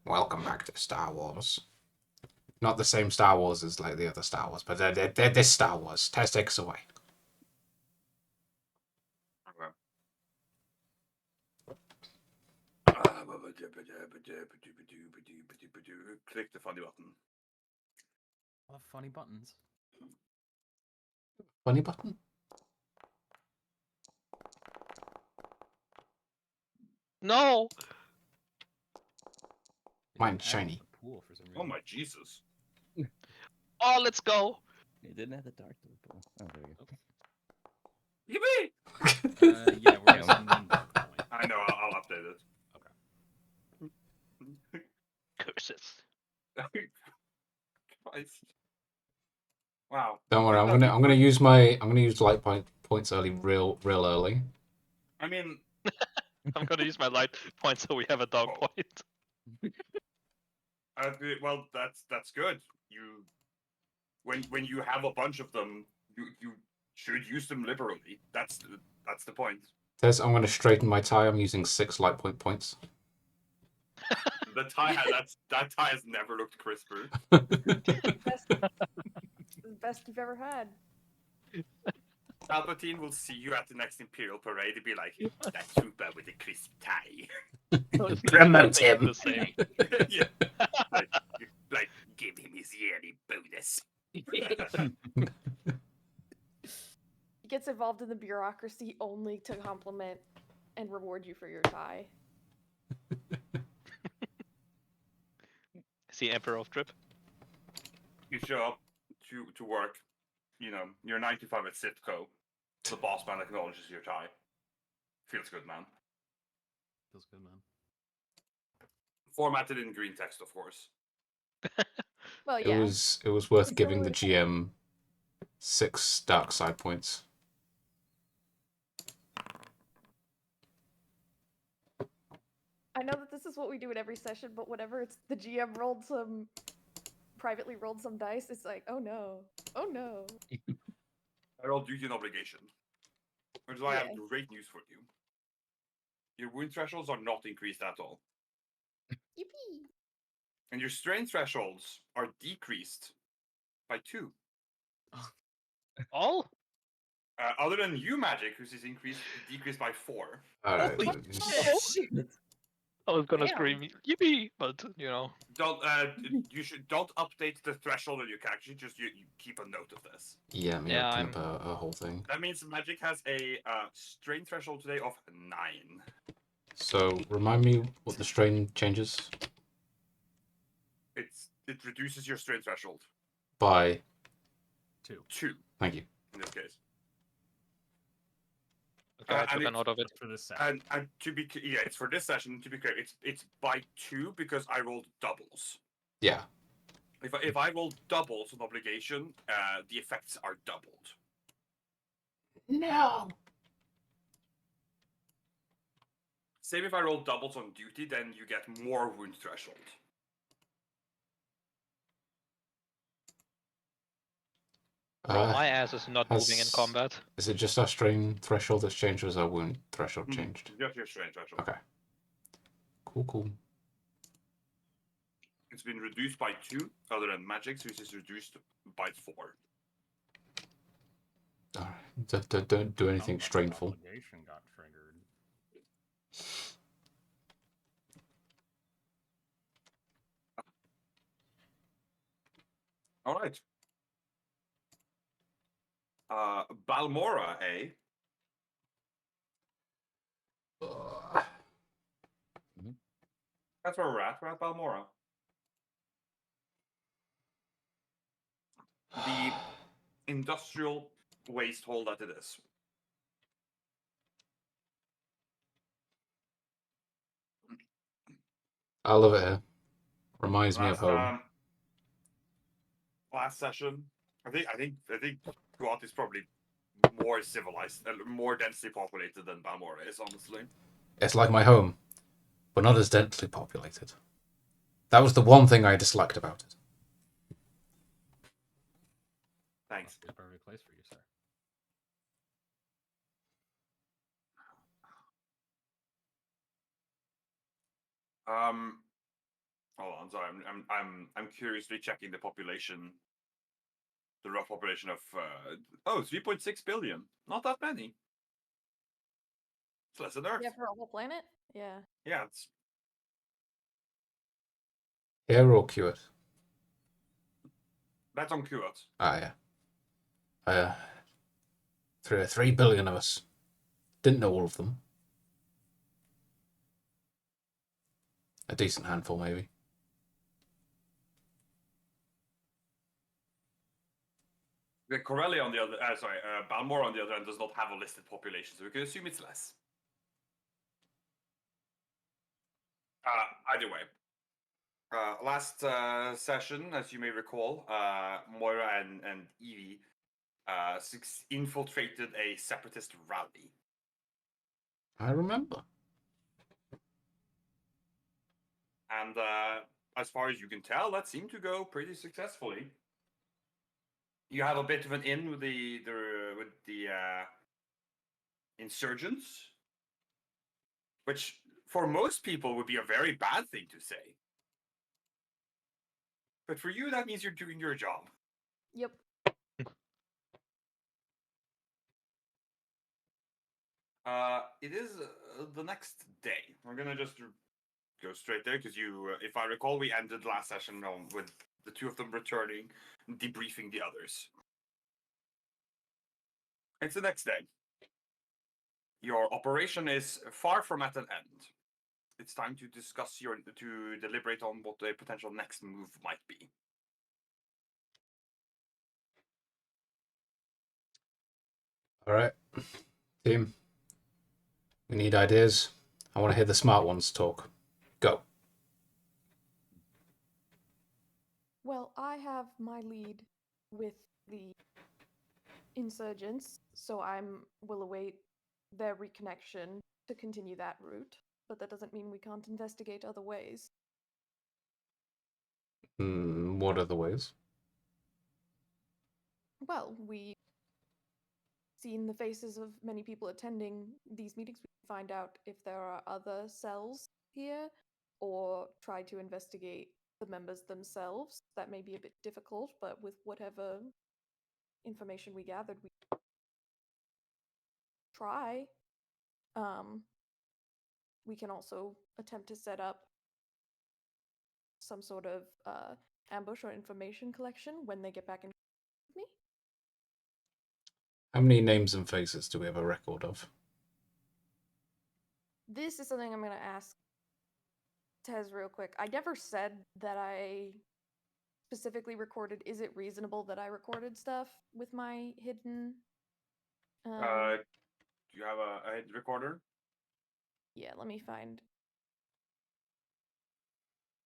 Welcome back to Star Wars. Not the same Star Wars as like the other Star Wars, but they're this Star Wars. Tess, take us away. Click the funny button. What funny buttons? Funny button? No! Mine's shiny. Pool for some reason. Oh my Jesus. Oh, let's go! It didn't have the dark pool. Oh, there you go. Yippee! Yeah, we're missing one dark point. I know, I'll update it. Curses. Christ. Wow. Don't worry, I'm gonna use light points real early. I mean, I'm gonna use my light point so we have a dog point. well, that's good. You, when you have a bunch of them, you should use them liberally. That's the point. Tess, I'm gonna straighten my tie. I'm using 6 light points. The tie that tie has never looked crisper. The best you've ever had. Palpatine will see you at the next Imperial parade and be like, "That trooper with the crisp tie." Promote him. The same. Yeah. Like, give him his yearly bonus. He gets involved in the bureaucracy only to compliment and reward you for your tie. See Emperor of Trip. You show up to work, you know, you're 9 to 5 at Sitco. The boss man acknowledges your tie. Feels good, man. Feels good, man. Formatted in green text, of course. Well, yeah. It was worth giving the GM 6 dark side points. I know that this is what we do in every session, but whenever it's the GM privately rolled some dice, it's like, oh no, oh no. I roll duty and obligation. Which is why I have Yeah. great news for you. Your wound thresholds are not increased at all. Yippee! And your strain thresholds are decreased by 2. All? Other than you, Magic, whose is decreased by 4. Alright. I was gonna Damn. scream yippee, but you know. Don't don't update the threshold of your character. Just you keep a note of this. Yeah, I mean, Yeah, open up a whole thing. That means Magic has a strain threshold today of 9. So, remind me what the strain changes It reduces your strain threshold by. 2 Thank you. in this case. Okay, I and took a it's- note of it. For this session. And to be yeah, it's for this session. To be clear, it's by 2 because I rolled doubles. Yeah. If I roll doubles on obligation, the effects are doubled. No. Same if I roll doubles on duty, then you get more wound threshold. Bro, my ass is not moving in has- combat. Is it just our strain threshold that's changed, or is our wound threshold changed? Just your strain threshold. Okay. Cool. It's been reduced by 2, other than Magic's, which is reduced by 4. Alright. Don't do anything strainful. Obligation got triggered. All right. Balmora, eh? That's where we're at. We're at Balmora. The industrial waste hole that it is. I love it here. Reminds me of home. Last session, I think Guat is probably more civilized, more densely populated than Balmora is, honestly. It's like my home, but not as densely populated. That was the one thing I disliked about it. Thanks. Must be a perfect place for you, sir. Hold on, sorry, I'm curiously checking the population, the rough population of 3.6 billion. Not that many. It's less than Earth. Yeah, for a whole planet? Yeah. Yeah, it's Here or cured? that's on Kuat. Ah, yeah. 3 billion of us. Didn't know all of them. A decent handful, maybe. The Corellia on the other, Balmore on the other end does not have a listed population, so we can assume it's less. Either way, last session, as you may recall, Moira and Evie infiltrated a separatist rally. I remember. And as far as you can tell, that seemed to go pretty successfully. You have a bit of an in with the insurgents, which for most people would be a very bad thing to say. But for you, that means you're doing your job. Yep. It is the next day. We're gonna just go straight there because you, if I recall, we ended last session with the two of them returning, debriefing the others. It's the next day. Your operation is far from at an end. It's time to discuss to deliberate on what the potential next move might be. All right, team. We need ideas. I want to hear the smart ones talk. Go. Well, I have my lead with the insurgents, so will await their reconnection to continue that route. But that doesn't mean we can't investigate other ways. What are the ways? Well, we seen the faces of many people attending these meetings. We can find out if there are other cells here, or try to investigate the members themselves. That may be a bit difficult, but with whatever information we gathered, we try. We can also attempt to set up some sort of ambush or information collection when they get back in with me. How many names and faces do we have a record of? This is something I'm going to ask Tez real quick. I never said that I specifically recorded. Is it reasonable that I recorded stuff with my hidden? Do you have a head recorder? Yeah, let me find.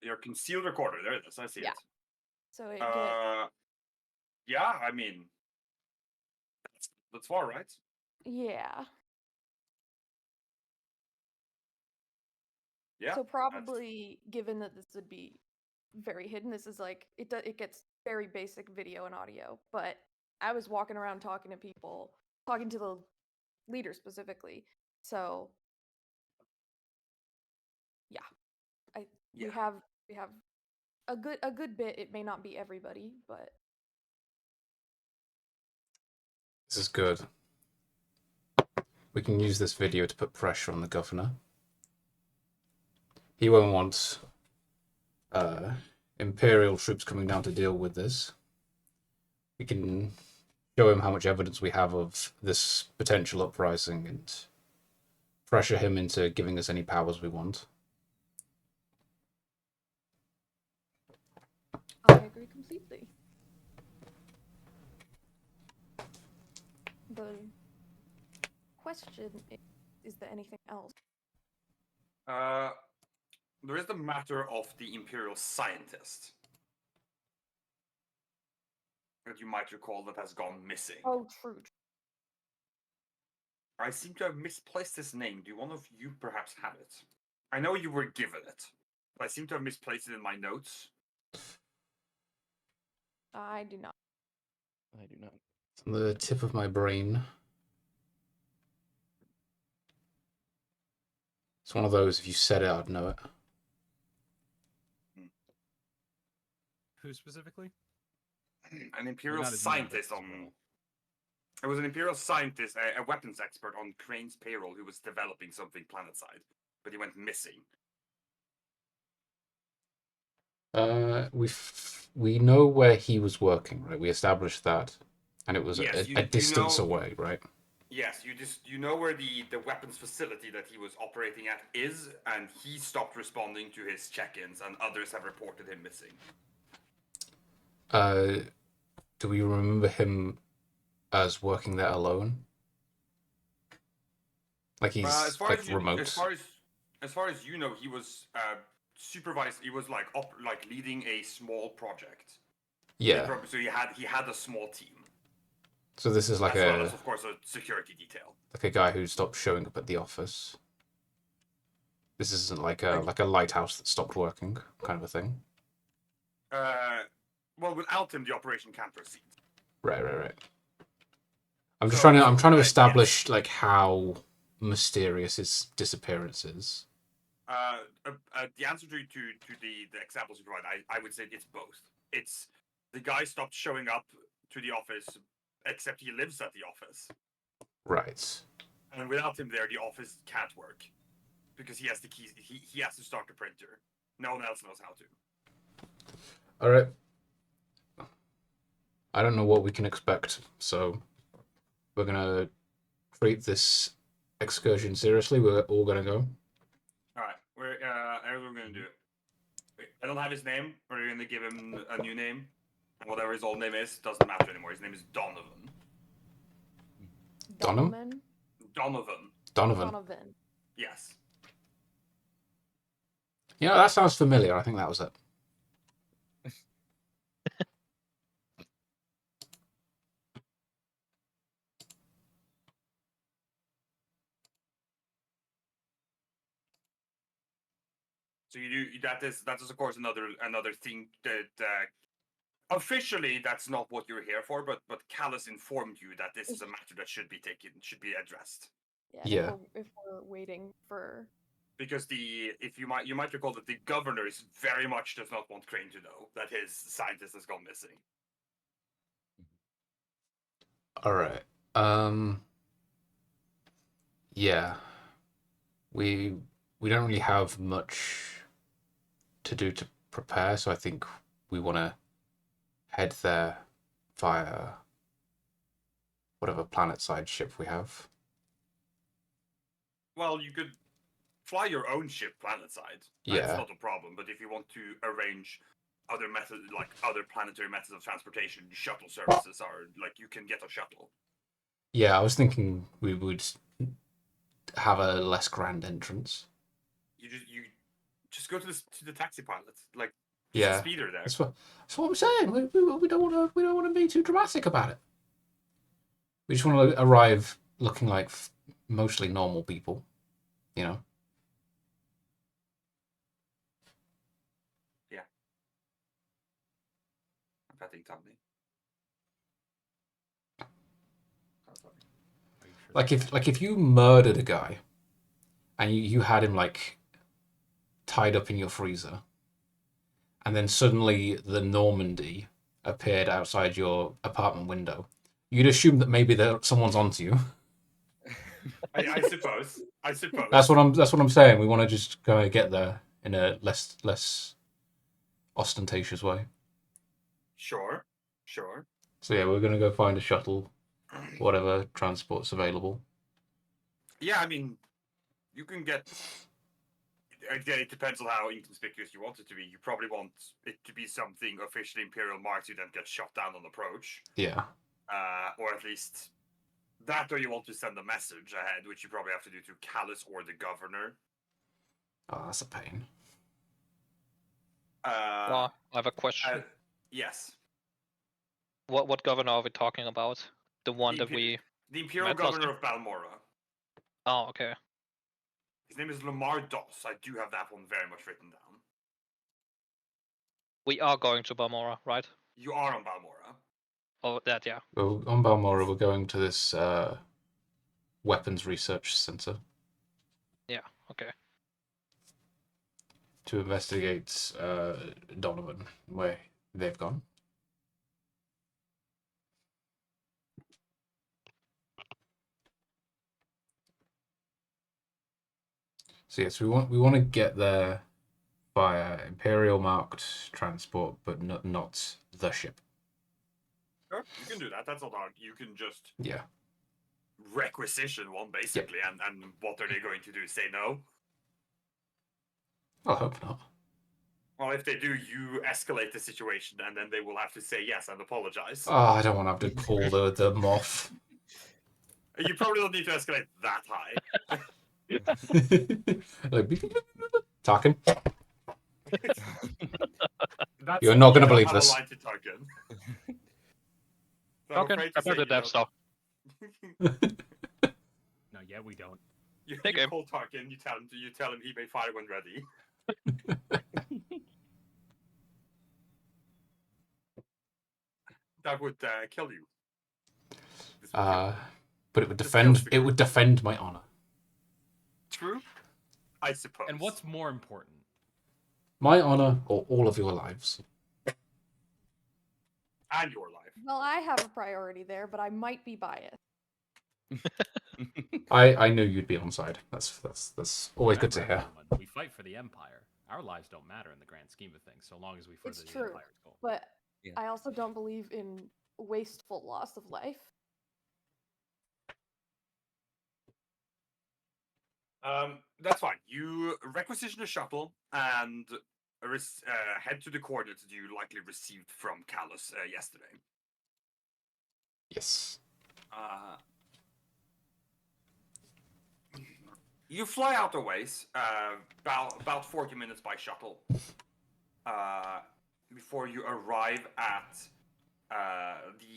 Your concealed recorder. There it is. I see Yeah. it. So it gets. Yeah, I mean, that's far, right? Yeah. Yeah. So probably, given that this would be very hidden, this is like it gets very basic video and audio. But I was walking around talking to people, talking to the leader specifically. So yeah, we have a good bit. It may not be everybody, but This is good. We can use this video to put pressure on the governor. He won't want Imperial troops coming down to deal with this. We can show him how much evidence we have of this potential uprising and pressure him into giving us any powers we want. I agree completely. The question is there anything else? There is the matter of the Imperial scientist that you might recall that has gone missing. Oh, true. I seem to have misplaced his name. Do one of you perhaps have it? I know you were given it, but I seem to have misplaced it in my notes. I do not. I do not. It's on the tip of my brain. It's one of those, if you said it, I'd know it. Who specifically? An Imperial not his name, but scientist his on. role. It was an Imperial scientist, a weapons expert on Crane's payroll who was developing something planetside, but he went missing. We know where he was working, right? We established that, and it was Yes, a distance know, away, right? Yes, you know where the weapons facility that he was operating at is, and he stopped responding to his check-ins, and others have reported him missing. Do we remember him as working there alone? Like he's As far like as you, remote. as far as you know, he was supervised. He was like leading a small project. Yeah. So he had a small team. So this is like as well as, of course, a security detail. like a guy who stopped showing up at the office. This isn't like a lighthouse that stopped working, kind of a thing. Well, without him, the operation can't proceed. Right. I'm trying to establish yes. like how mysterious his disappearance is. The answer to the examples you provide, I would say it's both. It's the guy stopped showing up to the office, except he lives at the office. Right. And without him there, the office can't work because he has the keys. He has to start the printer. No one else knows how to. All right. I don't know what we can expect, so we're gonna treat this excursion seriously. We're all gonna go. All right, we're gonna do it. I don't have his name. We're gonna give him a new name, and whatever his old name is doesn't matter anymore. His name is Donovan. Donovan? Donovan. Yes. Yeah, that sounds familiar. I think that was it. So you do that is of course another thing that officially that's not what you're here for, but Callus informed you that this is a matter that should be addressed. Yeah. If we're waiting for, because you might recall that the governor is very much does not want Crane to know that his scientist has gone missing. All right. Yeah. We don't really have much to do to prepare, so I think we want to head there via whatever planet-side ship we have. Well, you could fly your own ship planetside. Yeah. That's not a problem. But if you want to arrange other methods, like other planetary methods of transportation, shuttle services are like you can get a shuttle. Yeah, I was thinking we would have a less grand entrance. You just go to the taxi pilot, like yeah, a speeder there. That's what I'm saying. We don't want to be too dramatic about it. We just want to arrive looking like mostly normal people, you know. Yeah. I'm petting Tommy. Like if you murdered a guy, and you had him like tied up in your freezer, and then suddenly the Normandy appeared outside your apartment window, you'd assume that maybe someone's onto you. I suppose. That's what I'm saying. We want to just kind of get there in a less ostentatious way. Sure. So yeah, we're gonna go find a shuttle, whatever transport's available. Yeah, I mean, you can get. Again, it depends on how inconspicuous you want it to be. You probably want it to be something officially Imperial marks you then get shot down on approach. Yeah. Or at least that, or you want to send a message ahead, which you probably have to do to Callus or the governor. Oh, that's a pain. Well, I have a question. Yes. What governor are we talking about? The one that we... The Imperial Governor of Balmora. Oh, okay. His name is Lamar Doss. I do have that one very much written down. We are going to Balmora, right? You are on Balmora. Oh, that, yeah. Well, on Balmora, we're going to this weapons research center. Yeah, okay. To investigate Donovan, where They've gone. So yes, we want to get there via Imperial marked transport, but not the ship. Sure, you can do that. That's not hard. You can just Yeah. requisition one basically, and what are they going to do? Say no? I hope not. Well, if they do, you escalate the situation, and then they will have to say yes and apologize. Oh, I don't want to have to pull the moth. You probably don't need to escalate that high. Like, beep, beep, beep, beep, talking. That's, You're not gonna you don't believe have this. A line to Tarkin. So I'm Talking afraid to about say the you dev don't- stuff. No, yeah, we don't. You, Take you him. call Tarkin. You tell him he may fire when ready. That would kill you. This would kill you. But it would This kills defend. the It would defend my honor. True, I suppose. And what's more important? My honor or all of your lives. and your life? Well, I have a priority there, but I might be biased. I knew you'd be on side. That's always good to Remember, hear. everyone, we fight for the Empire. Our lives don't matter in the grand scheme of things, so long as we further It's the true. Empire's goal. But Yeah. I also don't believe in wasteful loss of life. That's fine. You requisition a shuttle and head to the coordinates you likely received from Callus yesterday. Yes. You fly out a ways, about 40 minutes by shuttle, before you arrive at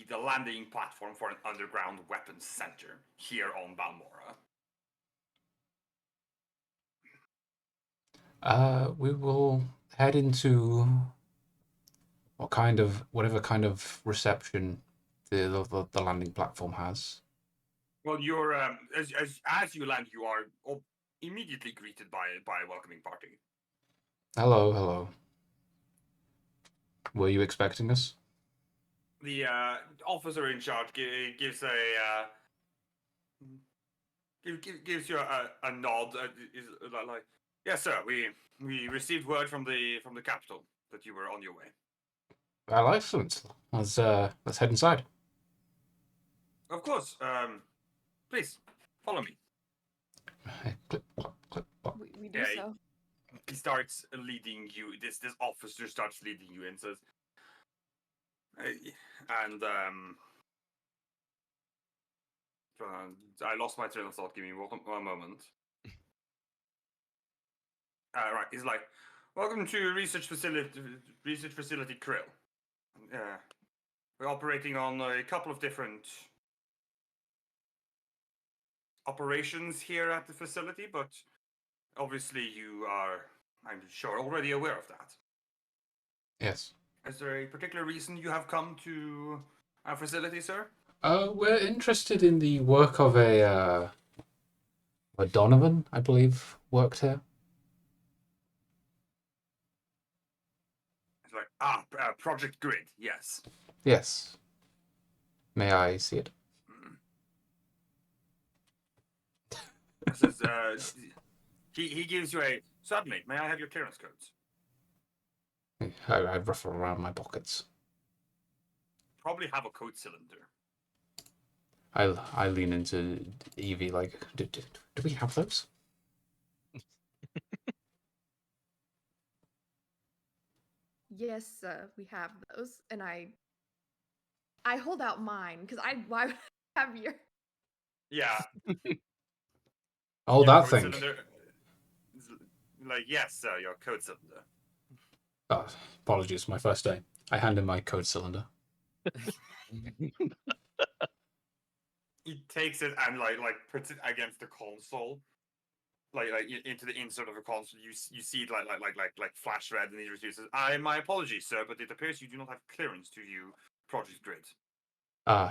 the landing platform for an underground weapons center here on Balmora. We will head into whatever kind of reception the landing platform has. Well, you're as you land, you are immediately greeted by a welcoming party. Hello, hello. Were you expecting us? The officer in charge gives gives you a nod. Is like, yes, sir. We received word from the capital that you were on your way. Well, excellent. Let's head inside. Of course. Please follow me. Clip, clop, clip, clop. We do Yeah, so. He starts leading you. This officer starts leading you and says, and I lost my train of thought. Give me one moment. Right, he's like, welcome to research facility Krill. We're operating on a couple of different operations here at the facility, but obviously you are, I'm sure, already aware of that. Yes. Is there a particular reason you have come to our facility, sir? We're interested in the work of a Donovan, I believe, worked here. It's like, Project Grid, yes. Yes. May I see it? This is, he gives you a, certainly, may I have your clearance codes? I ruffle around my pockets. Probably have a code cylinder. I lean into Evie like, do we have those? Yes, we have those, and I hold out mine because why would I have your? Yeah. Oh, your that code thing. cylinder. Like, yes, sir, your code cylinder. Oh, apologies, my first day. I hand him my code cylinder. He takes it and like puts it against the console, like into the insert of a console. You see it like flash red, and he refuses. My apologies, sir, but it appears you do not have clearance to view Project Grid.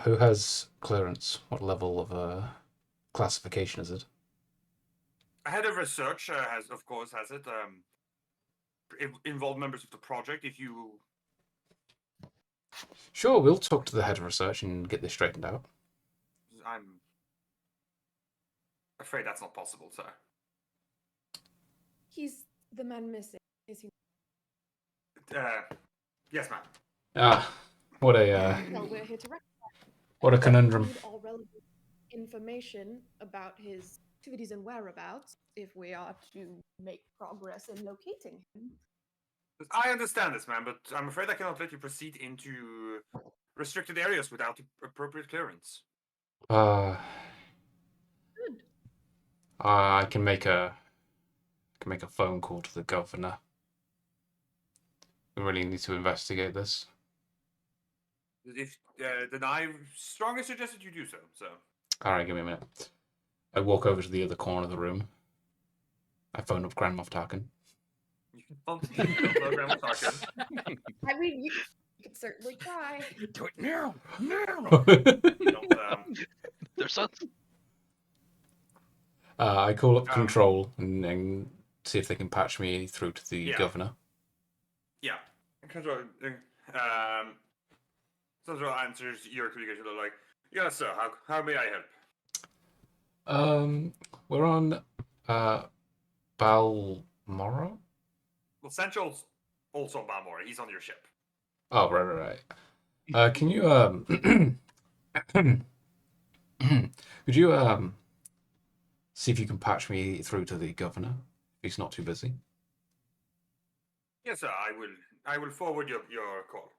Who has clearance? What level of classification is it? Head of research has it. Involved members of the project. If you Sure, we'll talk to the head of research and get this straightened out. I'm afraid that's not possible, sir. He's the man missing, is he? Yes, ma'am. Ah, what a Well, we're here to what a We conundrum. need all relevant information about his activities and whereabouts if we are to make progress in locating him. I understand this, ma'am, but I'm afraid I cannot let you proceed into restricted areas without appropriate clearance. Uh, Good. I can make a phone call to the governor. We really need to investigate this. If then I strongly suggest that you do so. So All right, give me a minute. I walk over to the other corner of the room. I phone up Grand Moff Tarkin. you don't program with Tarkin. I mean, you could certainly try. Do it now! You don't, Their sons. I call up control and see if they can patch me through to the Yeah. governor. Yeah. Control. Control answers your communication. They're like, yes, sir. How may I help? We're on Balmoral? Well, Central's also on Balmora. He's on your ship. Oh, right. Can you could you see if you can patch me through to the governor if he's not too busy? Yes, sir. I will forward your call.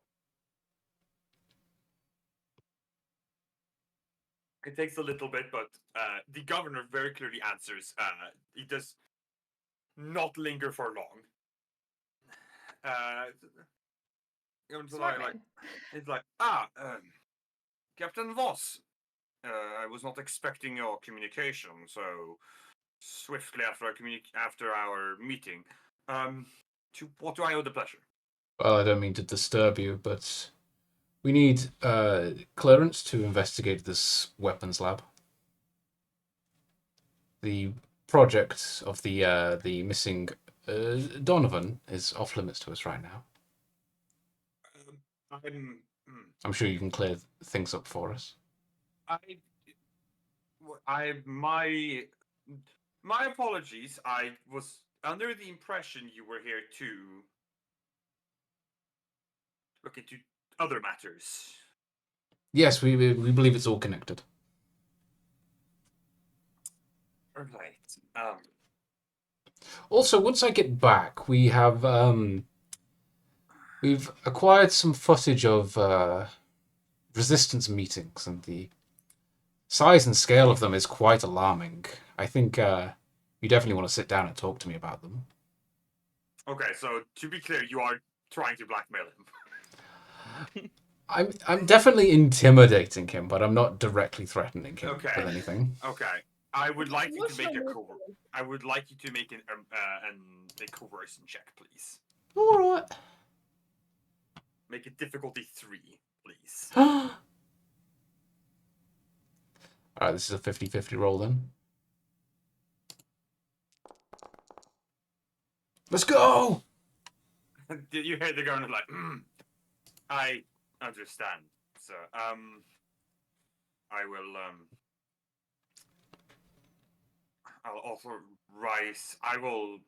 It takes a little bit, but the governor very clearly answers. He does not linger for long. Smart man. It's like, Captain Voss. I was not expecting your communication so swiftly after our meeting. To what do I owe the pleasure? Well, I don't mean to disturb you, but we need clearance to investigate this weapons lab. The project of the missing Donovan is off limits to us right now. I'm sure you can clear things up for us. My apologies. I was under the impression you were here to look into other matters. Yes, we believe it's all connected. Right. Also, once I get back, we have we've acquired some footage of resistance meetings, and the size and scale of them is quite alarming. I think you definitely want to sit down and talk to me about them. Okay, so to be clear, you are trying to blackmail him. I'm definitely intimidating him, but I'm not directly threatening him Okay. with anything. Okay. I would like you to make a Emotional I would like you to make a coercion check, please. All right. Make it difficulty 3, please. All right, this is a 50-50 roll then. Let's go! Did you hear the governor like, I understand, sir. I will, I'll authorize, I will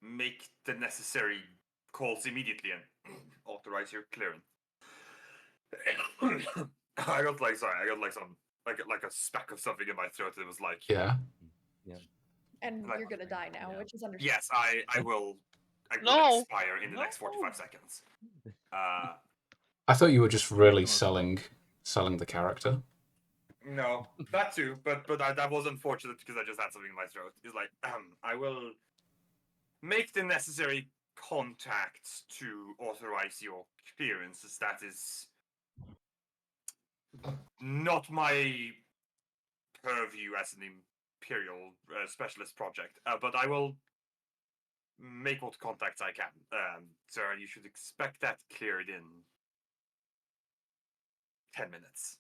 make the necessary calls immediately and authorize your clearance. I got some, like a speck of something in my throat. It was like, Yeah. And Like- you're gonna die now, Yeah. which is understandable. yes, I will No. expire in the next 45 seconds. I thought you were just really selling the character. No, that too, but that was unfortunate because I just had something in my throat. It's like, I will make the necessary contacts to authorize your clearances. That is not my purview as an Imperial specialist project, but I will make what contacts I can. Sir, you should expect that cleared in 10 minutes.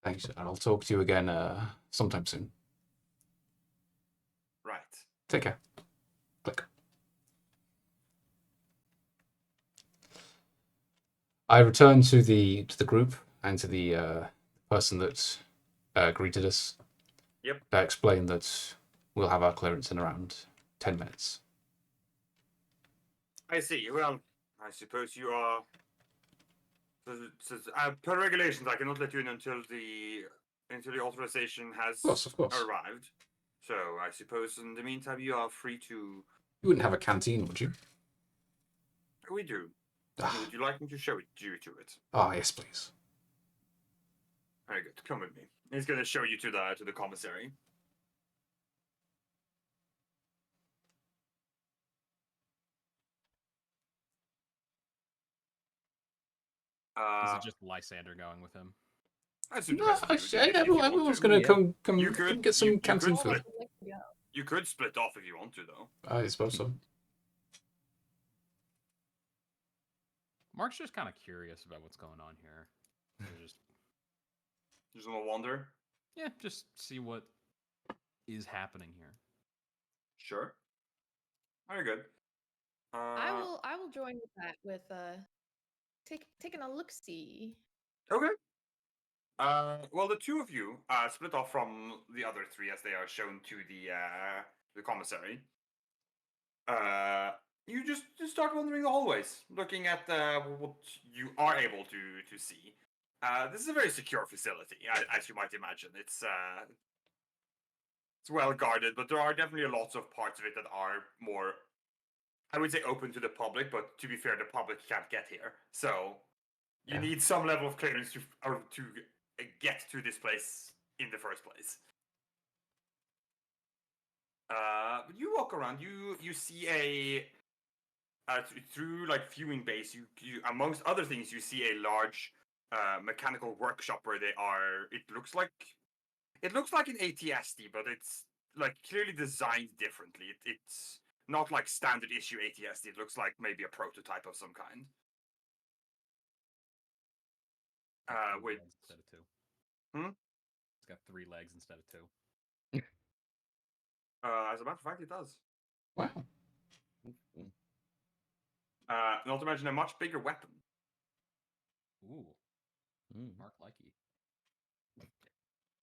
Thanks. I'll talk to you again sometime soon. Right. Take care. Click. I return to the group and to the person that greeted us. Yep. Explain that we'll have our clearance in around 10 minutes. I see. Well, I suppose you are. Per regulations, I cannot let you in until the authorization has Of course. arrived. So I suppose in the meantime you are free to. You wouldn't have a canteen, would you? We do. Ah. Would you like me to show you to it? Ah, yes, please. Very good. Come with me. He's going to show you to the commissary. Is it just Lysander going with him? I assume the No, rest of you, if you want everyone's to. going to Yeah. come You could get some you canteen could food. split. You could split off if you want to, though. I suppose so. Mark's just kind of curious about what's going on here. Just want to wander. Yeah, just see what is happening here. Sure. Very good. I will join with that with taking a look see. Okay. Well, the two of you split off from the other three as they are shown to the commissary. You just start wandering the hallways, looking at what you are able to see. This is a very secure facility, as you might imagine. It's well guarded, but there are definitely lots of parts of it that are more, I would say, open to the public. But to be fair, the public can't get here, so you Yeah. need some level of clearance to get to this place in the first place. But you walk around, you see through like viewing base. You amongst other things, you see a large mechanical workshop where they are. It looks like an ATST, but it's like clearly designed differently. It's not like standard issue ATST. It looks like maybe a prototype of some kind. Three With legs instead of two. Hmm? It's got 3 legs instead of 2. As a matter of fact, it does. Wow. Not to mention a much bigger weapon. Ooh, Mm. Mark likey.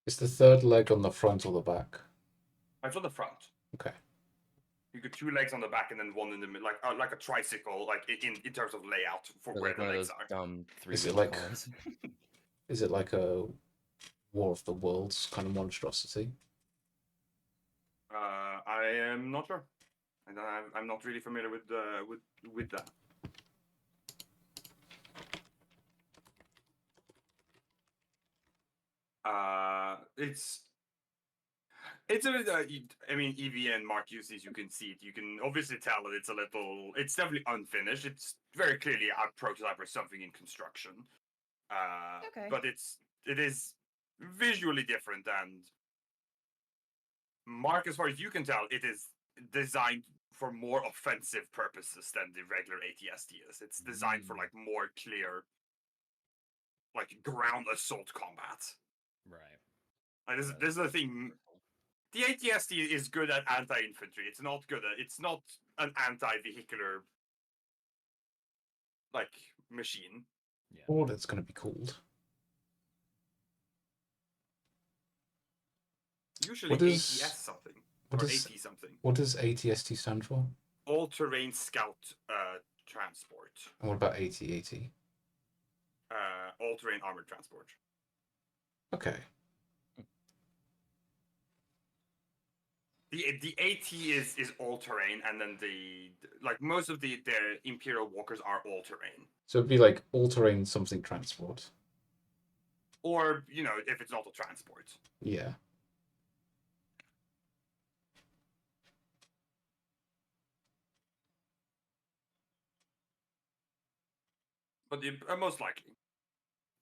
Is the third leg on the front or the back? It's on the front. Okay. You got 2 legs on the back and then one in the middle, like a tricycle, like in terms of layout for Or where like the one of legs those are. dumb Is it 3-wheel like- cars. Is it like a War of the Worlds kind of monstrosity? I am not sure, and I'm not really familiar with that. It's a I mean, Evie and Mark uses, you can see it. You can obviously tell that it's definitely unfinished. It's very clearly a prototype or something in construction. Okay. But it is visually different, and Mark, as far as you can tell, it is designed for more offensive purposes than the regular ATST is. It's designed for like more clear, like ground assault combat. Right. Like this is the thing. The ATST is good at anti-infantry. It's not an anti-vehicular like machine. Yeah. What it's going to be called? Usually What is- ATS something What or does AT something. what does ATST stand for? All-terrain scout transport. And what about AT-AT? All-terrain armored transport. Okay. The AT is all terrain, and then the like most of the Imperial walkers are all terrain. So it'd be like all-terrain something transport. Or if it's not a transport. Yeah. But most likely,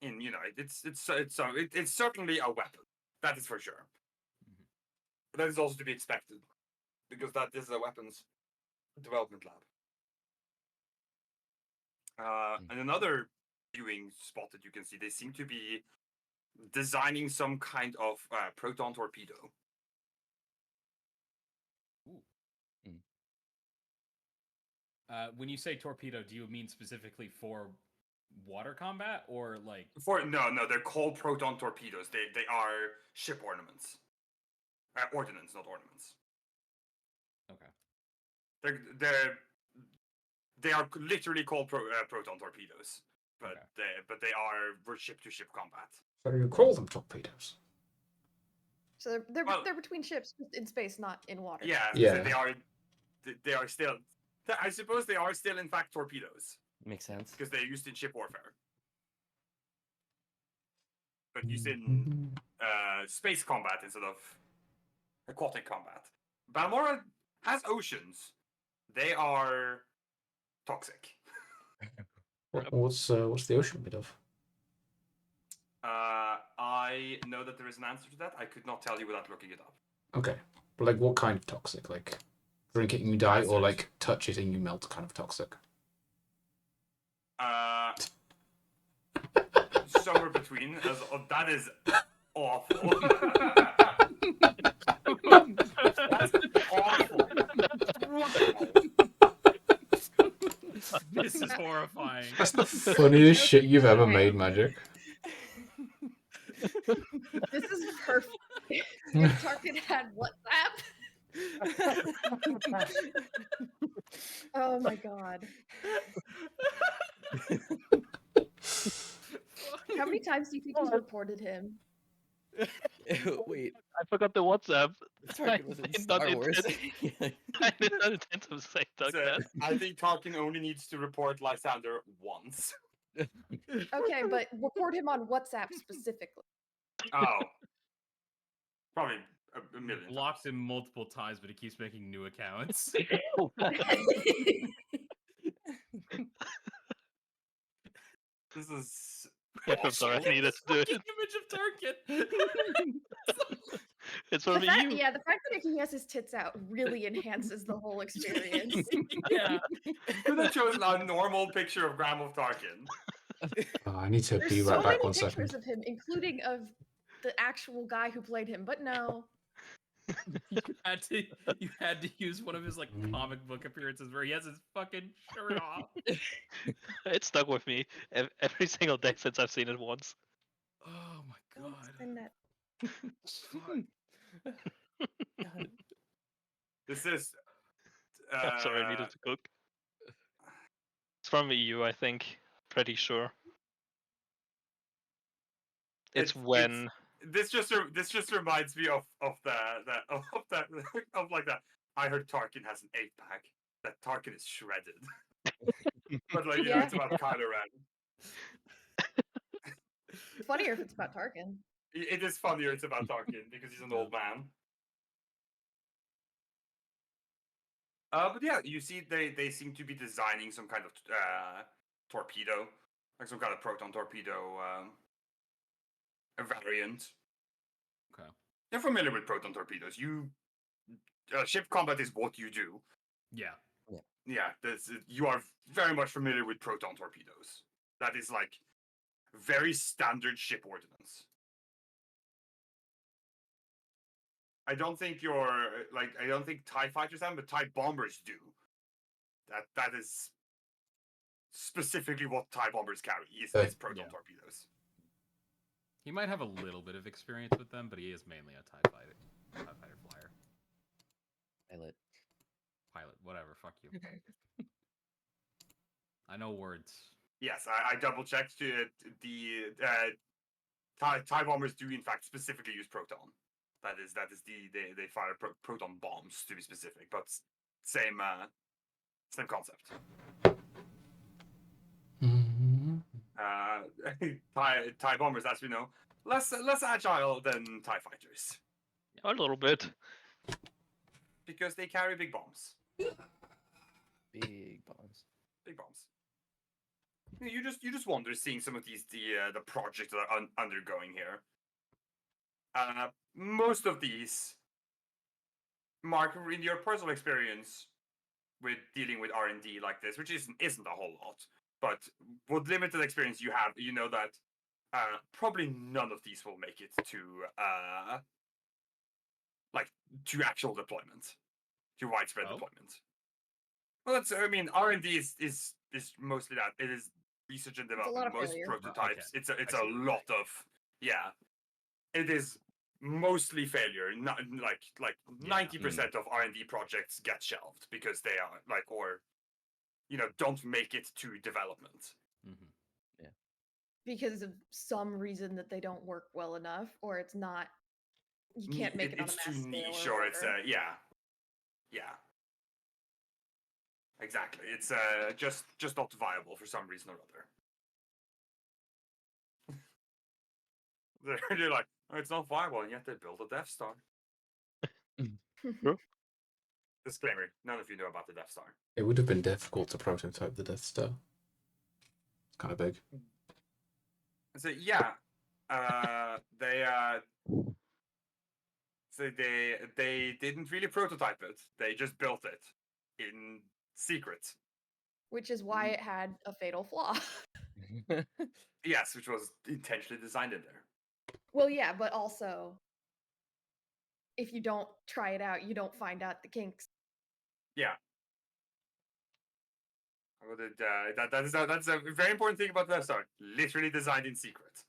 it's certainly a weapon. That is for sure. Mhm. But that is also to be expected, because that is a weapons development lab. And another viewing spot that you can see, they seem to be designing some kind of proton torpedo. When you say torpedo, do you mean specifically for water combat or like? No, they're called proton torpedoes. They are ship ornaments. Ordnance, not ornaments. Okay. They are literally called proton torpedoes, but Okay. they are for ship to ship combat. So you call them torpedoes? So they're Well- they're between ships in space, not in water. Yeah, Yeah. So they are still. I suppose they are still in fact torpedoes Makes sense. because they're used in ship warfare, but used in space combat instead of aquatic combat. Balmora has oceans. They are toxic. What's the ocean made of? I know that there is an answer to that. I could not tell you without looking it up. Okay, but like what kind of toxic? Like drink it and you die, or Acid. like touch it and you melt kind of toxic? Somewhere between. That is awful. That's awful. This is horrifying. That's the funniest shit you've ever made, Magic. This is perfect. If Tarkin had WhatsApp. Oh my god. How many times do you think he's reported him? Wait, I forgot the WhatsApp. Tarkin was in did Star not Wars. I did not intend to say So, that. I think Tarkin only needs to report Lysander once. Okay, but report him on WhatsApp specifically. Oh. Probably a million. Blocked him multiple times, but he keeps making new accounts. This is. I'm sorry, I awful. needed to do it. Image of Tarkin. It's for me. Yeah, the fact that he has his tits out really enhances the whole experience. Yeah. Could have chosen a normal picture of Graham of Tarkin. Oh, I need to There's be so right back many 1 pictures second. of him, including of the actual guy who played him, but no. You had to use one of his like comic book appearances where he has his fucking shirt off. It stuck with me every single day since I've seen it once. Oh my Don't god. send that. God. This is. I'm sorry, I needed to cook. It's from the EU, I think. Pretty sure. It's when. This just reminds me of that of like that. I heard Tarkin has an 8-pack. That Tarkin is shredded. But like Yeah. it's about Kylo Ren. It's funnier if it's about Tarkin. It is funnier it's about Tarkin because he's an old man. But yeah, you see, they seem to be designing some kind of torpedo, like some kind of proton torpedo variant. Okay. You're familiar with proton torpedoes. Ship combat is what you do. Yeah. Yeah, you are very much familiar with proton torpedoes. That is like very standard ship ordnance. I don't think I don't think TIE fighters have, but TIE bombers do. That is specifically what TIE bombers carry is proton torpedoes. He might have a little bit of experience with them, but he is mainly a TIE fighter flyer. Pilot, whatever, fuck you. I know words. Yes, I double checked. The TIE bombers do in fact specifically use proton. That is they fire proton bombs to be specific, but same concept. TIE bombers, as we know, less agile than TIE fighters A little bit. because they carry big bombs. Big bombs. Big bombs. You just wonder seeing some of these the projects that are undergoing here. Most of these, Mark, in your personal experience with dealing with R&D like this, which isn't a whole lot, but with limited experience you have, you know that probably none of these will make it to to actual deployment, to widespread deployment. Well, R&D is mostly that. It is research and a lot development, of most failure. prototypes, Okay. it's I a see what you're lot of it is mostly failure. Not like Yeah. 90% of R&D projects get shelved because they are or don't make it to development. Mhm. Because of some reason that they don't work well enough, or it's not. You can't make it on a It's mass too scale niche, or or it's whatever. yeah, exactly. It's just not viable for some reason or other. They're like, oh, it's not viable, and yet they built a Death Star. True. Disclaimer: none of you know about the Death Star. It would have been difficult to prototype the Death Star. It's kind of big. So yeah, they so they didn't really prototype it. They just built it in secret. Which is why it had a fatal flaw. Yes, which was intentionally designed in there. Well, yeah, but also, if you don't try it out, you don't find out the kinks. Yeah. Well, that's a very important thing about the Death Star. Literally designed in secret.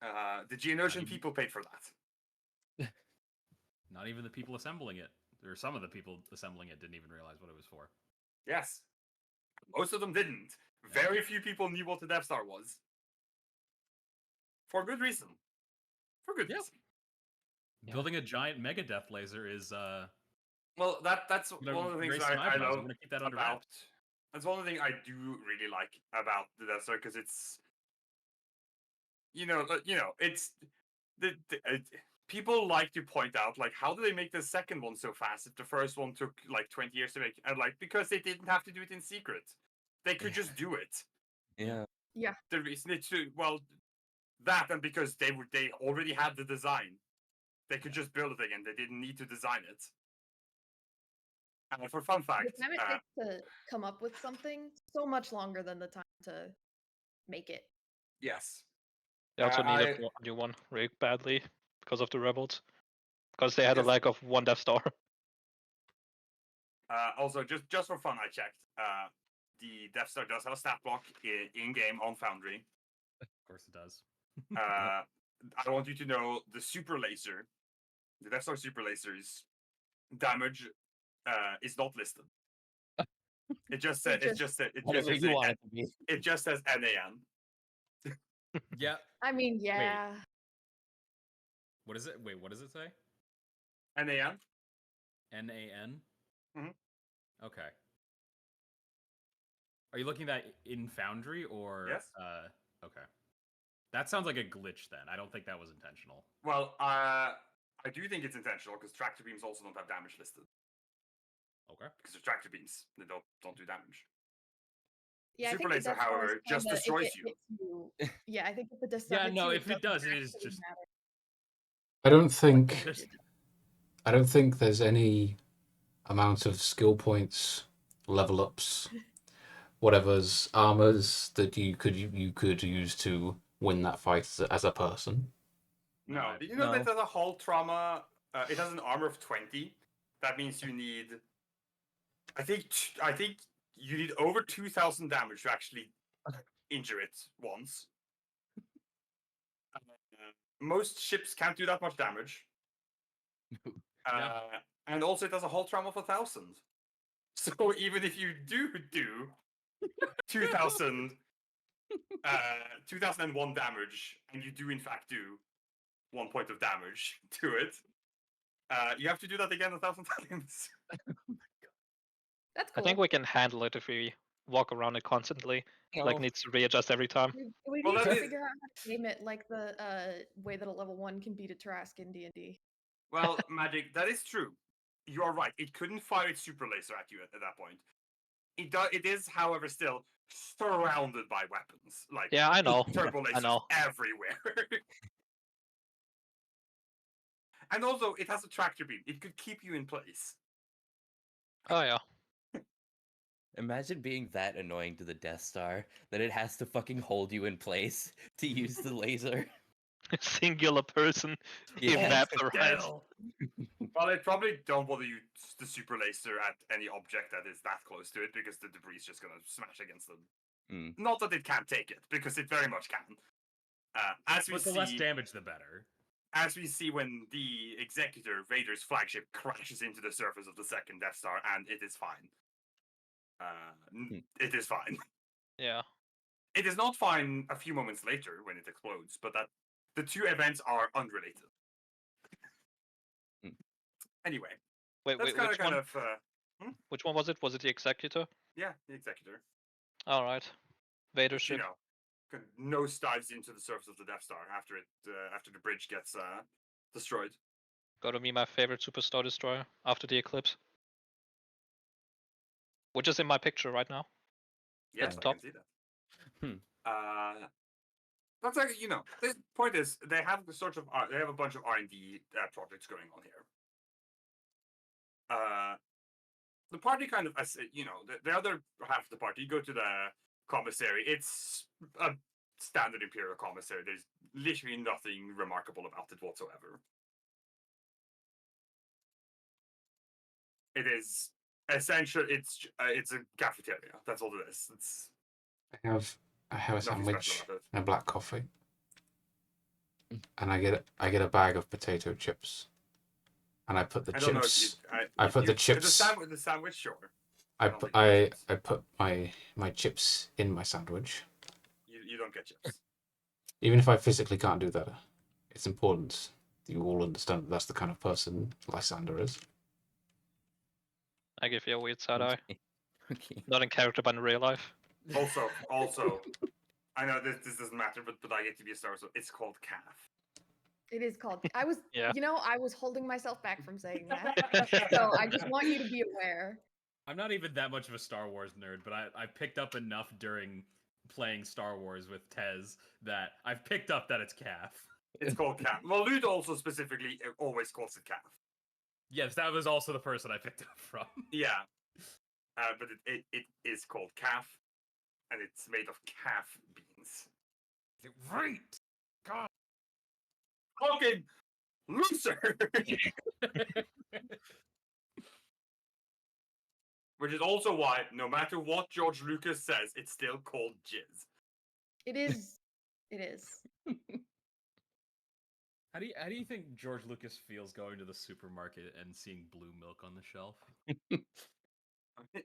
The Geonosian even- people paid for that. Not even the people assembling it, or some of the people assembling it, didn't even realize what it was for. Yes. Most of them didn't. Very few people knew what the Death Star was. For good reason. For good Yep. reason. Yeah. Building a giant mega death laser is Well, that's gonna one of the things raise I some eyebrows. love I'm gonna keep that under about. wraps. That's one of the things I do really like about the Death Star, because it's it's people like to point out, like, how do they make the second one so fast if the first one took like 20 years to make? And because they didn't have to do it in secret, they could just do it. Yeah. The reason it's that, and because they already had the design, they could just build it again. They didn't need to design it. And for fun fact, The time it takes to come up with something, so much longer than the time to make it. yes, They also needed I- a new one really badly because of the rebels, because they had a Yes. lack of one Death Star. also just for fun, I checked. The Death Star does have a stat block in game on Foundry. Of course it does. I want you to know the super laser, the Death Star super laser's damage is not listed. It just said it just says Whatever you want it to be. it just says NAN. Yeah. I mean, yeah. What is it? Wait, what does it say? NAN. NAN? Mhm. Okay. Are you looking at that in Foundry or? Yes. Okay. That sounds like a glitch then. I don't think that was intentional. Well, I do think it's intentional, because tractor beams also don't have damage listed. Okay. Because they're tractor beams, they don't do damage. Yeah, Super I think laser, the Death Star is however, just kinda- if destroys it you. hits you. Yeah, I think if the Death Star Yeah, hits no, you, if it does, it is actually just. matter. I don't think There's- I don't think there's any amount of skill points, level ups, whatever's armors that you could use to win that fight as a person. No, I- you know No. that there's a hull trauma. It has an armor of 20. That means you need. I think you need over 2,000 damage to actually injure it once. Most ships can't do that much damage. Yeah. And also, it has a hull trauma of 1,000. So even if you do 2,000, 2,001 damage, and you do in fact do 1 point of damage to it, you have to do that again 1,000 times. That's I cool. think we can handle it if we walk around it constantly. Like No. needs to readjust every time. We Well, need that to is- figure out how to game it like the way that a level 1 can beat a Trask in D&D. Well, Magic, that is true. You are right. It couldn't fire its super laser at you at that point. It is, however, still surrounded by weapons. Like, Yeah, I know. turbo I lasers know. everywhere. And also, it has a tractor beam. It could keep you in place. Oh yeah. Imagine being that annoying to the Death Star that it has to fucking hold you in place to use the laser. Singular person Yeah. evaporates. Well, it probably don't bother you the super laser at any object that is that close to it, because the debris is just gonna smash against them. Not that it can't take it, because it very much can. As we But the see, less damage, the better. as we see when the Executor, Vader's flagship, crashes into the surface of the second Death Star, and it is fine. It is fine. Yeah. It is not fine a few moments later when it explodes, but that the two events are unrelated. Anyway, Wait, that's which one? Which one was it? Was it the Executor? yeah, the Executor. All right. Vader You ship. know, nose dives into the surface of the Death Star after the bridge gets destroyed. Gotta be my favorite Superstar Destroyer after the eclipse. Which is in my picture right now. Yes, That's I top. can see that. Hmm. That's like the point is they have the sort of they have a bunch of R&D projects going on here. The party kind of the other half of the party, you go to the commissary. It's a standard Imperial commissary. There's literally nothing remarkable about it whatsoever. It is essential. It's a cafeteria. That's all it is. It's I have a nothing sandwich special about it. and a black coffee, and I get a bag of potato chips, and I put the I don't know if chips. you, I put the The chips. sandwich, sure. I don't put think you get I chips. put my chips in my sandwich. You don't get chips. Even if I physically can't do that, it's important that you all understand that that's the kind of person Lysander is. I give you a weird side eye. Okay. Not in character, but in real life. Also, I know this doesn't matter, but I get to be a star, so it's called calf. It is called. I was, Yeah. I was holding myself back from saying that. So I just want you to be aware. I'm not even that much of a Star Wars nerd, but I picked up enough during playing Star Wars with Tez that I've picked up that it's calf. It's called calf. Well, Lute also specifically always calls it calf. Yes, that was also the person I picked up from. Yeah, but it is called calf, and it's made of calf beans. Right. God. Fucking loser. Which is also why, no matter what George Lucas says, it's still called jizz. It is. It is. How do you think George Lucas feels going to the supermarket and seeing blue milk on the shelf?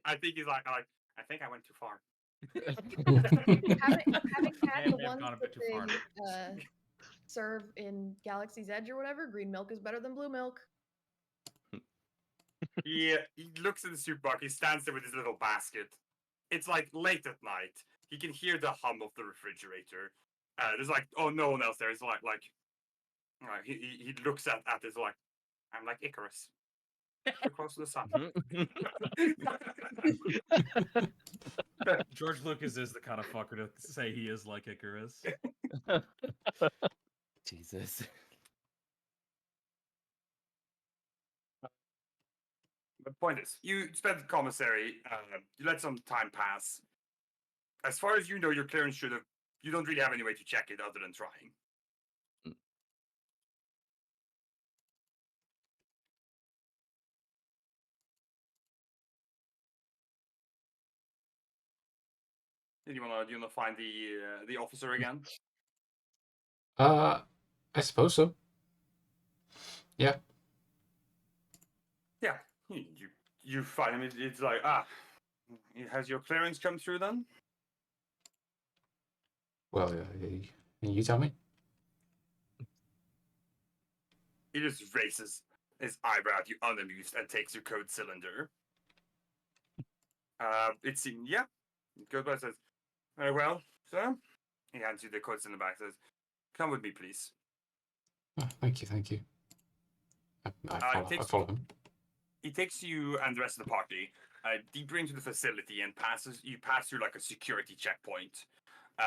I think he's like, I think I went too far. Having had May the have ones gone a that bit too far. they serve in Galaxy's Edge or whatever, green milk is better than blue milk. He looks at the supermarket. He stands there with his little basket. It's like late at night. He can hear the hum of the refrigerator. There's like, oh, no one else there. It's like he looks at this like, I'm like Icarus, too close to the sun. George Lucas is the kind of fucker to say he is like Icarus. Jesus. The point is, you spent the commissary. You let some time pass. As far as you know, your clearance should have. You don't really have any way to check it other than trying. Do you wanna find the officer again? I suppose so. Yeah. Yeah. You find him. It's like has your clearance come through then? Well, you tell me. He just raises his eyebrow at you unamused and takes your code cylinder. It seems, yeah. He goes by and says, very well, sir. He hands you the code cylinder back and says, come with me, please. Oh, thank you. I follow him. He takes you and the rest of the party deeper into the facility and you pass through like a security checkpoint. Do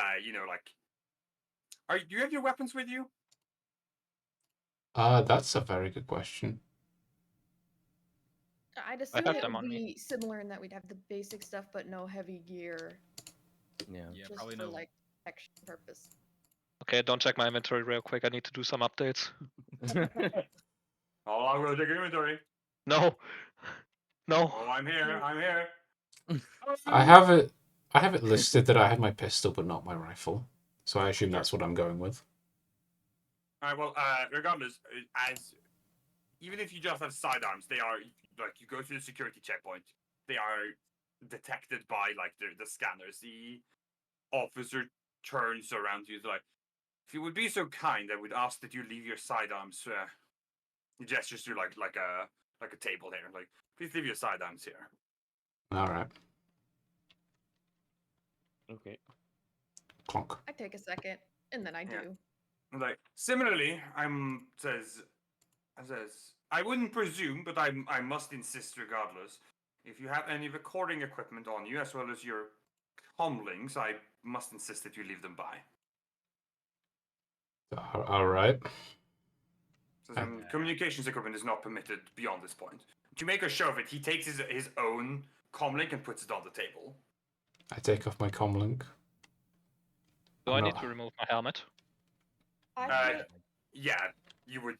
you have your weapons with you? That's a very good question. I'd assume have it them would on be me. similar in that we'd have the basic stuff, but no heavy gear, Yeah. Yeah, just probably for no. like protection purpose. Okay, don't check my inventory real quick. I need to do some updates. Oh, I'm going to take your inventory. No. No. Oh, I'm here. I have I have it listed that I had my pistol but not my rifle, so I assume that's what I'm going with. All right. Well, regardless, as even if you just have sidearms, they are like you go through the security checkpoint. They are detected by like the scanners. The officer turns around to you like, if you would be so kind, I would ask that you leave your sidearms. He gestures to like a table here. Like, please leave your sidearms here. All right. Okay. Clonk. I take a second, and then I Yeah. do. Like similarly, says I wouldn't presume, but I must insist regardless. If you have any recording equipment on you, as well as your comlinks, I must insist that you leave them by. All right. Says, communications equipment is not permitted beyond this point. To make a show of it, he takes his own comlink and puts it on the table. I take off my comlink. Do I'm I need not- to remove my helmet? I put Yeah, you would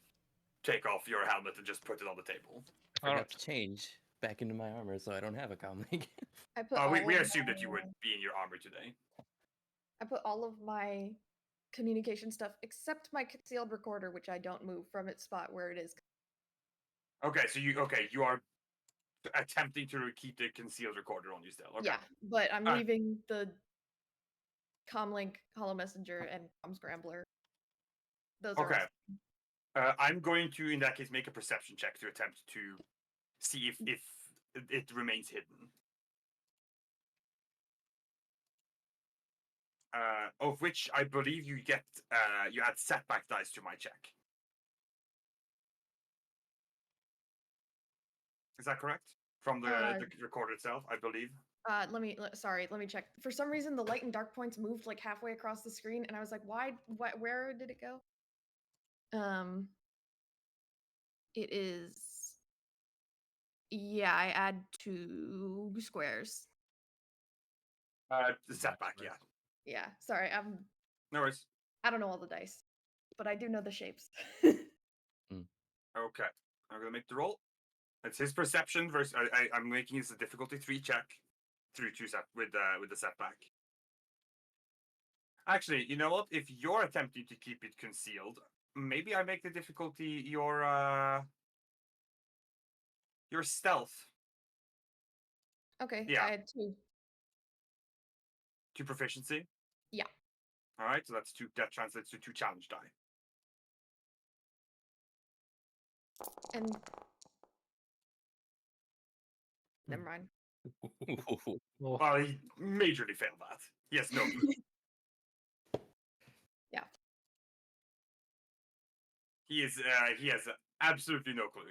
take off your helmet and just put it on the table. I forgot Alright. to change back into my armor, so I don't have a comlink. I put We all of assumed that you would my- be in your armor today. I put all of my communication stuff except my concealed recorder, which I don't move from its spot where it is. Okay, so you are attempting to keep the concealed recorder on you still. Okay. Yeah, but I'm Alright. leaving the comlink, hollow messenger, and com scrambler. Those are Okay. all I'm going to, in that case, make a perception check to attempt to see if it remains hidden. Of which I believe you get you add setback dice to my check. Is that correct? From the recorder itself, I believe. Sorry, let me check. For some reason, the light and dark points moved like halfway across the screen, and I was like, why? Where did it go? It is. Yeah, I add 2 squares. The setback, yeah. Yeah, sorry, No worries. I don't know all the dice, but I do know the shapes. Okay, I'm gonna make the roll. It's his perception versus. I'm making this a difficulty 3 check through 2 set with the setback. Actually, you know what? If you're attempting to keep it concealed, maybe I make the difficulty your stealth Okay, Yeah. I had 2. to proficiency. Yeah. All right, so that's 2. That translates to 2 challenge die. And never mind. Oh, Well, he majorly failed that. Yes, no. Yeah. He has absolutely no clue.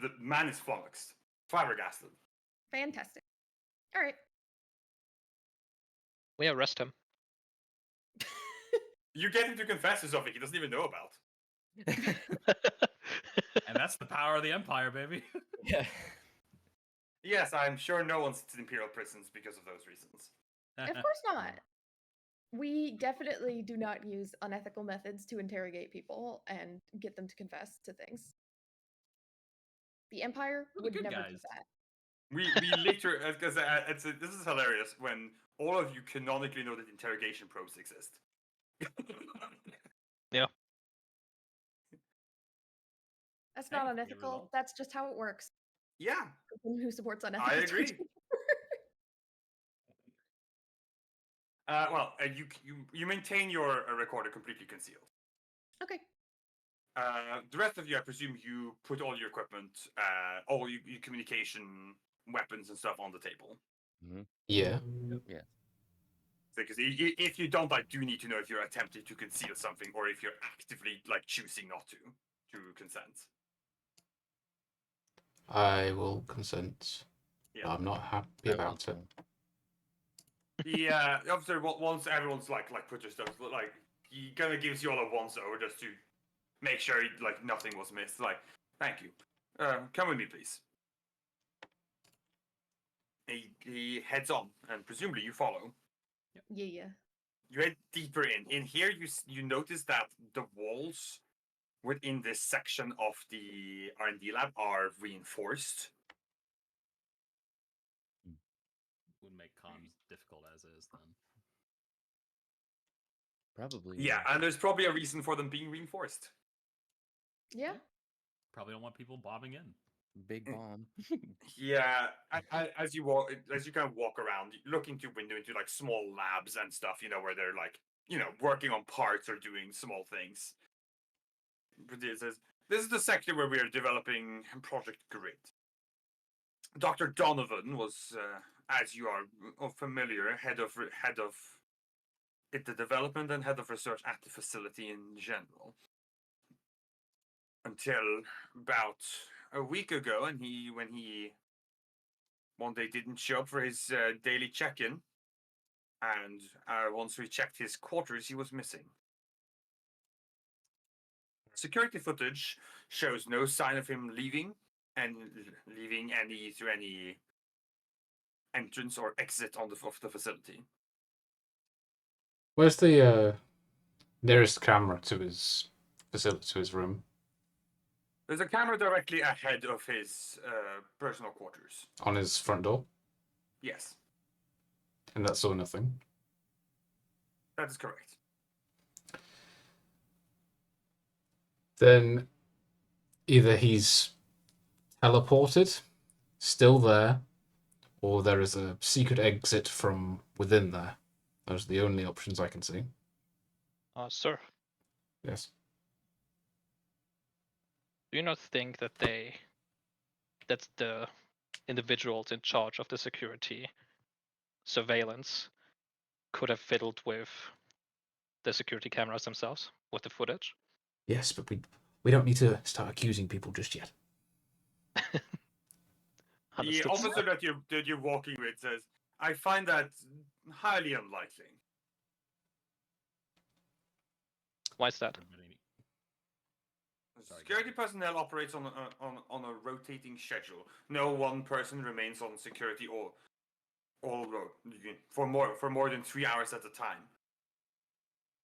The man is flummoxed, flabbergasted. Fantastic. All right. we arrest him. You get him to confess to something he doesn't even know about. And that's the power of the Empire, baby. Yeah. Yes, I'm sure no one sits in imperial prisons because of those reasons. Of course not. We definitely do not use unethical methods to interrogate people and get them to confess to things. The Empire We're the would good never do guys. that. We literally because this is hilarious when all of you canonically know that interrogation probes exist. That's Hey, not we get unethical. results. That's just how it works. Yeah, Person who supports unethical agree. torture. you maintain your recorder completely concealed. Okay. The rest of you, I presume, you put all your equipment, all your communication weapons and stuff on the table. Yeah. Because if you don't, I do need to know if you're attempting to conceal something or if you're actively like choosing not to consent. I will consent. Yeah. I'm not happy about it. The officer, once everyone's like put your stuff, like he kind of gives you all a once over just to make sure like nothing was missed. Like, thank you. Come with me, please. He heads on, and presumably you follow. Yeah. You head deeper in. In here, you notice that the walls within this section of the R&D lab are reinforced. would make comms difficult as is then. Probably. Yeah, and there's probably a reason for them being reinforced. Yeah. Probably don't want people bombing in. Big bomb. Yeah, as you walk, as you kind of walk around, looking through window into like small labs and stuff, where they're like, working on parts or doing small things. But it says, this is the sector where we are developing Project Grid. Dr. Donovan was, as you are familiar, head of the development and head of research at the facility in general. Until about a week ago, and when he one day didn't show up for his daily check-in, and once we checked his quarters, he was missing. Security footage shows no sign of him leaving through any entrance or exit of the facility. Where's the nearest camera to his facility, to his room? There's a camera directly ahead of his personal quarters. On his front door? Yes, And that saw nothing. that is correct. Then either he's teleported, still there, or there is a secret exit from within there. Those are the only options I can see. Sir, Yes. do you not think that the individuals in charge of the security surveillance could have fiddled with the security cameras themselves with the footage? Yes, but we don't need to start accusing people just yet. The Understood, sir. officer that you're walking with says, "I find that highly unlikely." Why is that? Everybody- Sorry, Security go ahead. personnel operates on a rotating schedule. No one person remains on security for more than 3 hours at a time.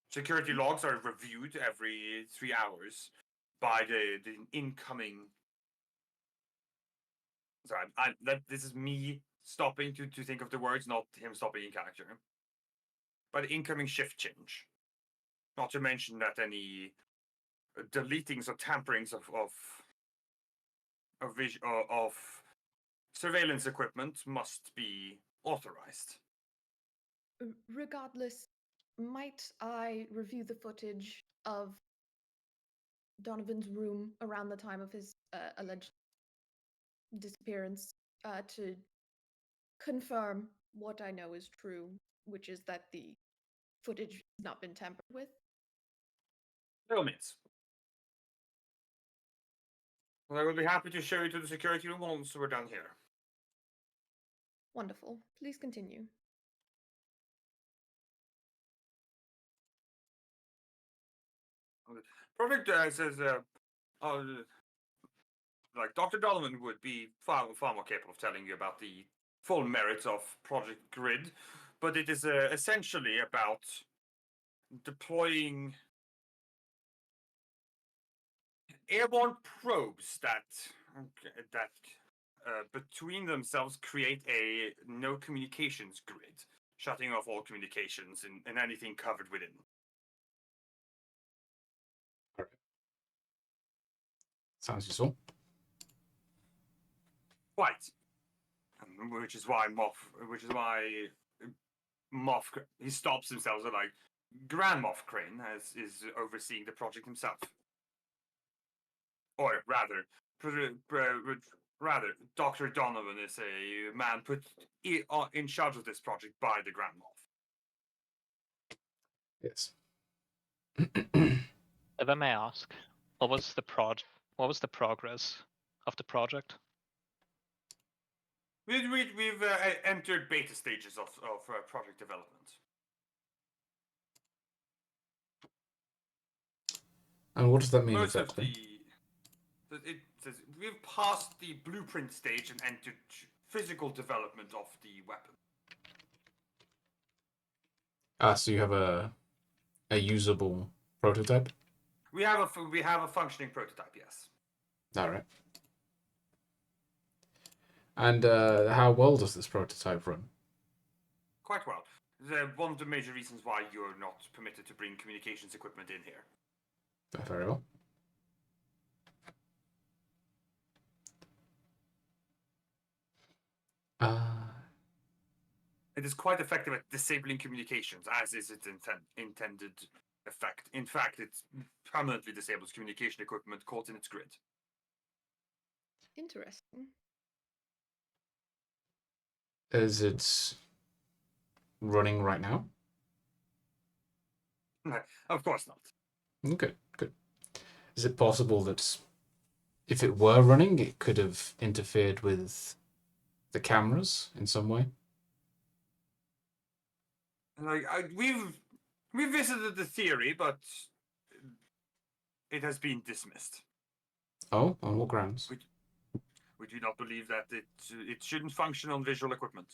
Security logs are reviewed every 3 hours by the incoming. Sorry, this is me stopping to think of the words, not him stopping in character. By the incoming shift change. Not to mention that any deletings or tamperings of surveillance equipment must be authorized. Regardless, might I review the footage of Donovan's room around the time of his alleged disappearance to confirm what I know is true, which is that the footage has not been tampered with? By all means. Well, I will be happy to show you to the security room once we're done here. Wonderful. Please continue. Project says, like Dr. Donovan would be far more capable of telling you about the full merits of Project Grid, but it is essentially about deploying airborne probes that between themselves create a no communications grid, shutting off all communications and anything covered within. All right. Sounds useful. Quite. Which is why Moff he stops himself at like Grand Moff Crane is overseeing the project himself. Or rather, Dr. Donovan is a man put in charge of this project by the Grand Moff. Yes. If I may ask, what was the progress of the project? We've entered beta stages of project development. And what does that mean Most exactly? it says we've passed the blueprint stage and entered physical development of the weapon. So you have a usable prototype? We have a functioning prototype, yes. All right. And how well does this prototype run? quite well. One of the major reasons why you're not permitted to bring communications equipment in here. Very well. It is quite effective at disabling communications, as is its intended effect. In fact, it permanently disables communication equipment caught in its grid. Interesting. Is it running right now? Of course not. Good, good. Is it possible that if it were running, it could have interfered with the cameras in some way? Like we've visited the theory, but it has been dismissed. Oh, on what grounds? We do not believe that it shouldn't function on visual equipment.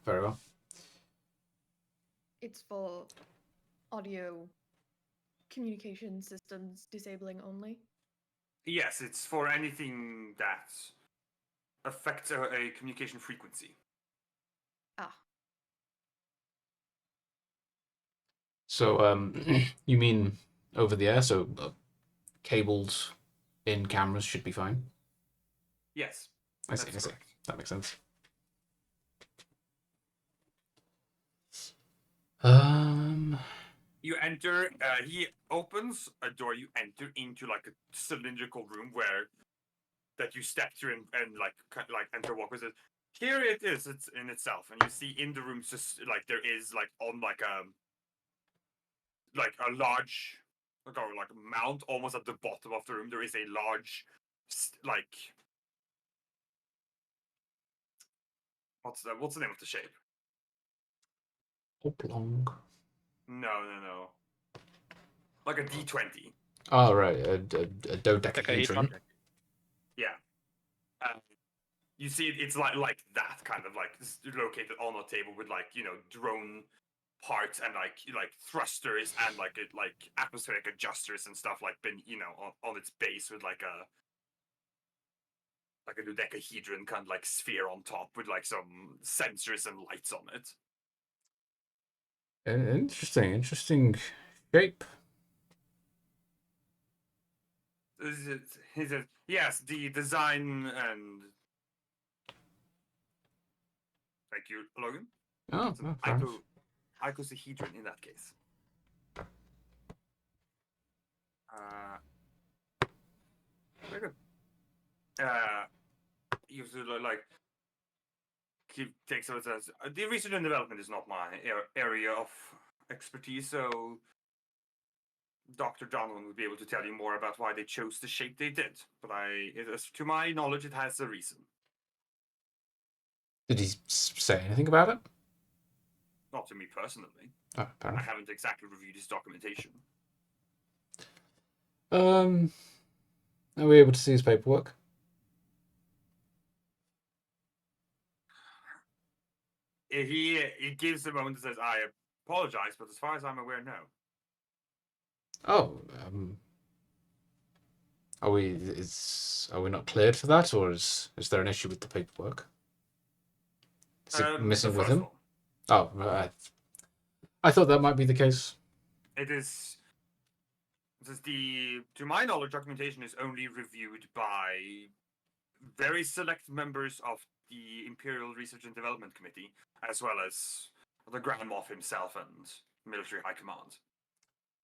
Very well. It's for audio communication systems disabling only. Yes, it's for anything that affects a communication frequency. Ah, So, you mean over the air? So, cabled in cameras should be fine. Yes, I see. that's I see. correct. That makes sense. Um. You enter. He opens a door. You enter into like a cylindrical room where that you step through and like enter walk with it. Here it is. It's in itself, and you see in the room just like there is like on like a large like mount almost at the bottom of the room. There is a large like what's the name of the shape? Oblong. No. Like a D20. Oh, right. A dodecahedron. Yeah. You see it's like that kind of like located on a table with like drone parts and like thrusters and like atmospheric adjusters and stuff like been on its base with like a dodecahedron kind of like sphere on top with like some sensors and lights on it. Interesting shape. He says, yes, the design and thank you, Logan. Oh, It's an fair enough. icosahedron in that case. Very good. You sort of like takes over says the research and development is not my area of expertise, so Dr. Donovan would be able to tell you more about why they chose the shape they did. But to my knowledge, it has a reason. Did he say anything about it? Not to me personally. Oh, fair I enough. haven't exactly reviewed his documentation. Are we able to see his paperwork? He gives a moment and says, I apologize, but as far as I'm aware, no. Oh, are we not cleared for that, or is there an issue with the paperwork? Is it missing the with first him? one. Oh, right. I thought that might be the case. It is. To my knowledge, documentation is only reviewed by very select members of the Imperial Research and Development Committee, as well as the Grand Moff himself and military high command.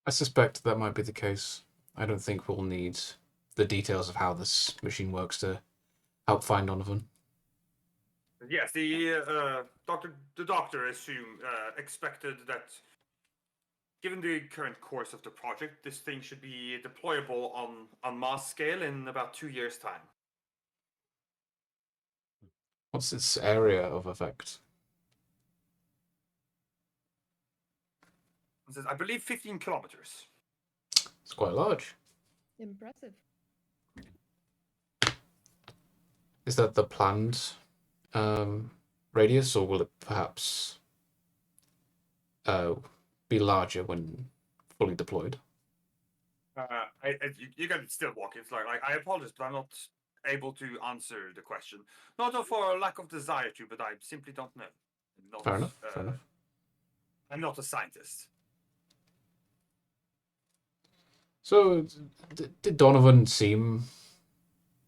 I suspect that might be the case. I don't think we'll need the details of how this machine works to help find Donovan. Yes, the doctor expected that, given the current course of the project, this thing should be deployable on mass scale in about 2 years' time. What's its area of effect? It says, I believe 15 kilometers. It's quite large. impressive. Is that the planned radius, or will it perhaps be larger when fully deployed? You can still walk. It's like I apologize, but I'm not able to answer the question. Not for a lack of desire to, but I simply don't know. Not, Fair enough. Fair enough. I'm not a scientist. So, did Donovan seem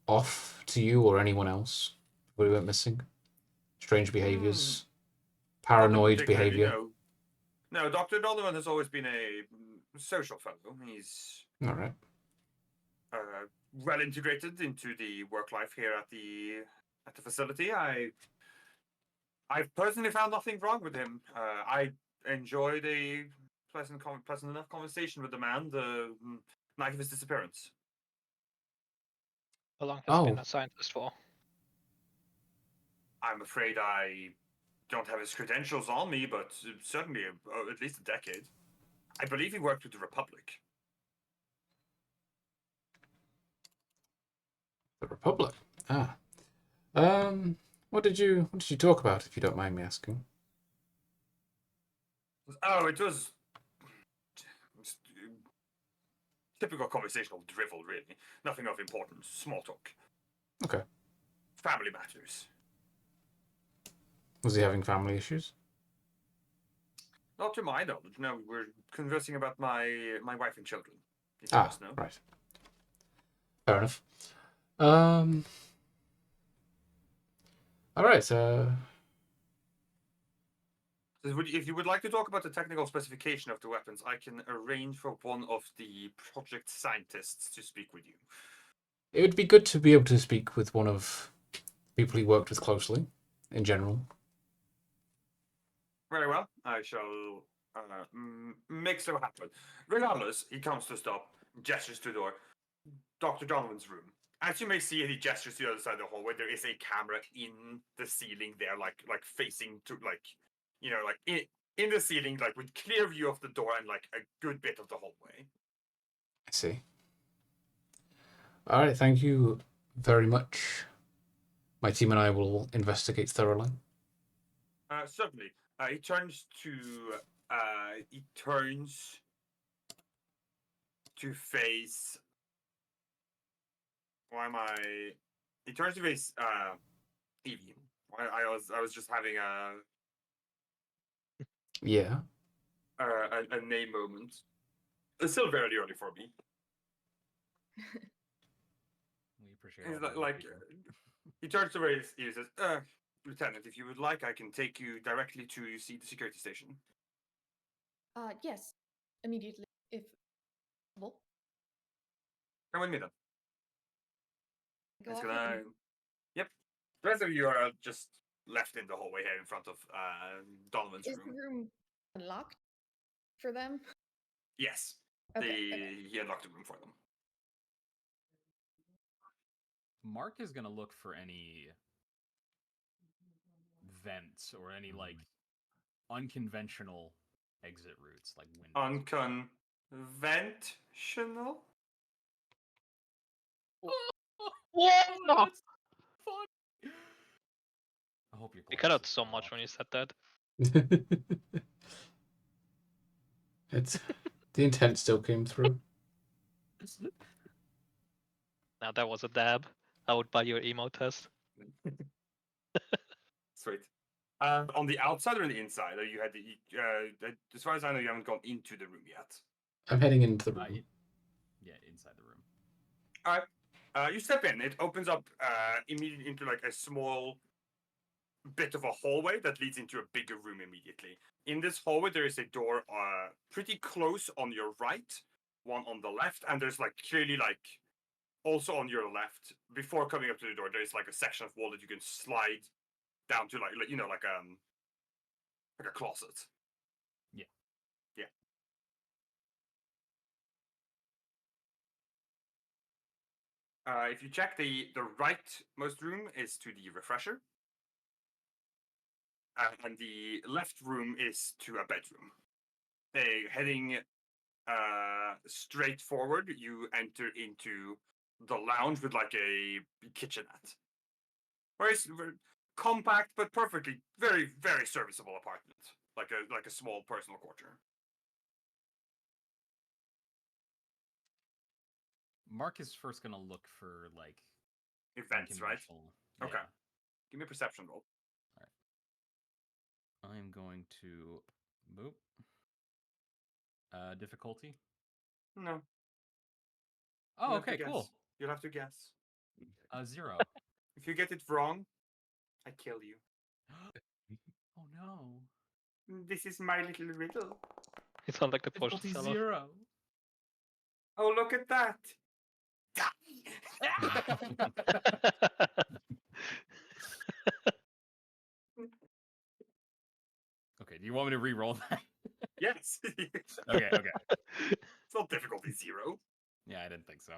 off to you or anyone else when we went missing? Strange behaviors, paranoid Particularly, behavior. No, Dr. Donovan has always been a social fellow. He's All right. well integrated into the work life here at the facility. I've personally found nothing wrong with him. I enjoyed a pleasant enough conversation with the man the night of his disappearance. How long has he been Oh, a scientist for? I'm afraid I don't have his credentials on me, but certainly at least a decade. I believe he worked with the Republic. the Republic. Ah. What did you talk about, if you don't mind me asking? Oh, it was just, typical conversational drivel, really. Nothing of importance. Small talk. Okay. Family matters. Was he having family issues? Not to my knowledge. No, we're conversing about my wife and children. If you Ah, must know. right. Fair enough. All right. If you would like to talk about the technical specification of the weapons, I can arrange for one of the project scientists to speak with you. It would be good to be able to speak with one of the people he worked with closely, in general. Very well. I shall make so happen. Regardless, he comes to a stop, gestures to the door. Dr. Donovan's room. As you may see, he gestures to the other side of the hallway. There is a camera in the ceiling there, like facing to in the ceiling, like with clear view of the door and like a good bit of the hallway. I see. All right. Thank you very much. My team and I will investigate thoroughly. Certainly. He turns to face. Why am I? He turns to face Evie. I was just having Yeah. a name moment. It's still very early for me. We appreciate He's all the like he turns to face Evie and says, Lieutenant, if you would like, I can take you directly to see the security station. Yes, immediately, if possible. Come with me then. Go It's ahead. gonna. Yep. The rest of you are just left in the hallway here in front of Donovan's Is the room. room unlocked for them? Yes. Okay. He unlocked the room for them. Mark is gonna look for any vents or any like unconventional exit routes, like windows. Unconventional? Whoa! That's fun. I hope your You cut out glasses so fell much off. when you said that. It's the intent still came through. Now that was a dab. I would buy your emo test. Sweet. On the outside or on the inside? Or you had as far as I know, you haven't gone into the room yet. I'm heading into the room. Yeah, inside the room. All right. You step in. It opens up immediately into like a small bit of a hallway that leads into a bigger room immediately. In this hallway, there is a door pretty close on your right, one on the left, and there's like clearly like also on your left, before coming up to the door, there's like a section of wall that you can slide down to like a closet. Yeah. Yeah. If you check the rightmost room is to the refresher. And the left room is to a bedroom. Heading straight forward, you enter into the lounge with like a kitchenette. Very compact but perfectly very very serviceable apartment, like a small personal quarter. Mark is first gonna look for like Events, right? unconventional. Okay. Yeah. Give me a perception roll. going to boop. Difficulty. No. Oh, You'll have to okay, cool. guess. You'll have to guess. 0. If you get it wrong, I kill you. Oh no. This is my little riddle. It sounds like the potion Difficulty seller. 0. Oh, look at that. Okay, do you want me to re-roll that? Yes. Okay. It's not difficulty 0. Yeah, I didn't think so.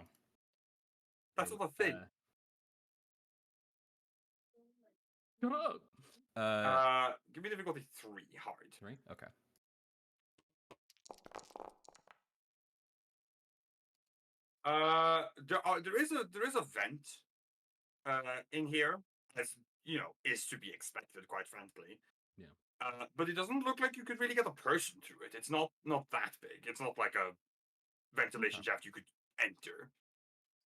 That's Okay, not a thing. Shut up. Give me difficulty 3 hard. 3? Okay. There is a vent in here, as you know, is to be expected, quite frankly. Yeah. But it doesn't look like you could really get a person through it. It's not that big. It's not like a ventilation Okay. shaft you could enter.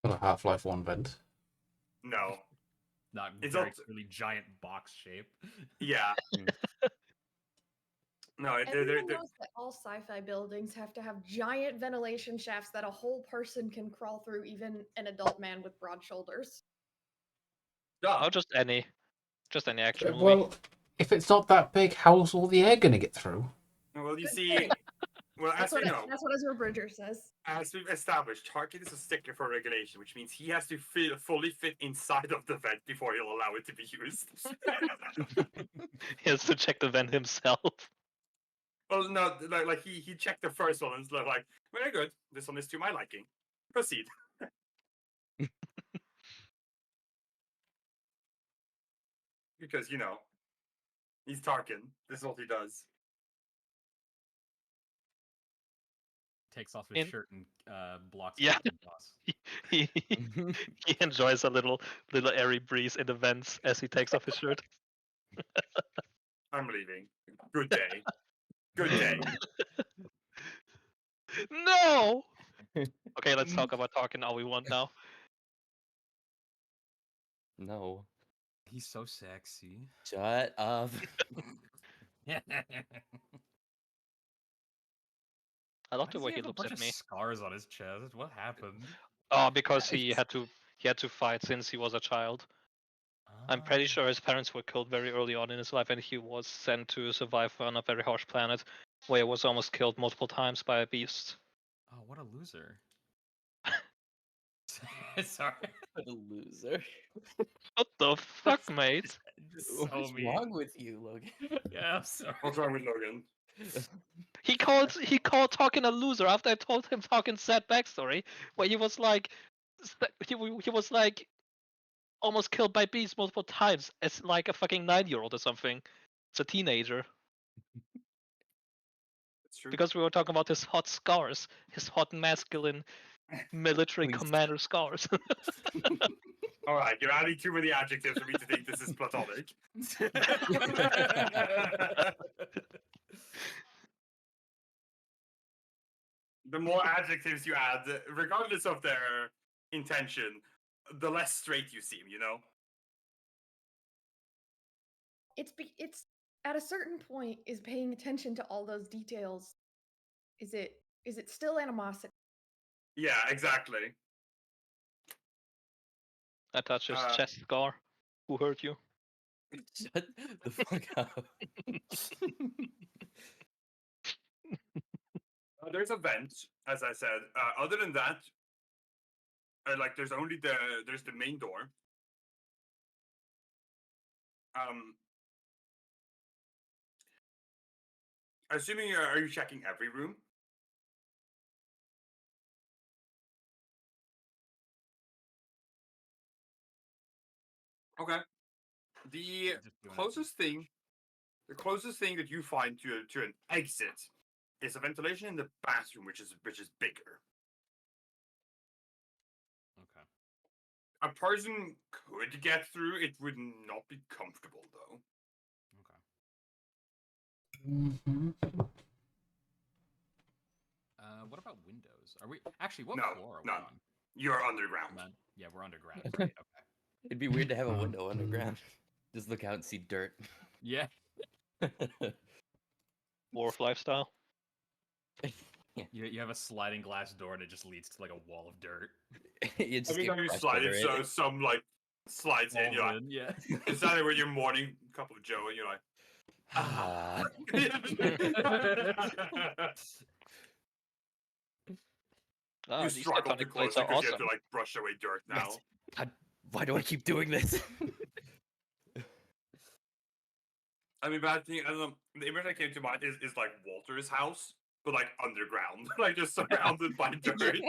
Got a Half-Life 1 vent. No. Not It's very not- clearly giant box shape. Yeah. No, Everyone knows that all sci-fi buildings have to have giant ventilation shafts that a whole person can crawl through, even an adult man with broad shoulders. Oh, just any action movie. Well, if it's not that big, how's all the air gonna get through? Well, you Good see, thing. well, as That's we what, know, that's what Ezra Bridger says. as we've established, Tarkin is a stickler for regulation, which means he has to fully fit inside of the vent before he'll allow it to be used. He has to check the vent himself. Well, no, like he checked the first one and it's like, very good. This one is to my liking. Proceed. Because you know, he's Tarkin. This is what he does. Takes off his In- shirt and blocks Yeah. the boss. he enjoys a little airy breeze in the vents as he takes off his shirt. I'm leaving. Good day. Good day. No. Okay, let's talk about talking all we want now. No. He's so sexy. Shut up. I love Why the does way he he have a looks bunch at of me. scars on his chest? What happened? Oh, because Yeah, he it's- had to fight since he was a child. I'm pretty Ah. sure his parents were killed very early on in his life, and he was sent to survive on a very harsh planet, where he was almost killed multiple times by a beast. Oh, what a loser. Sorry. What a loser. What the fuck, mate? So What's mean. wrong with you, Logan? Yeah, I'm sorry. What's wrong with Logan? He called Talkin a loser after I told him Talkin's sad backstory, where he was like, he was like almost killed by beasts multiple times as like a fucking 9-year-old or something. It's a teenager. It's true. Because we were talking about his hot scars, his hot masculine military Please. commander scars. All right, you're adding too many adjectives for me to think this is platonic. The more adjectives you add, regardless of their intention, the less straight you seem, you know? It's at a certain point, is paying attention to all those details. Is it still animosity? Yeah, exactly. I touched his Uh, chest scar. Who hurt you? Shut the fuck up. There's a vent, as I said. Other than that, like there's only there's the main door. Assuming are you checking every room? Okay. The Just doing it. closest thing that you find to an exit is a ventilation in the bathroom, which is bigger. Okay. A person could get through. It would not be comfortable though. Okay. Mm-hmm. What about windows? Are we actually? What No, floor are we none. on? You're underground. None. Yeah, we're underground. Right. Okay. It'd be weird to have a window underground. Just look out and see dirt. Yeah. Dwarf lifestyle. You have a sliding glass door and it just leads to like a wall of dirt. You just Every get time you crushed slide over it, it. so some like slides in. You're like, Falls in, yeah. it's standing with your morning cup of Joe, and you're like, Ah. Ah, you these struggle to tectonic close plates it are because you have awesome. to like brush away dirt now. Right. God, why do I keep doing this? I mean, bad thing. I don't know. The image that came to mind is like Walter's house, but like underground, like just surrounded by dirt. That's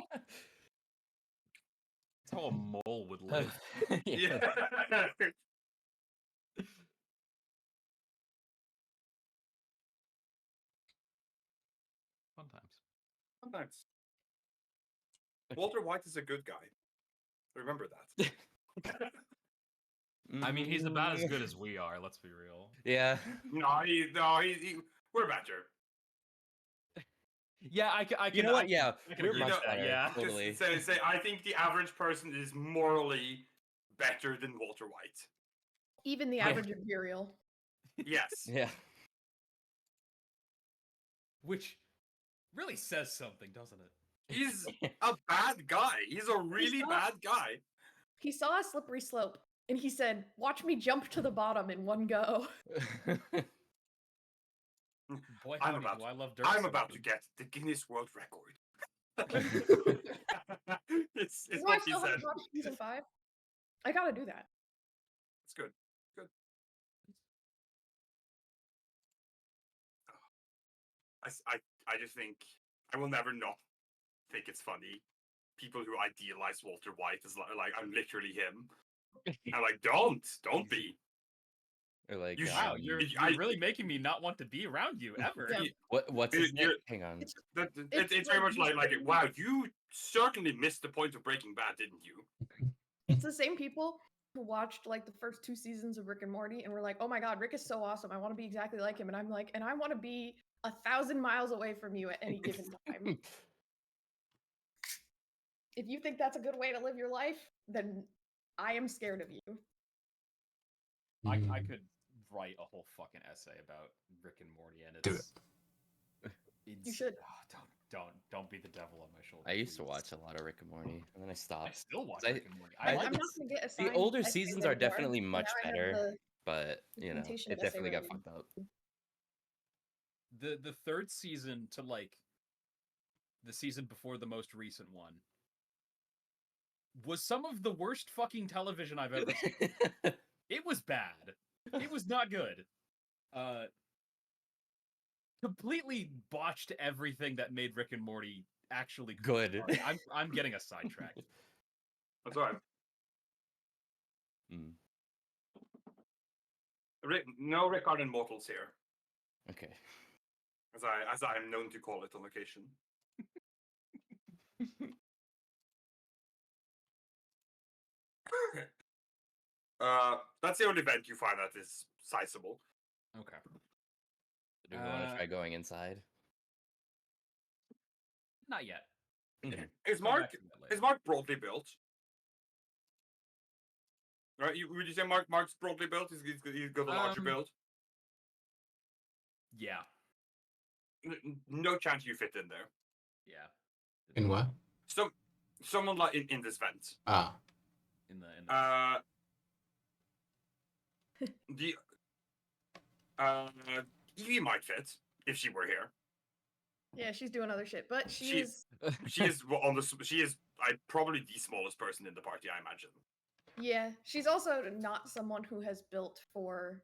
how a mole would live. Yeah. Fun times. Sometimes. Walter White is a good guy. Remember that. I mean, he's about as good as we are. Let's be real. Yeah. No, we're better. Yeah, I You know what? Yeah, I can we're agree much with that. better. Yeah. Totally. Say, I think the average person is morally better than Walter White. Even the Yeah. average Imperial. Yes. Yeah. Which really says something, doesn't it? He's a bad guy. He's a really not. bad guy. He saw a slippery slope and he said, "Watch me jump to the bottom in one go." Boy, I'm howdy, about do I love dirt. I'm so about to much. get the Guinness World Record. it's You know, I what he still said. haven't watched season 5. I gotta do that. It's good. Good. I just think I will never not think it's funny. People who idealize Walter White is like I'm literally him. I'm like, don't be. Or like, You Wow, should- you're I- really making me not want to be around you ever. Yeah. what's his You're- name? Hang on. It's It's very much like wow, you certainly missed the point of Breaking Bad, didn't you? It's the same people who watched like the first 2 seasons of Rick and Morty and were like, "Oh my god, Rick is so awesome. I want to be exactly like him." And I'm like, "And I want to be 1,000 miles away from you at any given time." If you think that's a good way to live your life, then I am scared of you. I could write a whole fucking essay about Rick and Morty, and Do it's You should. Oh, don't be the devil on my shoulder. I used to please. watch a lot of Rick and Morty, and then I I stopped. still watch I- Rick and Morty. I I like I'm not it. gonna get assigned. The older essays seasons are anymore, definitely and much now I have better, the but you know, implementation it essay definitely got writing. fucked up. The third season to like the season before the most recent one was some of the worst fucking television I've ever seen. It was bad. It was not good. Completely botched everything that made Rick and Morty actually Good. Sorry, I'm getting a sidetracked. That's all right. Mm, No Rickard and Mortals here, okay. as I am known to call it on occasion. That's the only event you find that is sizable. Okay. Do we want to Uh, try going inside? Not yet. Mhm. Is Come Mark back to that later. is Mark broadly built? Right? Would you say Mark's broadly built? He's got a larger Um, build. Yeah. No chance you fit in there. Yeah. In where? Someone like in this vent. Ah, In the The Evie might fit if she were here. Yeah, she's doing other shit, but she She- is. She is she is probably the smallest person in the party, I imagine. Yeah, she's also not someone who has built for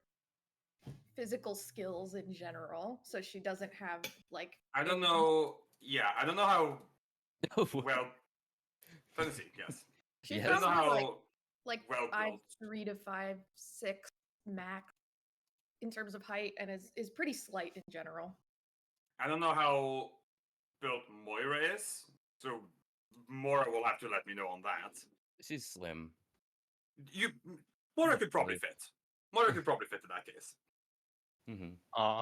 physical skills in general, so she doesn't have like. I don't any- know. Yeah, I don't know how well. Fantasy, yes. She's Yes. I don't know probably how like well 5'3" to 5'6" max in terms of height, and is pretty slight in general. I don't know how built Moira is, so Moira will have to let me know on that. She's slim. Moira could probably fit. Moira could probably fit in that case. Mm-hmm.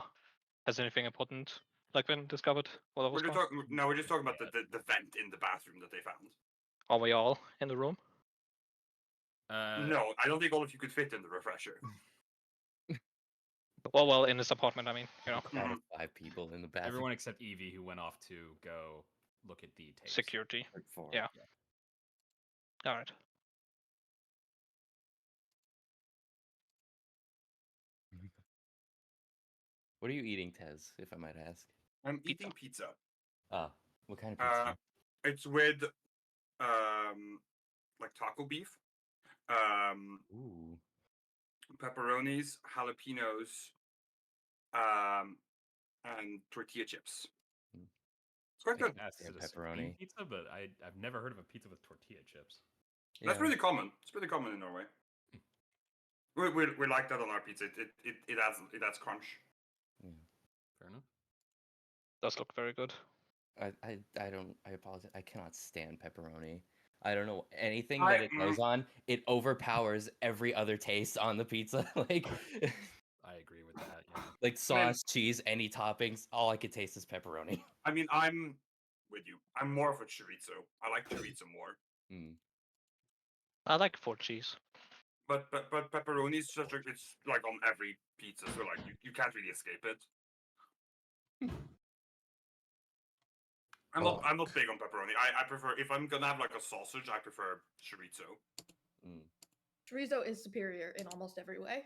Has anything important like been discovered? What We're just talking. No, we're just talking about the vent in the bathroom that they found. Are we all in the room? No, I don't think all of you could fit in the refresher. Well, in his apartment, I mean, A crowd of 5 people in the bathroom. Everyone except Evie, who went off to go look at the tapes. security. Like 4. Yeah. All right. What are you eating, Tez, if I might ask? I'm eating pizza. Ah, what kind of pizza? It's with like taco beef, Ooh. pepperonis, jalapenos, and tortilla chips. Mm. It's quite good. Yes, Yeah, it's a pepperoni. supreme pizza, but I've never heard of a pizza with tortilla chips. That's Yeah. pretty common. It's pretty common in Norway. We like that on our pizza. It adds crunch. Fair enough. Does look very good. I don't. I apologize. I cannot stand pepperoni. I don't know anything I- that it goes on. It overpowers every other taste on the pizza. Like, I agree with that. Yeah. like sauce, cheese, any toppings. All I could taste is pepperoni. I mean, I'm with you. I'm more of a chorizo. I like chorizo more. Mm. I like 4 cheese. But pepperoni is such a it's like on every pizza, so like you can't really escape it. Well- I'm not big on pepperoni. I prefer if I'm gonna have like a sausage, I prefer chorizo. Mm. Chorizo is superior in almost every way.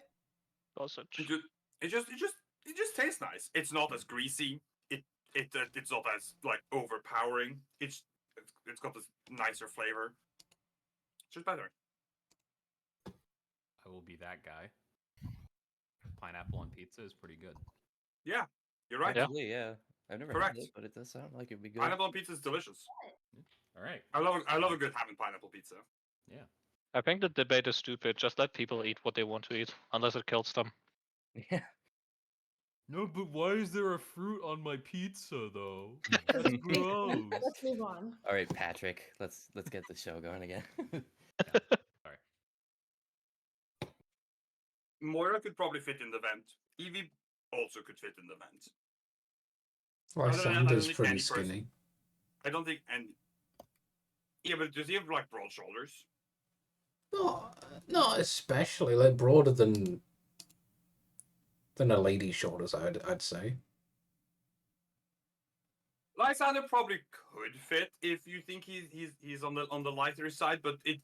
Sausage. It just tastes nice. It's not as greasy. It's not as like overpowering. It's got this nicer flavor. It's just better. I will be that guy. Pineapple on pizza is pretty good. Yeah, you're right. Yeah. Actually, yeah. I've never Correct. had it, but it does sound like it'd be good. Pineapple on pizza is delicious. All right. I love a good ham and pineapple pizza. Yeah. I think the debate is stupid. Just let people eat what they want to eat, unless it kills them. Yeah. No, but why is there a fruit on my pizza though? That's gross. Let's move on. All right, Patrick. Let's get the show going again. Sorry. Moira could probably fit in the vent. Evie also could fit in the vent. I don't Lysander's think pretty any person- skinny. I don't think any. Yeah, but does he have like broad shoulders? Not especially. Like broader than a lady's shoulders, I'd say. Lysander probably could fit if you think he's on the lighter side, but it.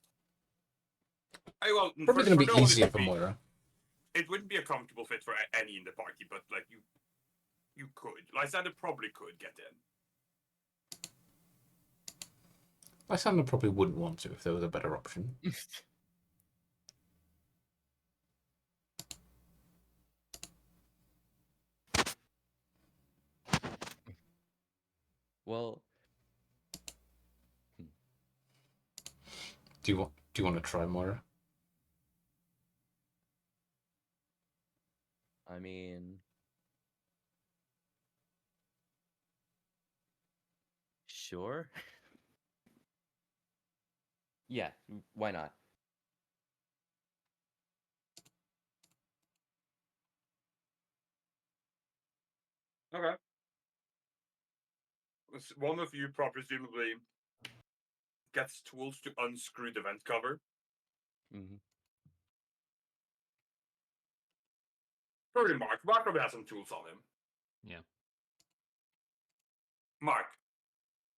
Well, Probably for- going to for be Nolan, easier for Moira. It wouldn't be a comfortable fit for any in the party, but like you could. Lysander probably could get in. Lysander probably wouldn't want to if there was a better option. Well, Do you want to try Moira? I mean, sure. Yeah, why not? Okay. One of you presumably gets tools to unscrew the vent cover. Hmm. Probably Mark. Mark probably has some tools on him. Yeah. Mark,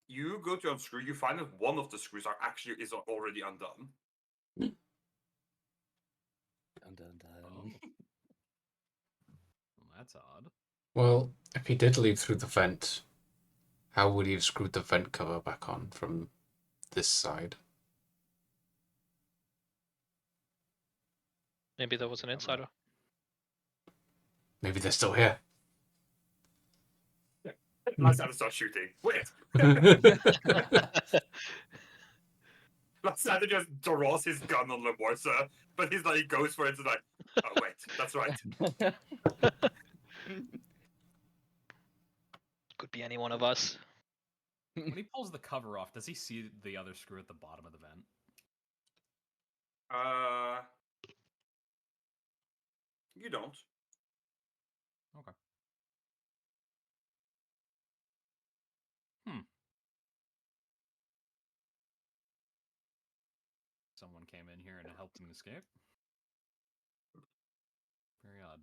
you go to unscrew. You find that one of the screws is already undone. Dun, dun, dun. Oh. Well, that's odd. Well, if he did leave through the vent, how would he have screwed the vent cover back on from this side? Maybe there was an insider. Maybe they're still here. Lysander starts shooting. Wait. Lysander just draws his gun on Lemorsa, but he goes for it and like, oh wait, that's right. Could be any one of us. When he pulls the cover off, does he see the other screw at the bottom of the vent? You don't. Okay. Hmm. Someone came in here and helped him escape. Very odd.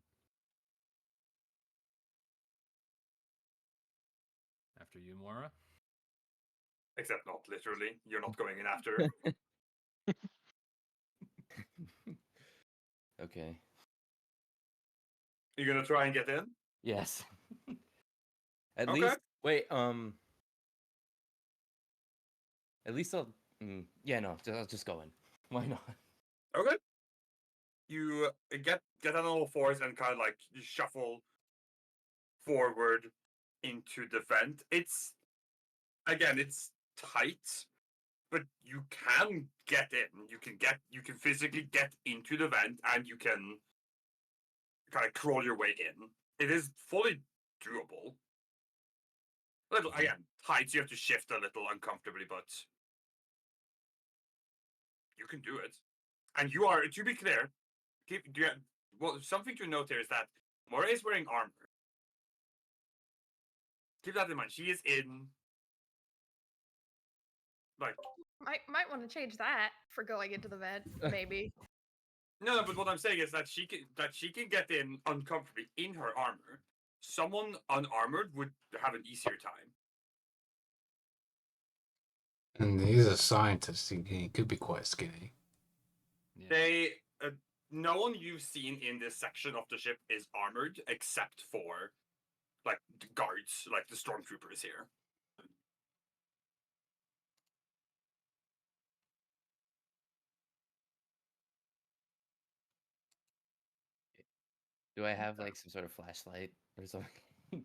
after you, Mora. Except not literally. You're not going in after. Okay. You're gonna try and get in? Yes. At Okay. least wait. At least I'll. Yeah, no. I'll just go in. Why not? Okay. You get on all fours and kind of like you shuffle forward into the vent. It's tight, but you can get in. You can physically get into the vent, and you can kind of crawl your way in. It is fully doable. Little again, heights you have to shift a little uncomfortably, but you can do it. And you are, to be clear, something to note here is that Mora is wearing armor. Keep that in mind. She is in like Might want to change that for going into the vent, maybe. no, but what I'm saying is that she can get in uncomfortably in her armor. Someone unarmored would have an easier time. And he's a scientist. He could be quite skinny. Yeah. They no one you've seen in this section of the ship is armored except for like the guards, like the stormtroopers here. Do I have like some sort of flashlight or something?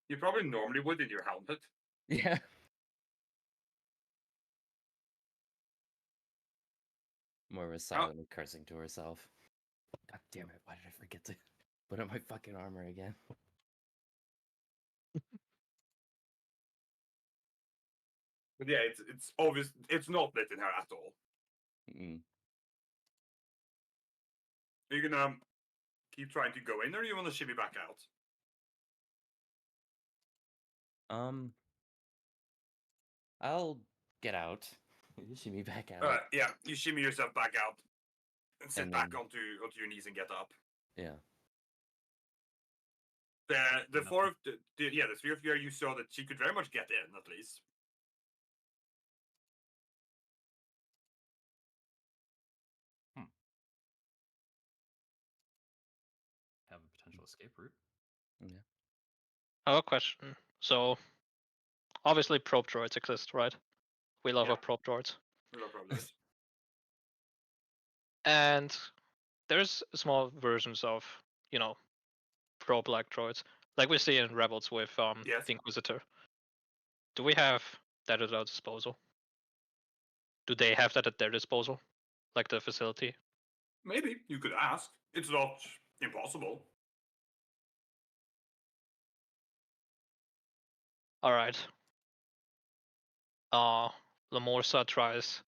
You probably normally would in your helmet. Yeah. Moira silently cursing to herself. God damn it! Why did I forget to put on my fucking armor again? But yeah, it's obvious it's not lit in here at all. Mm. Are you gonna keep trying to go in, or do you want to shimmy back out? I'll get out. Shimmy back out. Yeah, you shimmy yourself back out and sit And back then- onto your knees and get up. Yeah. The four of the three of you saw that she could very much get in at least. Have a potential escape route. I have a question. So, obviously, probe droids exist, right? We love Yeah. our probe droids. No problem. And there's small versions of, you know, probe-like droids, like we see in Rebels with Yes. the Inquisitor. Do we have that at our disposal? Do they have that at their disposal, like the facility? Maybe you could ask. It's not impossible. All right. Lamorsa tries.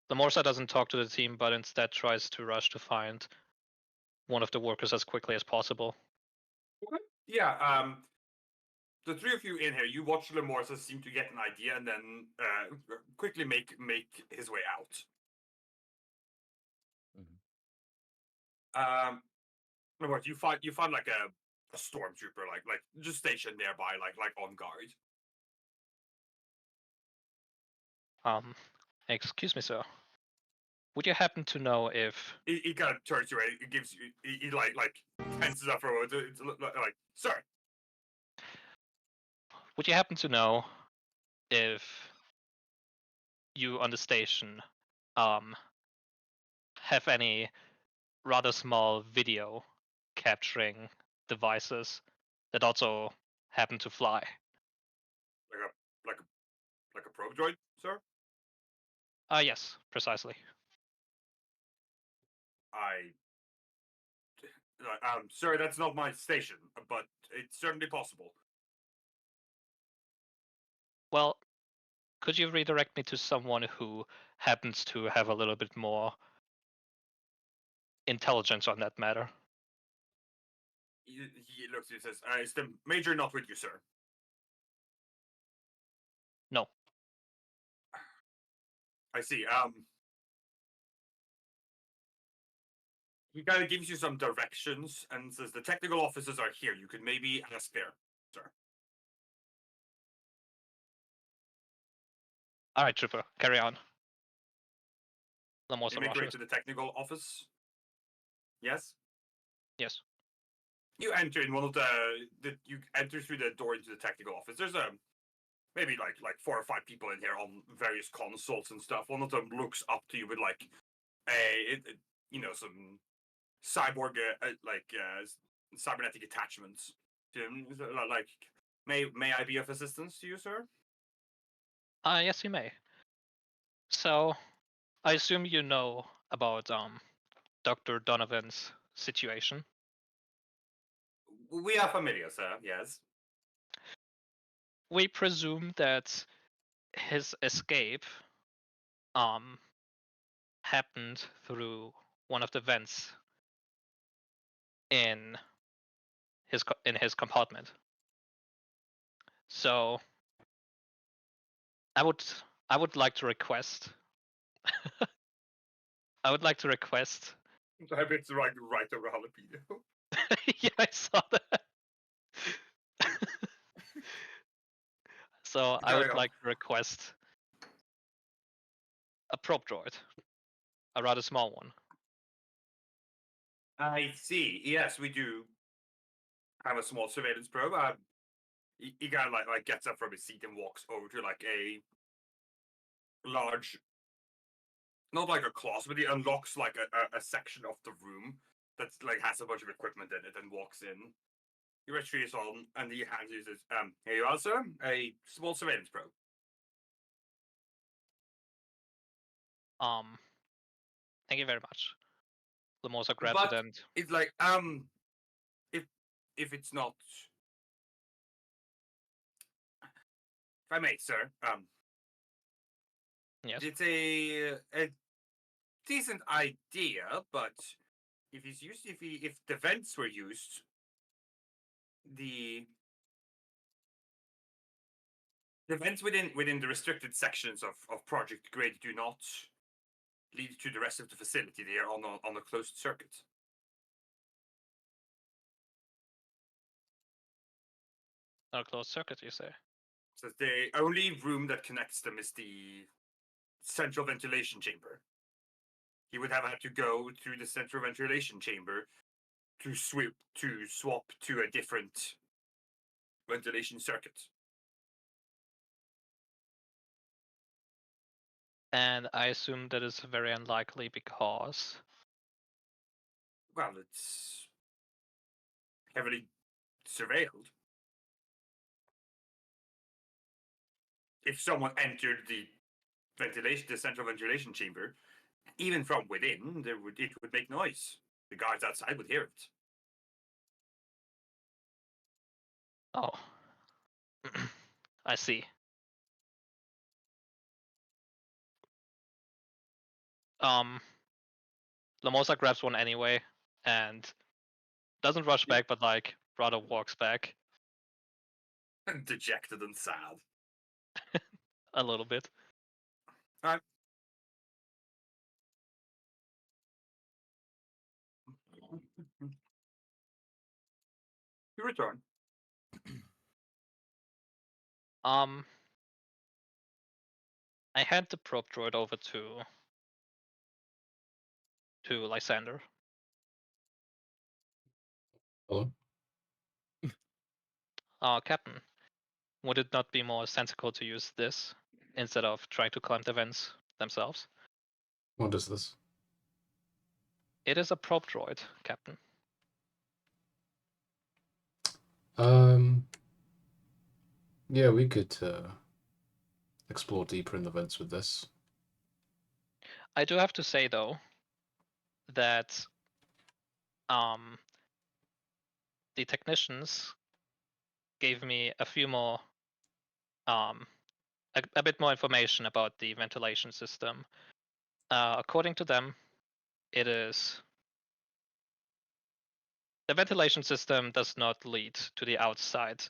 Lamorsa doesn't talk to the team, but instead tries to rush to find one of the workers as quickly as possible. Okay. Yeah. The three of you in here, you watch Lemorsa seem to get an idea and then quickly make his way out. Lemorsa, you find like a stormtrooper, like just stationed nearby, like on guard. Excuse me, sir. Would you happen to know if He kind of turns you away. He gives you he like tenses up for a moment. It's like sir. Would you happen to know if you on the station have any rather small video capturing devices that also happen to fly? Like a probe droid, sir. Yes, precisely. Sir, that's not my station, but it's certainly possible. Well, could you redirect me to someone who happens to have a little bit more intelligence on that matter? He looks at you and says, "Is the major not with you, sir?" No. I see. He kind of gives you some directions and says the technical officers are here. You could maybe ask there, sir. All right, Trooper, carry on. You Lamosa make your way rushes. to the technical office. Yes. Yes. You enter in one of you enter through the door into the technical office. There's maybe like 4 or 5 people in here on various consoles and stuff. One of them looks up to you with like some cyborg cybernetic attachments. Like, may I be of assistance to you, sir? Yes, you may. So, I assume you know about Dr. Donovan's situation. We are familiar, sir. Yes. We presume that his escape happened through one of the vents in his compartment. So I would like to request I would like to request I bet it's right around the video. yeah, I saw that. So I Carry would on. like to request a prop droid, a rather small one. I see. Yes, we do have a small surveillance probe. He kind of like gets up from his seat and walks over to like a large, not like a closet, but he unlocks like a section of the room that's like has a bunch of equipment in it and walks in. He retrieves on and he hands you this. Here you are, sir. A small surveillance probe. Thank you very much. Lamosa grabs But it and it's like if it's not, if I may, sir, yes. it's a decent idea, but if the vents were used, the vents within the restricted sections of Project Grid do not lead to the rest of the facility. They are on a closed circuit. Not a closed circuit, you say? So the only room that connects them is the central ventilation chamber. He would have had to go through the central ventilation chamber to swap to a different ventilation circuit. And I assume that is very unlikely because Well, it's heavily surveilled. If someone entered the central ventilation chamber, even from within, it would make noise. The guards outside would hear it. oh, I see. Lamosa grabs one anyway and doesn't rush back, but like rather walks back Dejected and sad. a little bit. Alright. You return. I hand the probe droid over to Lysander. Hello? Captain, would it not be more sensible to use this instead of trying to climb the vents themselves? What is this? It is a probe droid, Captain. Yeah, we could explore deeper in the vents with this. I do have to say though that the technicians gave me a few more a bit more information about the ventilation system. According to them, it is the ventilation system does not lead to the outside.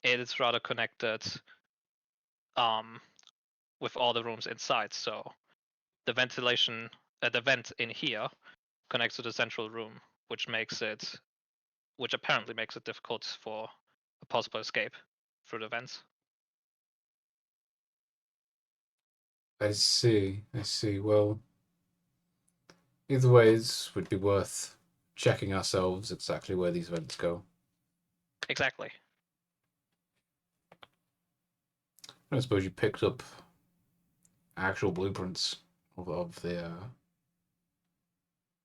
It is rather connected with all the rooms inside. So the ventilation, the vent in here connects to the central room, which apparently makes it difficult for a possible escape through the vents. I see. I see. Well, either way, it would be worth checking ourselves exactly where these vents go. Exactly. I suppose you picked up actual blueprints of the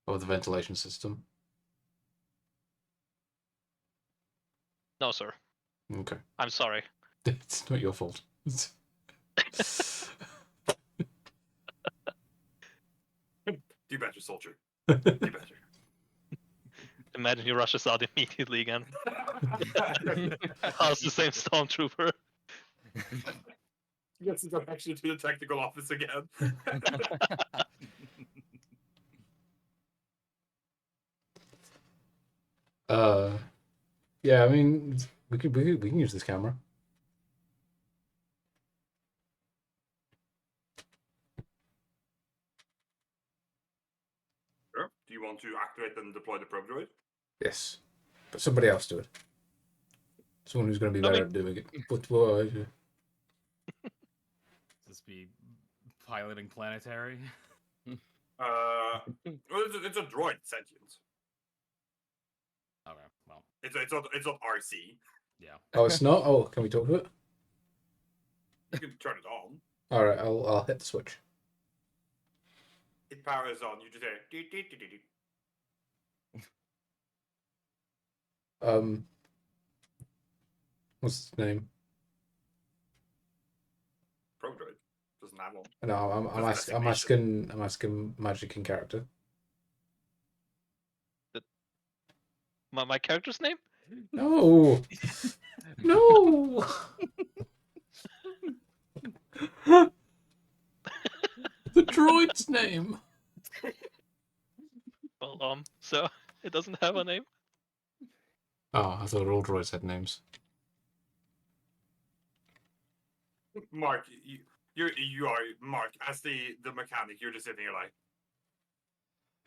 ventilation system. No, sir. Okay, I'm sorry. it's not your fault. Do better, soldier. Do better. Imagine he rushes out immediately again. How's the same stormtrooper? Gets the direction to the technical office again. Yeah. I mean, we can use this camera. Sure. Do you want to activate and deploy the probe droid? Yes, but somebody else do it. Someone who's going to be I better mean- at doing it. But This be piloting planetary. Well, it's a droid sentient. Okay, well, It's not RC. yeah. oh, it's not. Oh, can we talk to it? You can turn it on. All right, I'll hit the switch. It powers on. You just hear. "Dee, dee, dee, dee, dee." What's its name? Probe droid doesn't have one. No, That's a designation. I'm asking Magic in character. My character's name? No, no. The droid's name. Well, so it doesn't have a name. Oh, I thought all droids had names. Mark, you are Mark as the mechanic. You're just sitting here like.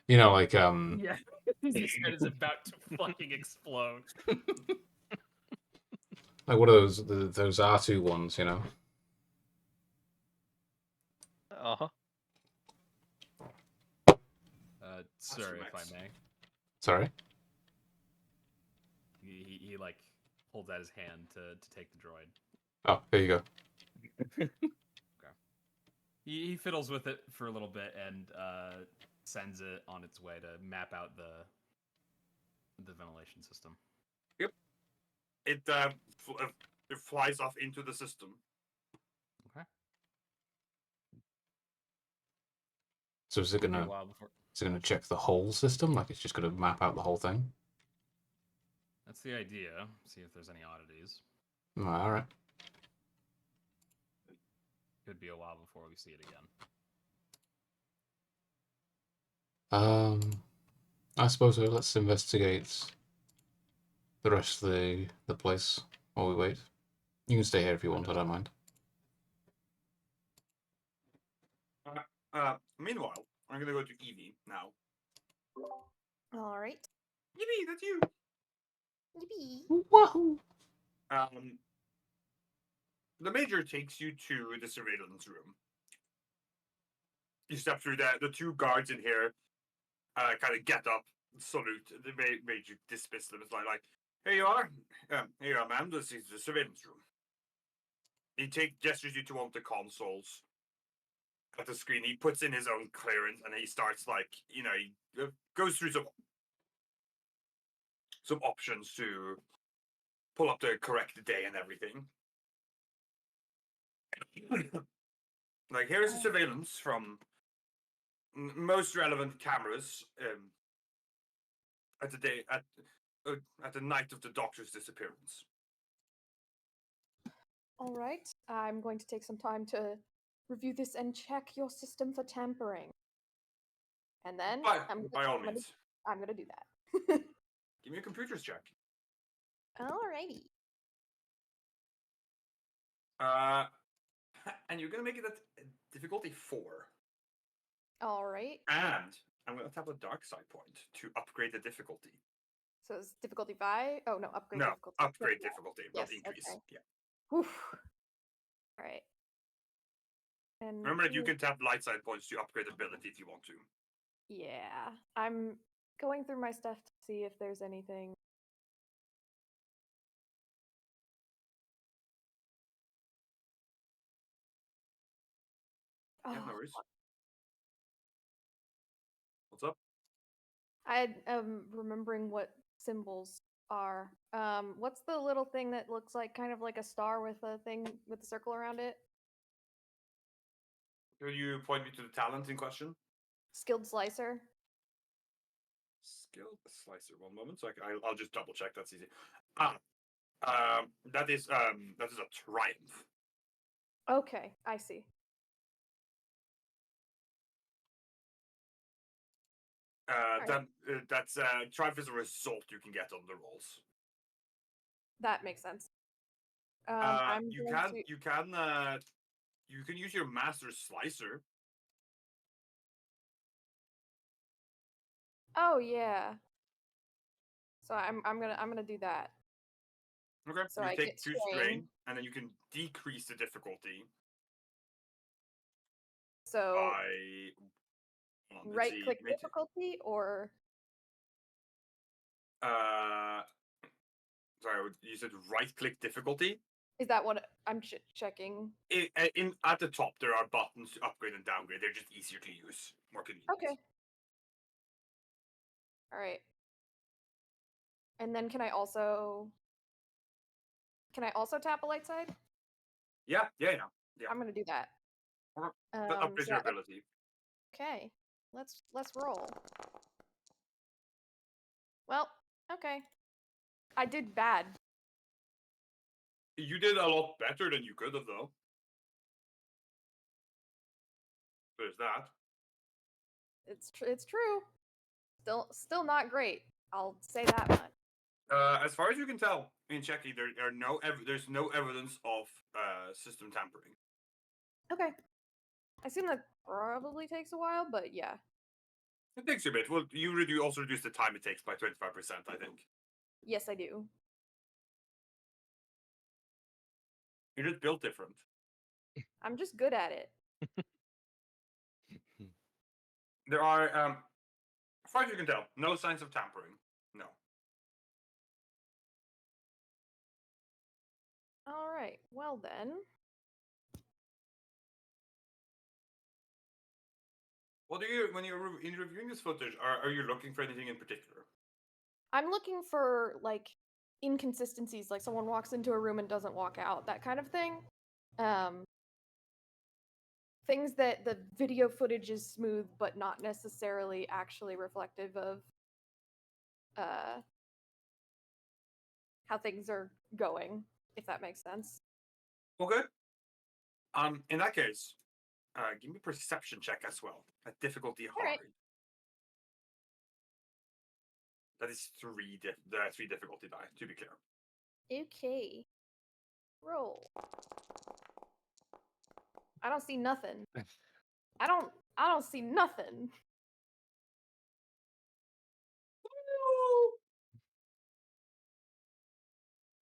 You know, like Yeah. His head is about to fucking explode. like what are those R2 ones? You know. Uh-huh. Sir, if I Max. may. Sorry. He like holds out his hand to take the droid. Oh, here you go. He fiddles with it for a little bit and sends it on its way to map out the ventilation system. It it flies off into the system. Okay. So is it It'll be a gonna while before. check the whole system? Like it's just gonna map out the whole thing? That's the idea. See if there's any oddities. All right. Could be a while before we see it again. I suppose so. Let's investigate the rest of the place while we wait. You can stay here if you want. I don't mind. Meanwhile, I'm gonna go to Evie now. All right. Evie, that's you. Yippee. Wahoo! The major takes you to the surveillance room. You step through the two guards in here, kind of get up, salute. The major dismiss them. It's like, here you are, ma'am. This is the surveillance room. He gestures you to one of the consoles at the screen. He puts in his own clearance and he starts he goes through some options to pull up the correct day and everything. Like here is the surveillance from most relevant cameras at the night of the doctor's disappearance. All right. I'm going to take some time to review this and check your system for tampering. And then By all means, I'm gonna do that. give me a computer's check. Alrighty. And you're gonna make it at difficulty 4. All right. And I'm going to tap a dark side point to upgrade the difficulty. So it's difficulty 5? Oh, no, upgrade No, difficulty. upgrade Yeah. difficulty, Yes, not increase. okay. Yeah. Whew. Alright. And Remember that you who- can tap light side points to upgrade ability if you want to. Yeah. I'm going through my stuff to see if there's anything. Yeah, no Oh, worries. What's up? I am remembering what symbols are. What's the little thing that looks like kind of like a star with a thing with a circle around it? Could you point me to the talent in question? Skilled slicer. Skilled slicer. One moment, so I'll just double check. That's easy. That is a triumph. Okay, I see. That's triumph is a result you can get on the rolls. That makes sense. I'm You going can to. you can use your master slicer. Oh yeah. So I'm gonna do that. Okay. So you I take get 2 strain. strain, and then you can decrease the difficulty So by right click Mate- difficulty or sorry, you said right click difficulty. is that what I'm checking? At the top, there are buttons to upgrade and downgrade. They're just easier to use, more convenient. Okay. All right. And then can I also tap a light side? Yeah. I'm gonna do that. Okay. That upgrades so your that- ability. Okay. Let's roll. Well, okay. I did bad. You did a lot better than you could have, though. There's that. It's true. Still not great. I'll say that much. As far as you can tell, in checking, there's no evidence of system tampering. Okay. I assume that probably takes a while, but yeah. It takes you a bit. Well, you also reduce the time it takes by 25%, I think. Yes, I do. You're just built different. I'm just good at it. There are, as far as you can tell, no signs of tampering. No. All right. Well then. What do you, when you're reviewing this footage, are you looking for anything in particular? I'm looking for like inconsistencies, like someone walks into a room and doesn't walk out, that kind of thing. Things that the video footage is smooth, but not necessarily actually reflective of how things are going, if that makes sense. Okay. In that case, give me a perception check as well. At difficulty hard. Alright. That is three difficulty die, to be clear. Okay. Roll. I don't see nothing. I don't see nothing.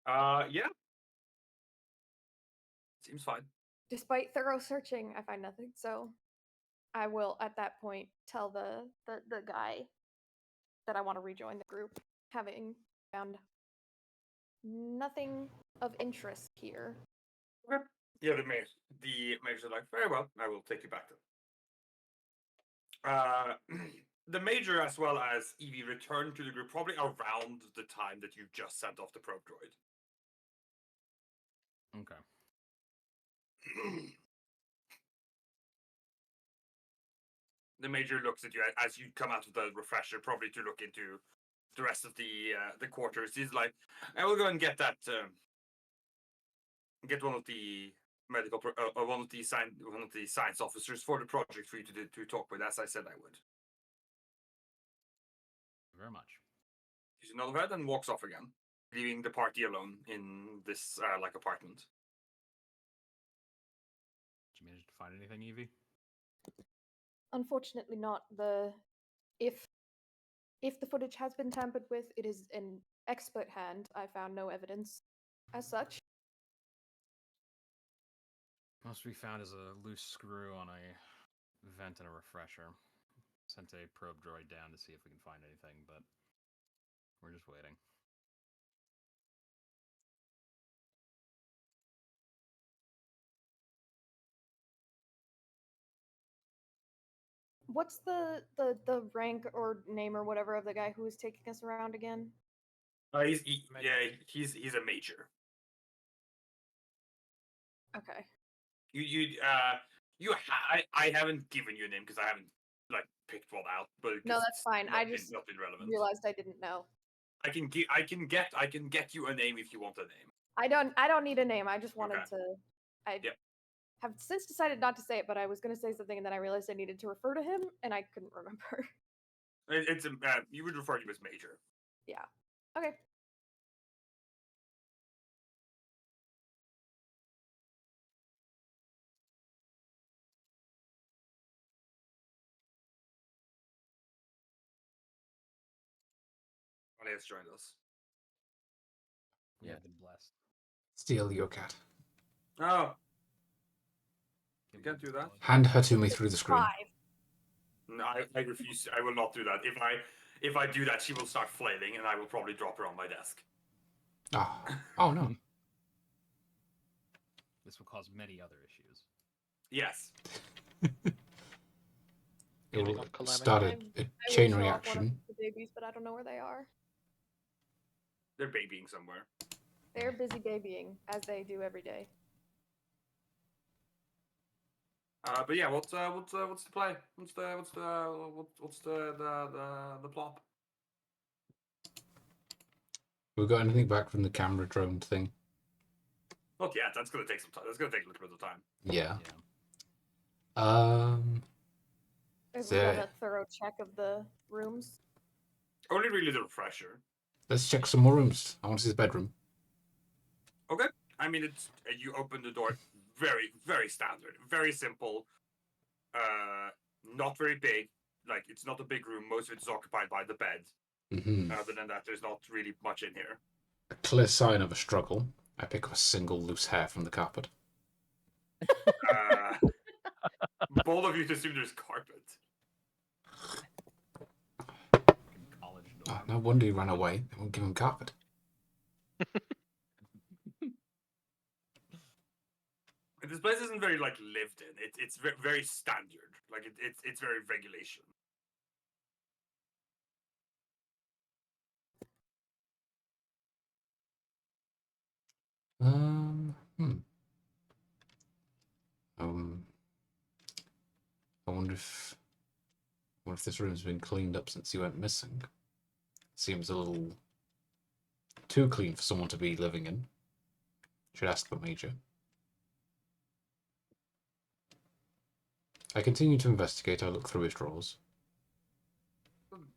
Yeah. Seems fine. Despite thorough searching, I find nothing. So I will at that point tell the guy that I want to rejoin the group, having found nothing of interest here. Okay. Yeah, the mages are like, very well, I will take you back then. The major as well as Evie return to the group probably around the time that you just sent off the probe droid. Okay. The major looks at you as you come out of the refresher, probably to look into the rest of the quarters. He's like, I will go and get that. Get one of the one of the science officers for the project for you to talk with, as I said I would. Very much. He's another head and walks off again, leaving the party alone in this like apartment. Did you manage to find anything, Evie? Unfortunately not. The if the footage has been tampered with, it is an expert hand. I found no evidence as such. Most we found is a loose screw on a vent and a refresher. Sent a probe droid down to see if we can find anything, but we're just waiting. What's the rank or name or whatever of the guy who was taking us around again? He's a major. Okay. I haven't given you a name because I haven't like picked one out, but No, 'cause that's it's fine. not I been- just not been relevant. realized I didn't know. I can get you a name if you want a name. I don't need a name. I just wanted Okay. to. I Yep. have since decided not to say it, but I was going to say something and then I realized I needed to refer to him and I couldn't remember. It's you would refer to him as major. Yeah. Okay. He has joined us. We Yeah. have been blessed. Steal your cat. Oh, Give You can't them do that. blood. Hand her to me through the screen. 5. no, I refuse. I will not do that. If I do that, she will start flailing, and I will probably drop her on my desk. Oh no. This will cause many other issues. Yes. It Feeling will of calamity. start I a will chain show off one of reaction. the babies, but I don't know where they are. They're babying somewhere. They're busy babying, as they do every day. But yeah, what's the play? What's the plot? We got anything back from the camera drone thing? Not yet. That's gonna take some time. That's gonna take a little bit of time. Yeah. Yeah. Have So- we done a thorough check of the rooms? Only really the refresher. Let's check some more rooms. I want to see the bedroom. Okay. I mean, it's you open the door. Very, very standard. Very simple. Not very big. Like it's not a big room. Most of it is occupied by the bed. Hmm. Other than that, there's not really much in here. A clear sign of a struggle. I pick up a single loose hair from the carpet. Bold of you to assume there's carpet. Fucking college Oh, dorm. no wonder he ran away. They won't give him carpet. This place isn't very like lived in. It's very standard. Like it's very regulation. Hmm. I wonder if this room's been cleaned up since he went missing. Seems a little too clean for someone to be living in. Should ask the major. I continue to investigate. I look through his drawers.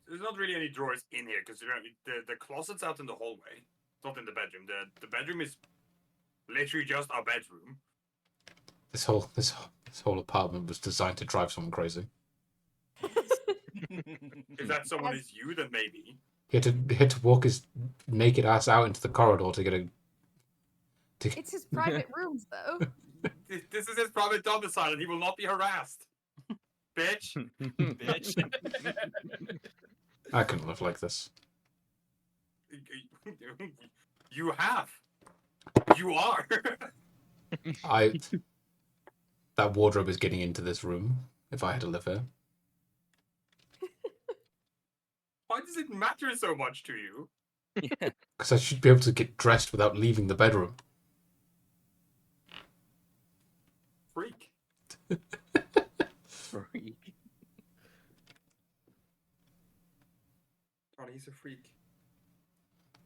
There's not really any drawers in here because the closet's out in the hallway. It's not in the bedroom. The bedroom is literally just our bedroom. This whole apartment was designed to drive someone crazy. If that someone As- is you, then maybe. He had to walk his naked ass out into the corridor to get a. It's his private rooms, though. This is his private domicile, and he will not be harassed. Bitch. Bitch. I couldn't live like this. You have. You are. That wardrobe is getting into this room. If I had to live here, Why does it matter so much to you? Yeah. because I should be able to get dressed without leaving the bedroom. Freak. Freak. Tony, he's a freak.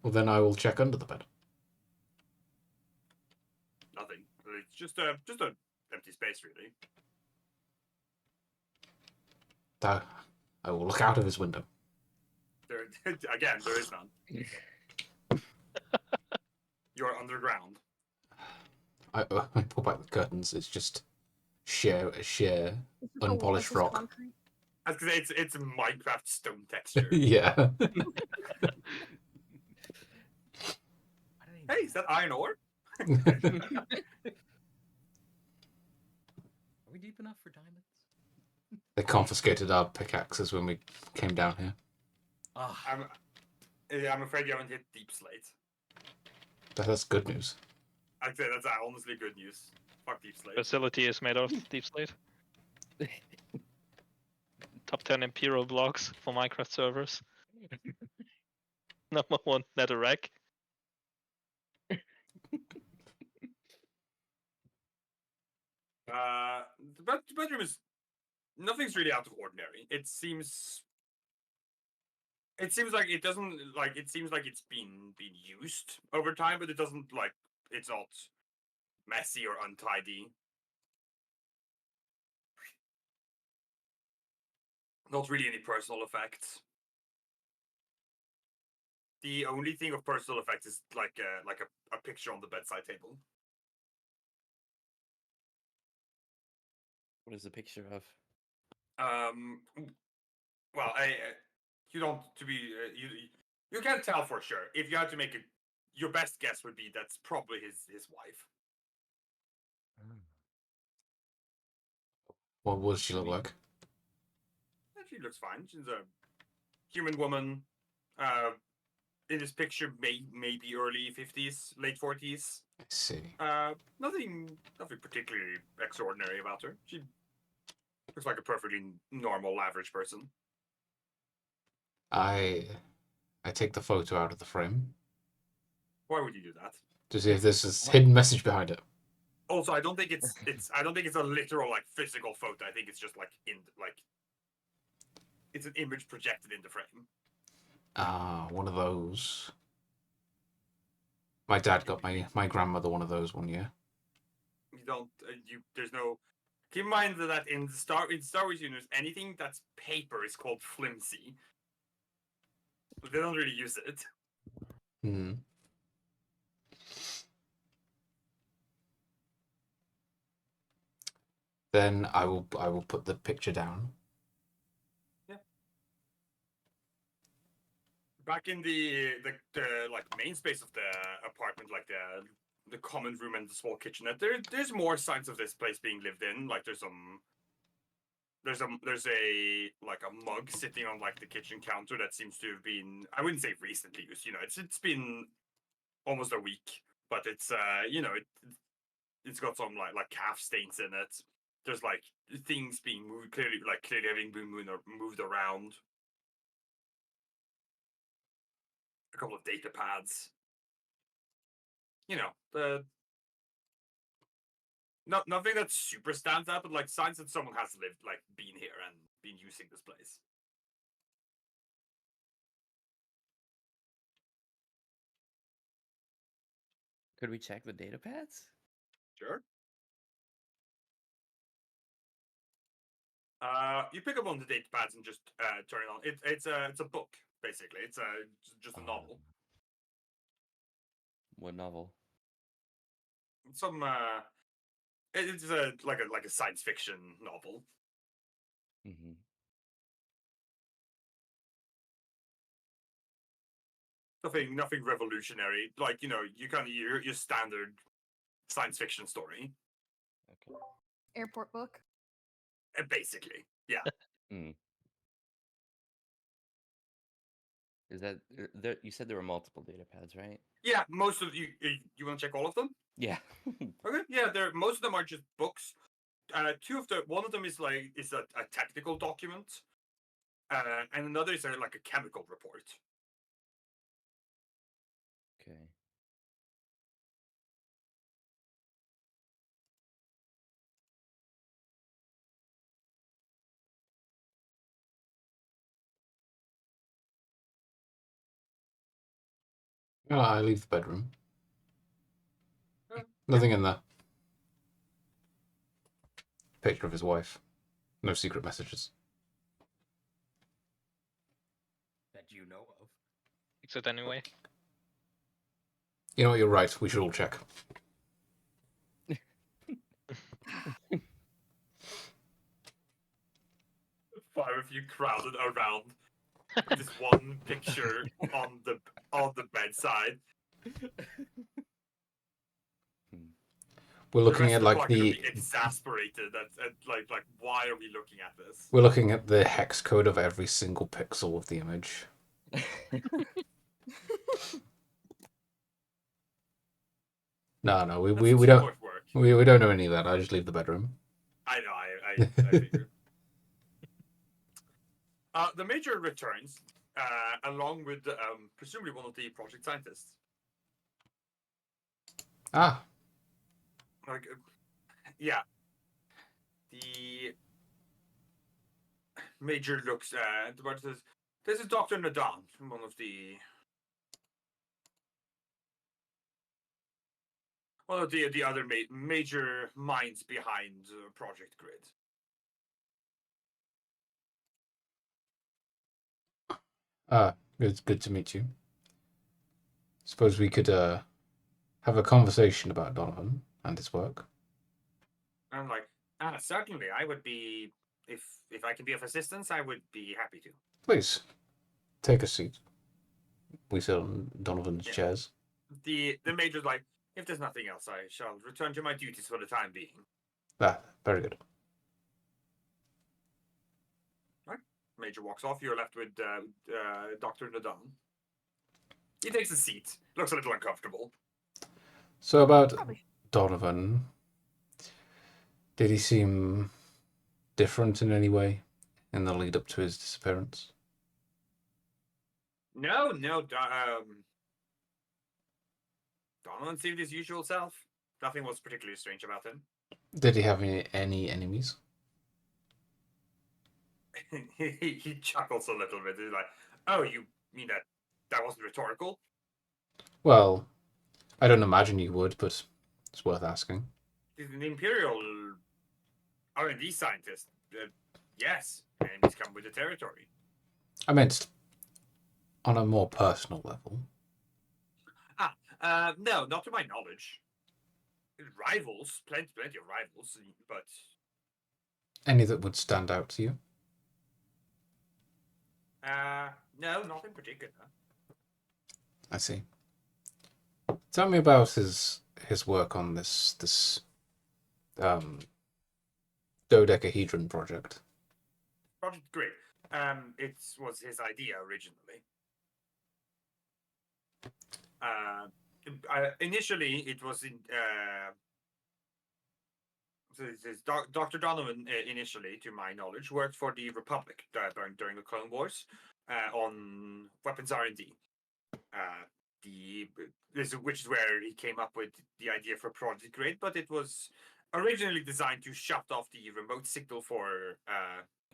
Well, then I will check under the bed. Nothing. It's just a empty space, really. I will look out of his window. There again, there is none. You're underground. I pull back the curtains. It's just sheer This is a unpolished wall, this is rock. concrete. I was gonna say it's a Minecraft stone texture. Yeah. Why do they Hey, do is that iron ore? Are we deep enough for diamonds? They confiscated our pickaxes when we came down here. Ah, I'm afraid you haven't hit deep slate. That's good news. I'd say that's honestly good news. Fuck deep slate. Facility is made of deep slate. Top 10 Imperial blocks for Minecraft servers. Number 1, netherrack. The bedroom is nothing's really out of ordinary. It seems like it doesn't like it seems like it's been used over time, but it doesn't like it's not messy or untidy. Not really any personal effects. The only thing of personal effects is like a picture on the bedside table. What is the picture of? Well, you don't to be you can't tell for sure. If you had to make your best guess would be that's probably his wife. What does she look like? She looks fine. She's a human woman. In this picture, maybe early 50s, late 40s. I see. Nothing particularly extraordinary about her. She looks like a perfectly normal, average person. I take the photo out of the frame Why would you do that? to see if there's a hidden message behind it. Also, I don't think it's I don't think it's a literal like physical photo. I think it's just like it's an image projected in the frame. Ah, one of those. My dad got my grandmother one of those one year. You don't there's no. Keep in mind that in Star Wars universe, anything that's paper is called flimsy. They don't really use it. Hmm. Then I will put the picture down. Back in the like main space of the apartment, like the common room and the small kitchenette, there's more signs of this place being lived in. Like there's a like a mug sitting on like the kitchen counter that seems to have been, I wouldn't say recently used, it's been almost a week, but it's it's got some like calf stains in it. There's like things being moved, clearly having been moved around. A couple of data pads. Nothing that super stands out, but like signs that someone has lived, like been here and been using this place. Could we check the data pads? Sure. You pick up on the data pads and just turn it on. It's a book basically. It's just a novel. What novel? Some it's a like a science fiction novel. Mm-hmm. Nothing revolutionary. Like you kind of your standard science fiction story. Okay. Airport book. Basically, yeah. Mm. Is that there? You said there were multiple data pads, right? Yeah, most of you want to check all of them? Yeah. Okay, yeah, most of them are just books. One of them is a technical document, and another is like a chemical report. Okay. I leave the bedroom. Yeah. Nothing in there. Picture of his wife. No secret messages. that you know of. Exit anyway. You know what? You're right. We should all check. five of you crowded around this one picture on the bedside. We're The looking rest at of the like party would the be exasperated at like why are we looking at this? we're looking at the hex code of every single pixel of the image. No, we That's we too don't much work. we don't know any of that. I just leave the bedroom. I know. I figure. The major returns, along with presumably one of the project scientists. Ah, Like, yeah. The major looks at what says. This is Dr. Nadan, one of the other major minds behind Project Grid. it's good to meet you. Suppose we could have a conversation about Donovan and his work. I'm like, certainly, I would be if I can be of assistance, I would be happy to. Please take a seat. We sit on Donovan's Yeah. chairs. The major's like, if there's nothing else, I shall return to my duties for the time being. Ah, very good. Major walks off. You're left with Dr. Nadan. He takes a seat. Looks a little uncomfortable. So about Probably. Donovan, did he seem different in any way in the lead up to his disappearance? No. Donovan seemed his usual self. Nothing was particularly strange about him. Did he have any enemies? he chuckles a little bit. He's like, "Oh, you mean that wasn't rhetorical?" Well, I don't imagine you would, but it's worth asking. He's an Imperial R&D scientist. Yes, and he's come with the territory. I meant on a more personal level. No, not to my knowledge. Rivals, plenty of rivals, but Any that would stand out to you? no, not in particular. I see. Tell me about his work on this dodecahedron project. Project Grid. It was his idea originally. Initially, it was in. Dr. Donovan, initially, to my knowledge, worked for the Republic during the Clone Wars on weapons R&D. Which is where he came up with the idea for Project Grid, but it was originally designed to shut off the remote signal for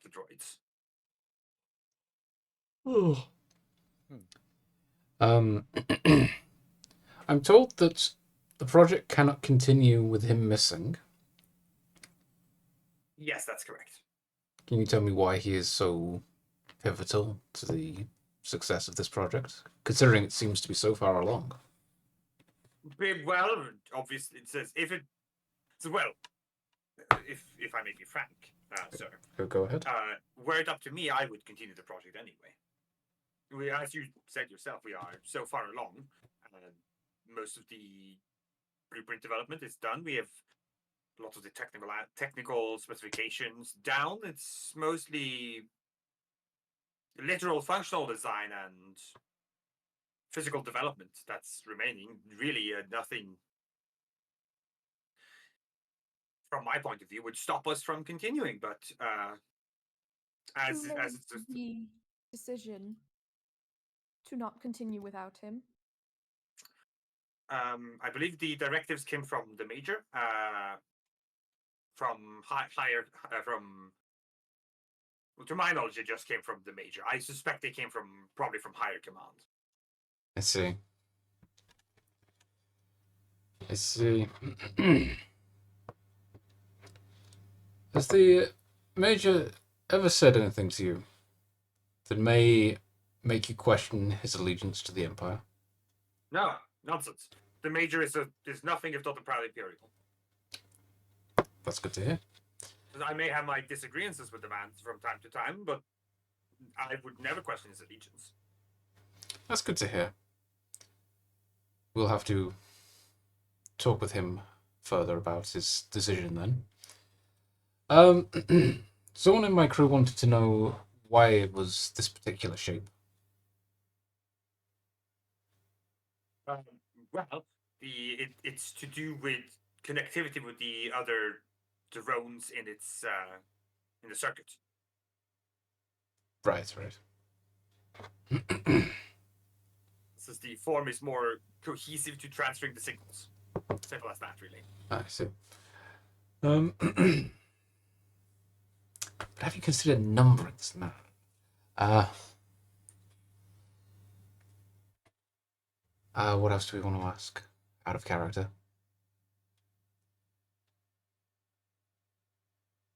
the droids. I'm told that the project cannot continue with him missing. Yes, that's correct. Can you tell me why he is so pivotal to the success of this project, considering it seems to be so far along? Well, obviously, it says if I may be frank, sir. Go ahead. Were it up to me, I would continue the project anyway. As you said yourself, we are so far along. Most of the blueprint development is done. We have lots of the technical specifications down. It's mostly literal functional design and physical development that's remaining. Really, nothing from my point of view would stop us from continuing. But as Who made it's just, the decision to not continue without him? I believe the directives came from the major, from higher, well, to my knowledge, it just came from the major. I suspect they came probably from higher command. I see. I see. Has the Major ever said anything to you that may make you question his allegiance to the Empire? No, nonsense. The major is nothing if not a proud Imperial. That's good to hear. I may have my disagreements with the man from time to time, but I would never question his allegiance. That's good to hear. We'll have to talk with him further about his decision then. Someone in my crew wanted to know why it was this particular shape. Well, it's to do with connectivity with the other drones in its in the circuit. Right. Since the form is more cohesive to transferring the signals. Simple as that, really. I see. But have you considered numbering this man? What else do we want to ask? Out of character.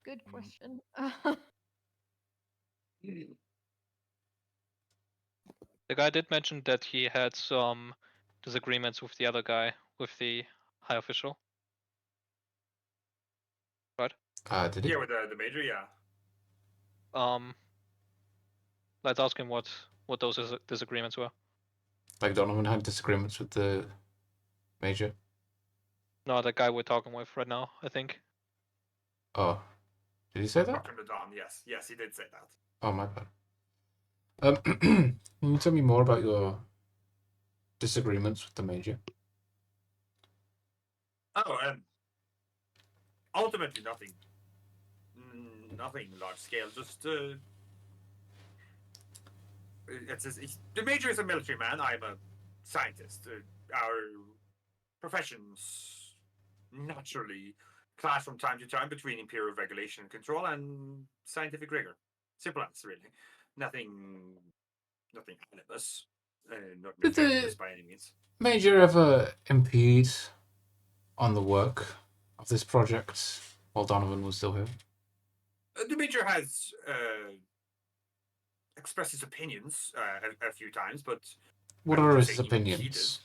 Good question. The guy did mention that he had some disagreements with the other guy, with the high official. Right? Did he? Yeah, with the major, yeah. Let's ask him what those disagreements were. Like Donovan had disagreements with the major? No, the guy we're talking with right now, I think. Oh. Did he say that? Proctor the Dawn, yes. Yes, he did say that. Oh, my bad. Can you tell me more about your disagreements with the major? Oh, ultimately nothing. Nothing large scale. Just the major is a military man. I'm a scientist. Our professions naturally clash from time to time between imperial regulation and control and scientific rigor. Simple as, really. Nothing animus. Not Did the- nefarious by any means. Major ever impede on the work of this project while Donovan was still here? The major has expressed his opinions a few times, but What I are wouldn't his say he opinions?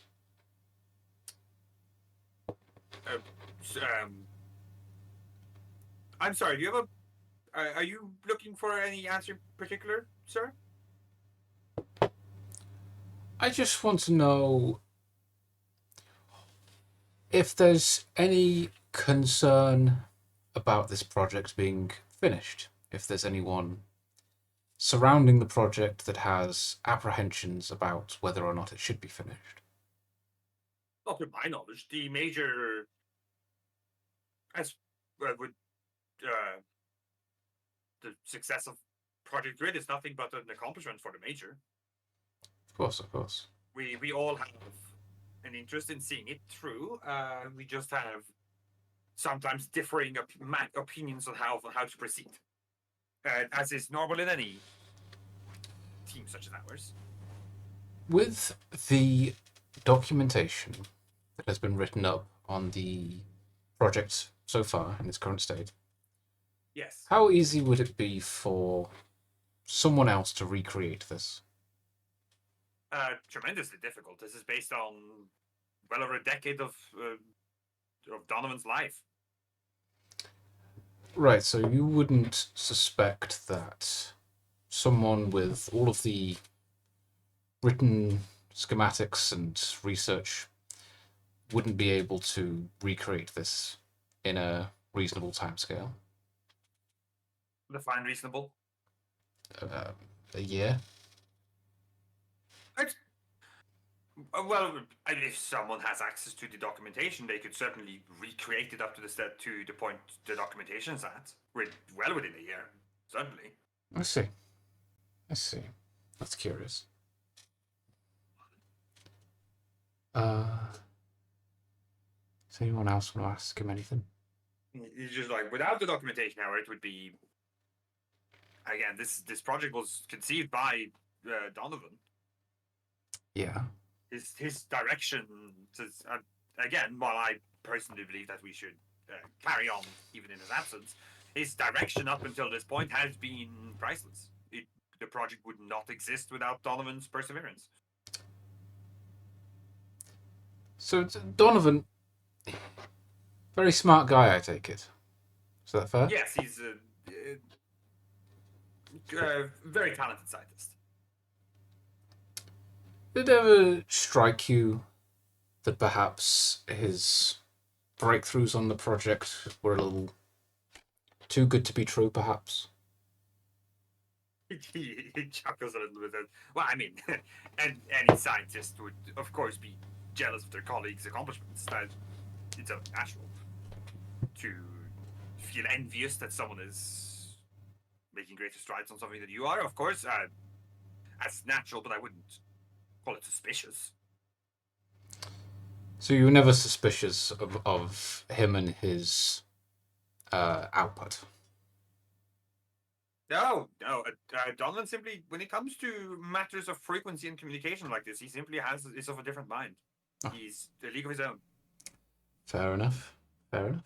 I'm sorry. Do you have a? Are you looking for any answer in particular, sir? I just want to know if there's any concern about this project being finished. If there's anyone surrounding the project that has apprehensions about whether or not it should be finished. Not to my knowledge, the major, as would the success of Project Grid is nothing but an accomplishment for the major. Of course. We all have an interest in seeing it through. We just have sometimes differing opinions on how to proceed, as is normal in any team such as ours. With the documentation that has been written up on the project so far in its current state, Yes. how easy would it be for someone else to recreate this? Tremendously difficult. This is based on well over a decade of Donovan's life. Right, so you wouldn't suspect that someone with all of the written schematics and research wouldn't be able to recreate this in a reasonable timescale? Define reasonable. A year? Well, if someone has access to the documentation, they could certainly recreate it up to the point the documentation is at. Well within a year, certainly. I see. That's curious. Does anyone else want to ask him anything? It's just like without the documentation, however, it would be. Again, this project was conceived by Donovan. Yeah. His direction says, again, while I personally believe that we should carry on even in his absence, his direction up until this point has been priceless. The project would not exist without Donovan's perseverance. So it's Donovan, very smart guy, I take it. Is that fair? Yes, he's a very talented scientist. Did it ever strike you that perhaps his breakthroughs on the project were a little too good to be true, perhaps? He chuckles a little bit. Well, I mean, and any scientist would, of course, be jealous of their colleagues' accomplishments. That it's only natural to feel envious that someone is making greater strides on something that you are. Of course, that's natural, but I wouldn't call it suspicious. So you were never suspicious of him and his output? No, no. Donovan simply, when it comes to matters of frequency and communication like this, he simply is of a different mind. Oh. He's a league of his own. Fair enough. Fair enough.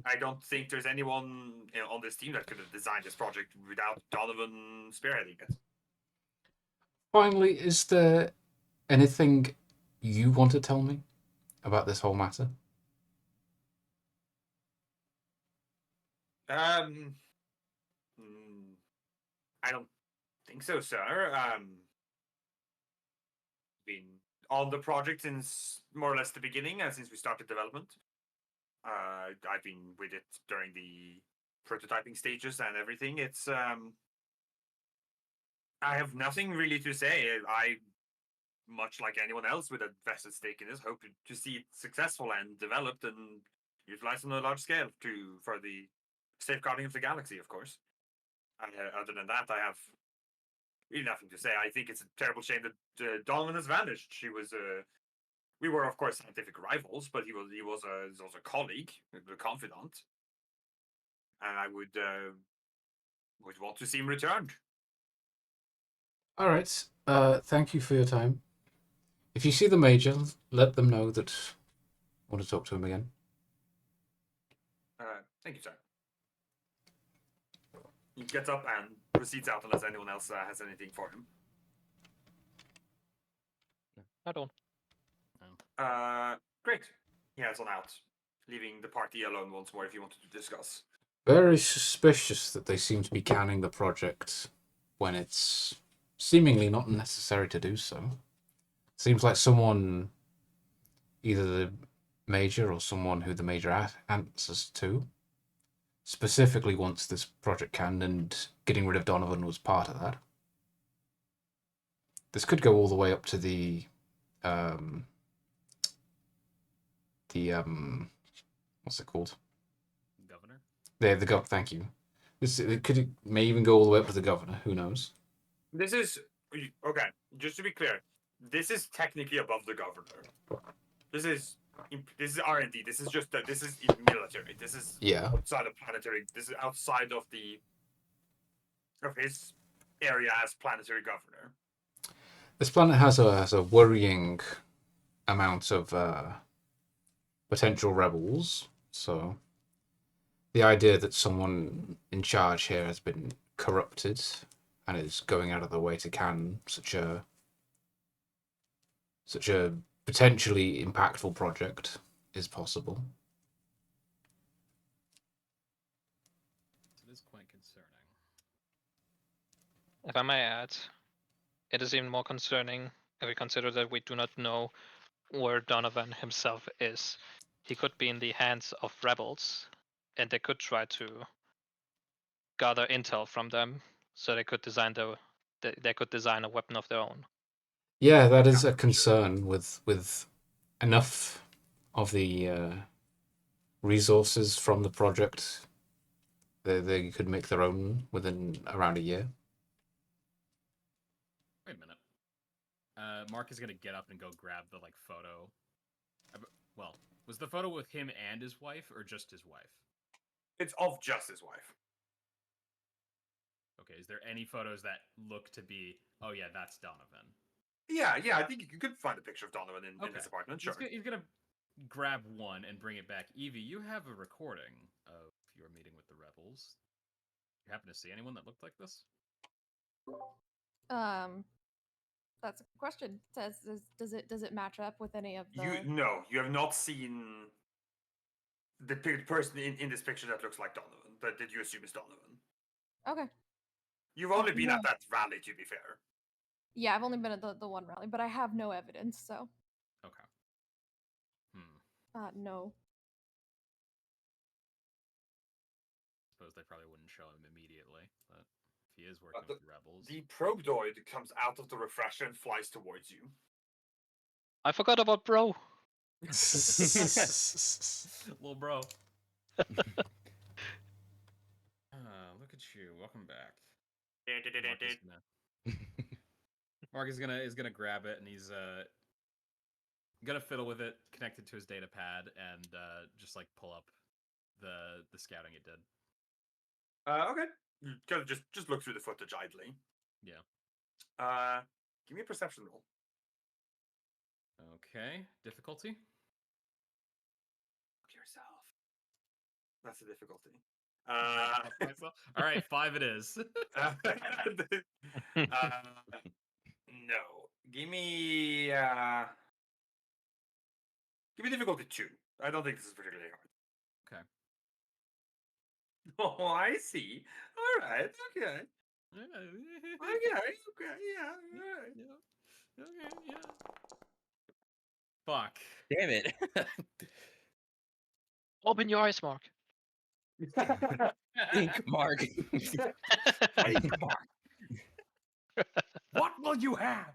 I don't think there's anyone on this team that could have designed this project without Donovan spearheading it. Finally, is there anything you want to tell me about this whole matter? I don't think so, sir. Been on the project since more or less the beginning, since we started development. I've been with it during the prototyping stages and everything. It's I have nothing really to say. I, much like anyone else with a vested stake in this, hope to see it successful and developed and utilized on a large scale for the safeguarding of the galaxy, of course. Other than that, I have really nothing to say. I think it's a terrible shame that Donovan has vanished. We were, of course, scientific rivals, but he was also a colleague, a confidant, and I would want to see him returned. All right. Thank you for your time. If you see the Major, let them know that I want to talk to him again. Thank you, sir. He gets up and proceeds out unless anyone else has anything for him. I don't. Great. He heads on out, leaving the party alone once more if you wanted to discuss. Very suspicious that they seem to be canning the project when it's seemingly not necessary to do so. Seems like someone, either the Major or someone who the Major answers to, specifically wants this project canned, and getting rid of Donovan was part of that. This could go all the way up to the what's it called? Governor? The governor. Thank you. It may even go all the way up to the governor. Who knows? This is okay. Just to be clear, this is technically above the governor. This is R&D. This is just this is military. This is outside of planetary. This is outside of his area as planetary governor. This planet has a worrying amount of potential rebels. So the idea that someone in charge here has been corrupted and is going out of their way to can such a potentially impactful project is possible. It is quite concerning. If I may add, it is even more concerning if we consider that we do not know where Donovan himself is. He could be in the hands of rebels, and they could try to gather intel from them, so they could design a weapon of their own. Yeah, that is a concern with enough of the resources from the project. They could make their own within around a year. Wait a minute. Mark is gonna get up and go grab the photo. Well, was the photo with him and his wife, or just his wife? It's of just his wife. Okay, is there any photos that look to be, oh yeah, that's Donovan? Yeah, I think you could find a picture of Donovan in his apartment, sure. He's gonna grab one and bring it back. Evie, you have a recording of your meeting with the rebels. You happen to see anyone that looked like this? That's a good question. Does it match up with any of the? You have not seen the person in this picture that looks like Donovan, that you assume is Donovan. Okay. You've only been no. at that rally, to be fair. Yeah, I've only been at the one rally, but I have no evidence, so Okay. no. Suppose they probably wouldn't show him immediately, but if he is working the- with the rebels. The probe droid comes out of the refresher and flies towards you. I forgot about bro. Little bro. Look at you. Welcome back. Mark is gonna grab it and he's gonna fiddle with it, connect it to his data pad, and just like pull up the scouting it did. Okay. You kind of just look through the footage idly. Yeah. Give me a perception roll. Okay. Difficulty? Look yourself. That's the difficulty. All right, 5 it is. No. Give me difficulty 2. I don't think this is particularly hard. Okay. Oh, I see. All right. Okay. Okay. Yeah. All right. Yeah. Okay. Yeah. Fuck. Damn it. Open your eyes, Mark. Ink mark. Think, Mark. What will you have?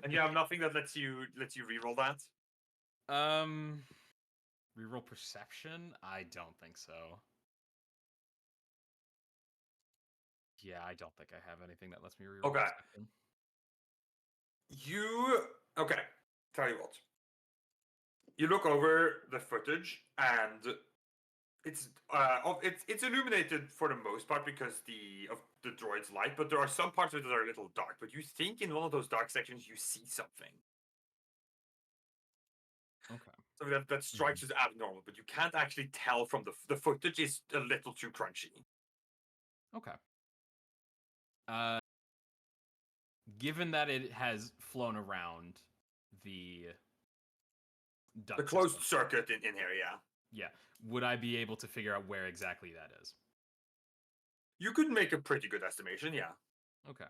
And you have nothing that lets you reroll that. Reroll perception? I don't think so. Yeah, I don't think I have anything that lets me reroll Okay. perception. Okay. Tell you what. You look over the footage and it's illuminated for the most part because of the droid's light, but there are some parts of it that are a little dark. But you think in one of those dark sections you see something. Okay. Something that strikes as abnormal, but you can't actually tell from the footage is a little too crunchy. Okay. Given that it has flown around the The duct closed system, circuit in here, yeah. yeah, would I be able to figure out where exactly that is? You could make a pretty good estimation, yeah. Okay.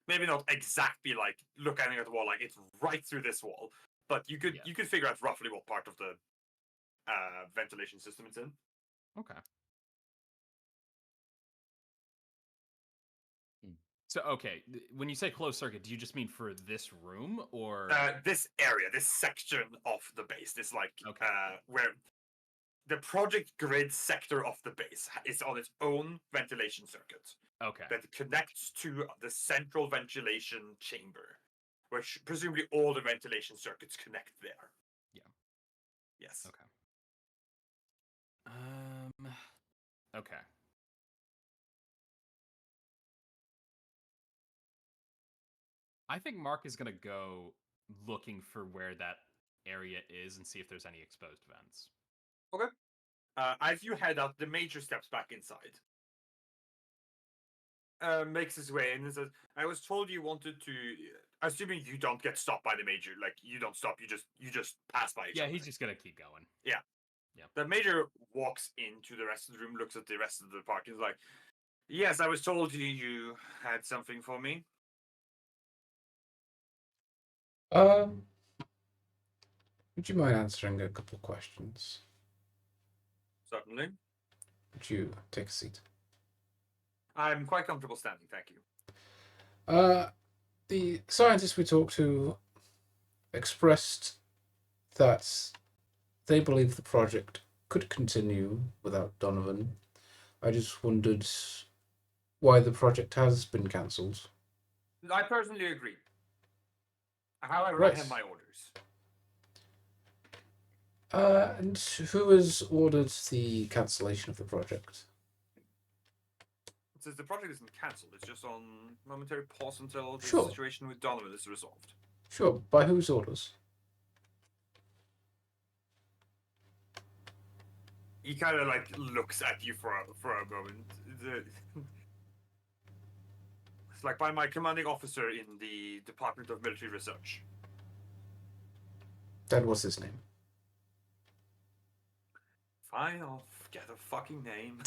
Maybe not exactly like looking at the wall, like it's right through this wall, but you could figure out roughly what part of the ventilation system it's in. Okay. So, okay, when you say closed circuit, do you just mean for this room or This area, this section of the base, this like Okay. Where the project grid sector of the base is on its own ventilation circuit okay? that connects to the central ventilation chamber, where presumably all the ventilation circuits connect there. Yeah. Yes. Okay. Okay. I think Mark is gonna go looking for where that area is and see if there's any exposed vents. Okay. As you head out, the major steps back inside. Makes his way in and says, "I was told you wanted to." Assuming you don't get stopped by the major, like you don't stop, you just pass by each Yeah, other. he's just gonna keep going. The major walks into the rest of the room, looks at the rest of the party, and is like, "Yes, I was told you had something for me." Would you mind answering a couple of questions? Certainly. Would you take a seat? I'm quite comfortable standing, thank you. The scientists we talked to expressed that they believe the project could continue without Donovan. I just wondered why the project has been cancelled. I personally agree. However, Right. I have my orders. And who has ordered the cancellation of the project? It says the project isn't cancelled, it's just on momentary pause until the Sure. situation with Donovan is resolved. Sure, by whose orders? He kind of like looks at you for a moment. It's like by my commanding officer in the Department of Military Research. That was his name. Fine, I'll get a fucking name.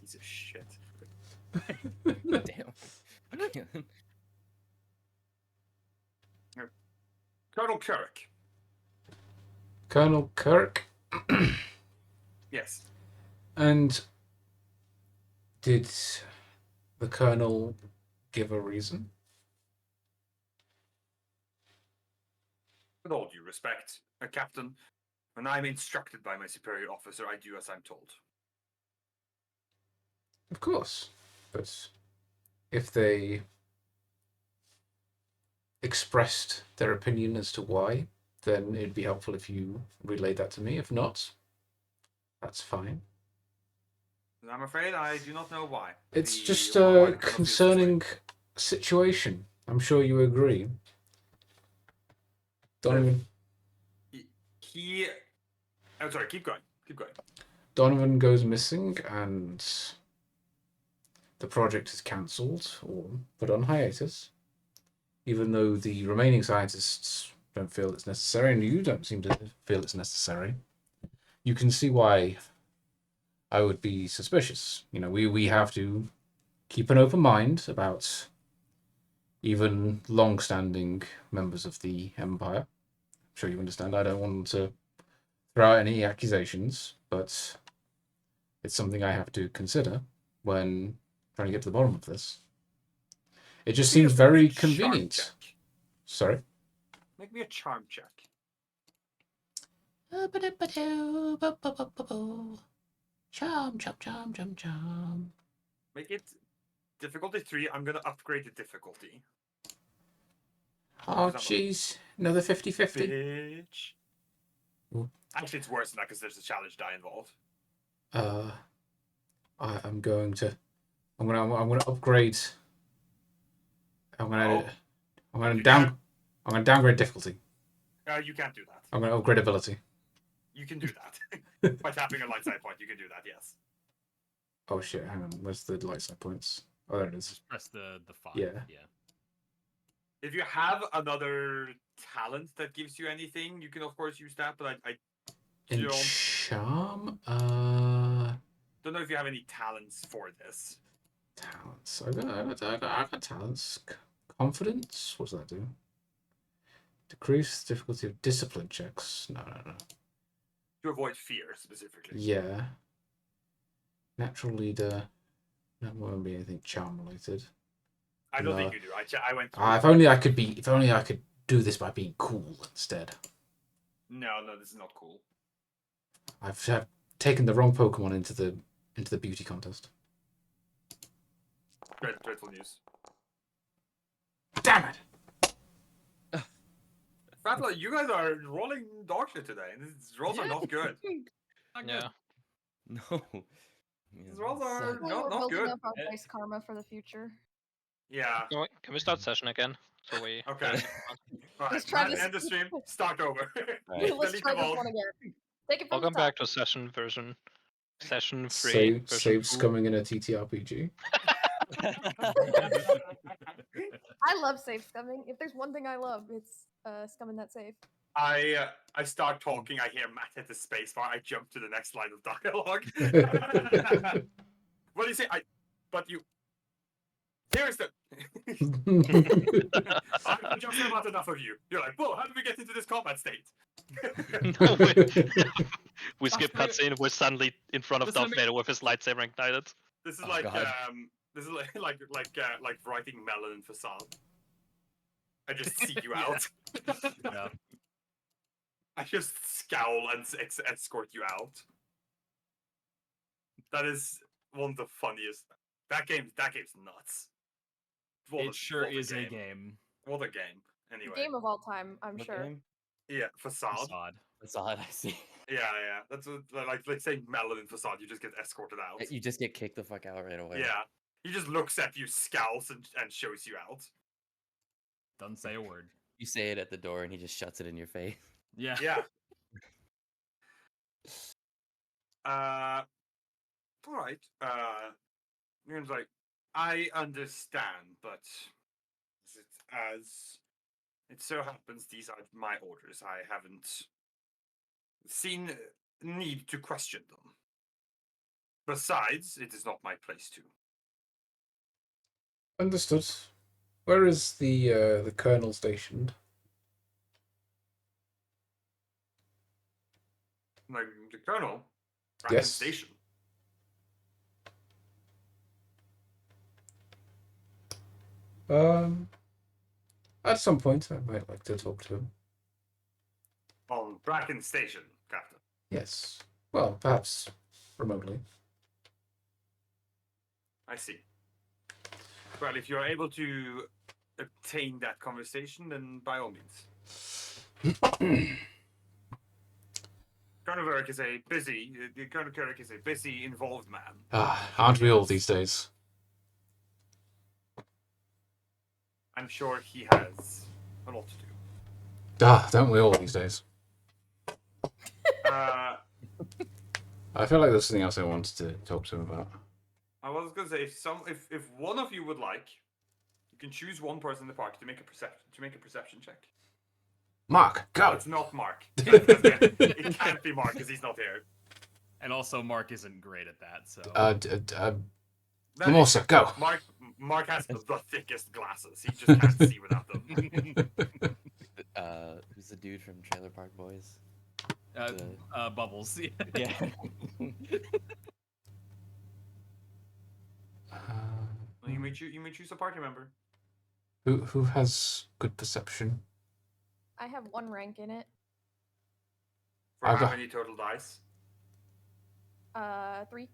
Piece of shit. Damn. Colonel Kirk. Colonel Kirk. Yes. And did the Colonel give a reason? With all due respect, Captain, when I'm instructed by my superior officer, I do as I'm told. Of course. But if they expressed their opinion as to why, then it'd be helpful if you relayed that to me. If not, that's fine. I'm afraid I do not know why. It's just why the a Colonel feels this way. concerning situation. I'm sure you agree. Donovan I'm sorry, keep going. Keep going. Donovan goes missing and the project is cancelled or put on hiatus. Even though the remaining scientists don't feel it's necessary, and you don't seem to feel it's necessary, you can see why I would be suspicious. You know, we have to keep an open mind about even long-standing members of the Empire. I'm sure you understand. I don't want to throw out any accusations, but it's something I have to consider when trying to get to the bottom of this. It just Make me seems a very charm convenient. check. Sorry. Make me a charm check. Chom. Make it difficulty 3. I'm gonna upgrade the difficulty. Oh, jeez. Another 50-50. Bitch. Ooh. Actually, it's worse than that because there's a challenge die involved. I'm going to upgrade. I'm gonna downgrade difficulty. You can't do that. I'm gonna upgrade ability. You can do that. By tapping a light side point, you can do that, yes. Oh shit, hang on. Where's the light side points? Oh, there it is. Just press the 5. Yeah. If you have another talent that gives you anything, you can of course use that, but I In don't charm? don't know if you have any talents for this. Talents. I got talents. Confidence? What does that do? Decrease difficulty of discipline checks. No. To avoid fear, specifically. Yeah. Natural leader. That won't be anything charm related. I don't No. think you do. I went through If only I could do this by being cool instead. No, this is not cool. I've taken the wrong Pokemon into the beauty contest. Dreadful news. Damn it! Fatla, you guys are rolling dog shit today. These rolls are not good. Yeah. No. These rolls are Suck. We're not building good. up our dice karma for the future. Yeah. Can we start session again? So we. Okay. Alright, Let's try this. end the stream. Start over. Right. Let's Delete try them this all. one again. Take it from Welcome the top. back to session 3. Save version 2. scumming in a TTRPG. I love safe scumming. If there's one thing I love, it's scumming that safe. I start talking. I hear Matt hit the spacebar. I jump to the next line of dialogue. What do you say? But you. Here's the. I just about enough of you. You're like, whoa, how did we get into this combat state? No, we skip cutscene. We're suddenly in front of Listen to Darth me. Vader with his lightsaber ignited. This is Oh, like God. this is like writing Melon in Facade. I just see you Yeah. out. Yeah. I just scowl and escort you out. That is one of the funniest. That game's nuts. It sure is a game. What a game. Anyway. Game of all time, I'm What sure. game? Yeah, Facade. Facade. That's all I see. Yeah. That's what, like say Melon in Facade. You just get escorted out. You just get kicked the fuck out right away. Yeah. He just looks at you, scowls, and shows you out. Doesn't say a word. You say it at the door and he just shuts it in your face. Yeah. Yeah. All right. Miriam's like, I understand, but is it as It so happens these are my orders. I haven't seen need to question them. Besides, it is not my place to. Understood. Where is the colonel stationed? Like the colonel, Bracken Yes. Station. At some point, I might like to talk to him. On Bracken Station, Captain. Yes. Well, perhaps remotely. I see. Well, if you're able to obtain that conversation, then by all means. Colonel Kirk is a busy. Colonel Kirk is a busy, involved man. Aren't we all these days? I'm sure he has a lot to do. Don't we all these days? I feel like there's something else I wanted to talk to him about. I was gonna say if one of you would like, you can choose one person in the party to make a perception check. Mark, go! It's not Mark. It can't be Mark because he's not here. And also, Mark isn't great at that, so. Then Mimosa, go! Mark has the thickest glasses. He just can't see without them. Who's the dude from Trailer Park Boys? Bubbles. Yeah. You may choose a party member. Who has good perception? I have 1 rank in it. For I've how got- many total dice? 3.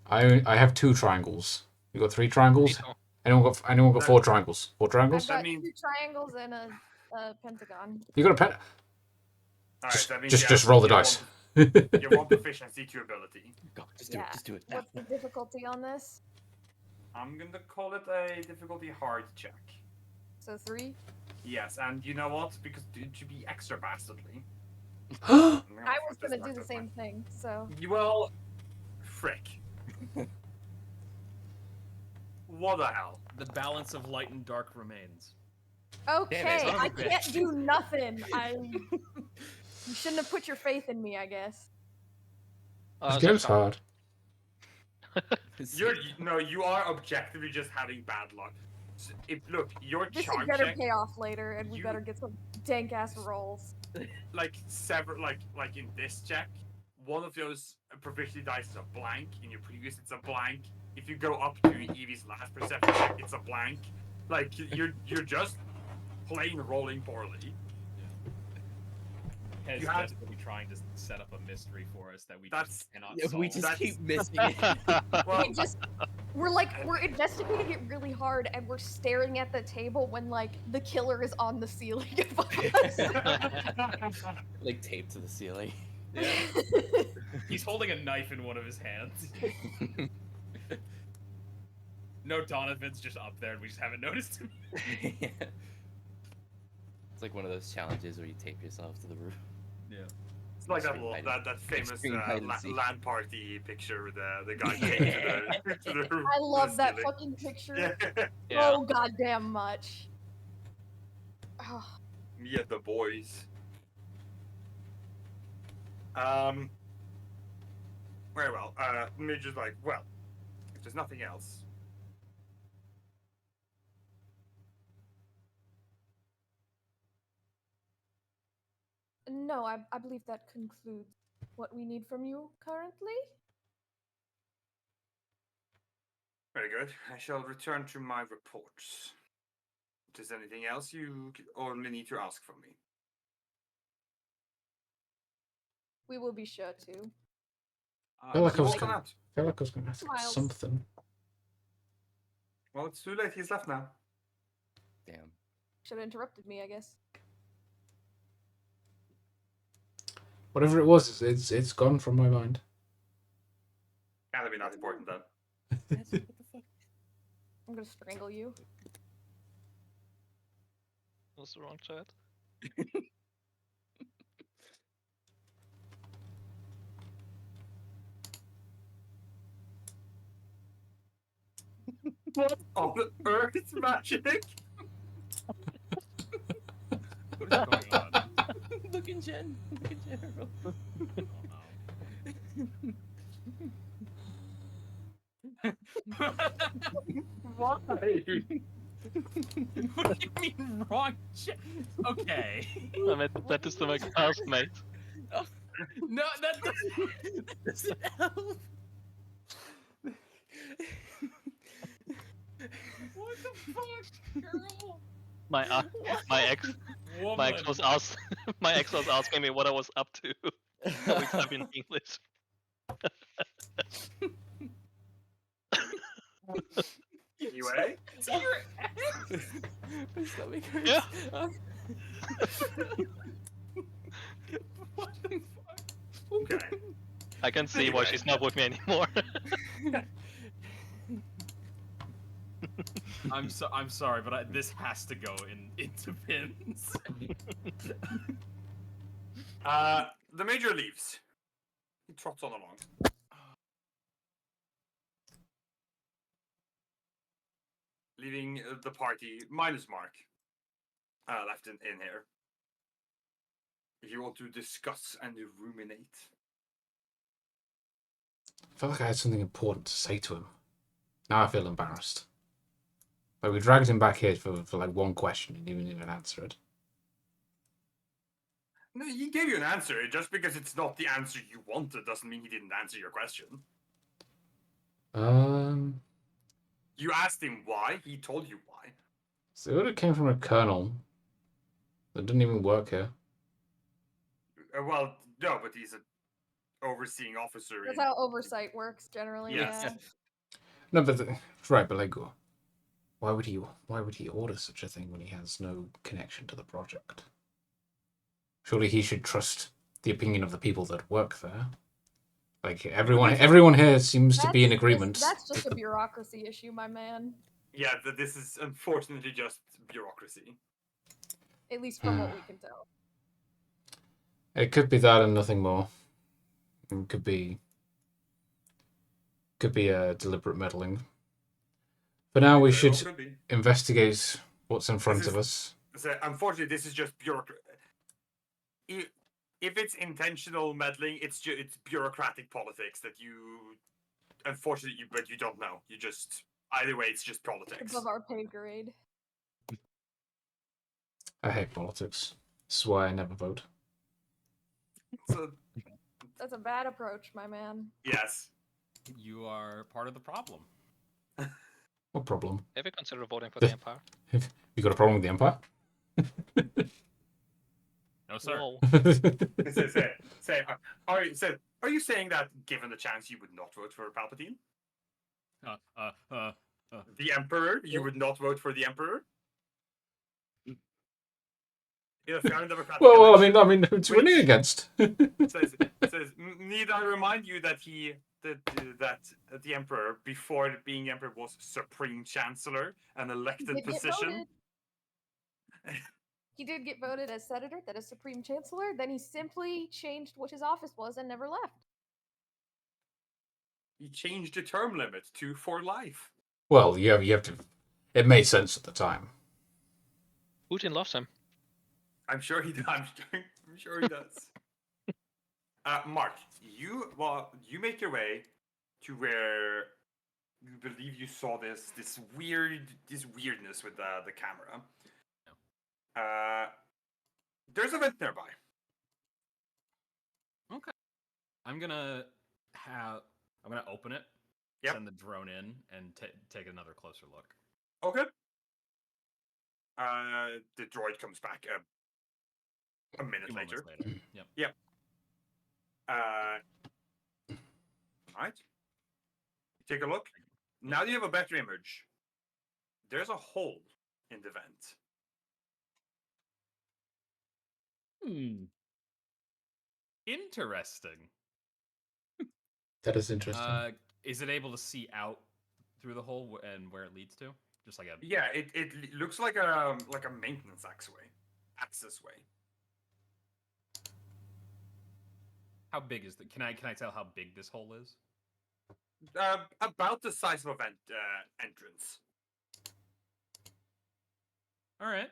I have 2 triangles. You got 3 triangles? Me too. Anyone got 4 triangles? 4 I've triangles? got mean- 2 triangles and a pentagon. You got a pen? Alright, that means Just roll the you have dice. You have 1 proficiency to ability. Go, just do Yeah. it. Just do it. What's the difficulty on this? I'm gonna call it a difficulty hard check. So 3. Yes, and you know what? Because to be extra bastardly. I was gonna do the same thing, so. Well, frick. What the hell? The balance of light and dark remains. Okay, son of a I bitch. can't do nothing. You shouldn't have put your faith in me, I guess. This game's hard. You are objectively just having bad luck. Look, your This charm had better check, pay off later, and we you- better get some dank ass rolls. like in this check, one of those proficiency dice is a blank. In your previous, it's a blank. If you go up to Evie's last perception check, it's a blank. Like you're just plain rolling poorly. He's You have- desperately trying to set up a mystery for us that we That's- just cannot Yeah, solve. we just That's- keep missing it. Well, We're investigating it really hard, and we're staring at the table when like the killer is on the ceiling above us. Like taped to the ceiling. Yeah. He's holding a knife in one of his hands. No, Donovan's just up there and we just haven't noticed him. Yeah. It's like one of those challenges where you tape yourself to the roof. Yeah. it's like that Extreme that famous extreme hide and seek. LAN party picture with the guy taped to the roof. I to love the that ceiling. fucking picture Yeah. Yeah. so goddamn much. Oh, Me and the boys. Very well. Midge like, well, if there's nothing else. no, I believe that concludes what we need from you currently. Very good. I shall return to my reports. If there's anything else you only need to ask from me. We will be sure to. feel like I was welcome gonna- out. I feel like I was going to ask Smiles. something. Well, it's too late. He's left now. Damn. Should have interrupted me, I guess. Whatever it was, it's gone from my mind. Can't be not important then. What the fuck? I'm gonna strangle you. Was the wrong chat. What on earth, magic? What is going on? Look in general. Oh Why? no. What do you mean wrong? Okay. I mean, that is my classmate. No, that doesn't. That doesn't help. What the fuck, girl? My my ex Woman. my ex was asking me what I was up to. So we type in English. Anyway, My stomach hurts. Yeah. What the fuck? okay. I can see why she's not with me anymore. I'm sorry, but this has to go into pins. The major leaves. He trots on along. Leaving the party minus Mark left in here. If you want to discuss and ruminate. I felt like I had something important to say to him. Now I feel embarrassed. Like we dragged him back here for like one question and he didn't even answer it. No, he gave you an answer. Just because it's not the answer you wanted doesn't mean he didn't answer your question. You asked him why. He told you why. So it would have came from a colonel that didn't even work here. Well, no, but he's an overseeing officer. That's how oversight works generally. Yes. Yeah. No, but right, but like, why would he order such a thing when he has no connection to the project? Surely he should trust the opinion of the people that work there. Like everyone here seems to be in agreement. That's just a bureaucracy issue, my man. Yeah, this is unfortunately just bureaucracy. At least from what we can tell. It could be that and nothing more. It could be a deliberate meddling. For now, we Very well should could be. investigate what's in front of us. So, unfortunately, this is just bureaucracy. If it's intentional meddling, it's bureaucratic politics that you, unfortunately, but you don't know. You just either way, it's just politics. Above our pay grade. I hate politics. This is why I never vote. So That's a bad approach, my man. yes, You are part of the problem. What problem? Have you considered voting for the Empire? You got a problem with the Empire? No, sir. Whoa. are you saying that given the chance you would not vote for Palpatine, the Emperor, you would not vote for the Emperor? In a fair and democratic well, election, I mean, who's winning against? says, need I remind you that that the Emperor, before being Emperor, was Supreme Chancellor, an elected Did get position. voted. He did get voted as senator, then as Supreme Chancellor, then he simply changed what his office was and never left. He changed the term limit to for life. Well, you have to. It made sense at the time. Putin loves him. I'm sure he does. I'm sure he does. Mark, you make your way to where you believe you saw this weirdness with the camera. There's a vent nearby. Okay. I'm gonna open it. Yep. Send the drone in and take another closer look. Okay. The droid comes back a minute Few moments later. Yep. Yep. Alright. Take a look. Now that you have a better image, there's a hole in the vent. Interesting. That is interesting. Is it able to see out through the hole and where it leads to? Just like a Yeah, it looks like a maintenance access way. How big is the? Can I tell how big this hole is? About the size of a vent entrance. All right.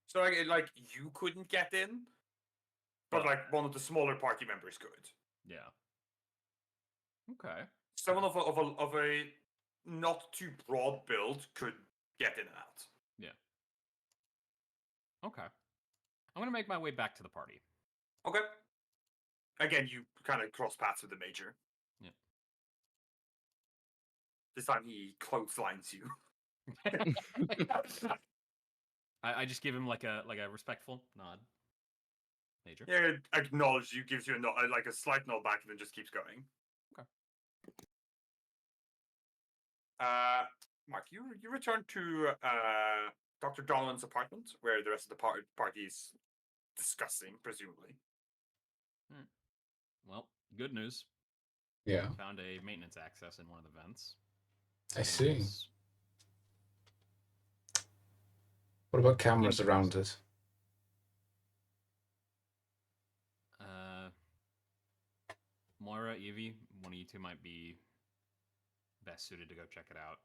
So like you couldn't get in, but like one of the smaller party members could. Yeah. Okay. Someone of a not too broad build could get in and out. Okay. I'm gonna make my way back to the party. Okay. Again, you kind of cross paths with the major. Yeah. This time he clotheslines you. I just give him like a respectful nod. Major. Yeah, acknowledges you, gives you a nod, like a slight nod back, and then just keeps going. Okay. Mark, you return to Dr. Donovan's apartment, where the rest of the party is discussing, presumably. Well, good news. Yeah, Found a maintenance access in one of the vents. I see. It's What about cameras Interesting. around it? Moira, Evie, one of you two might be best suited to go check it out.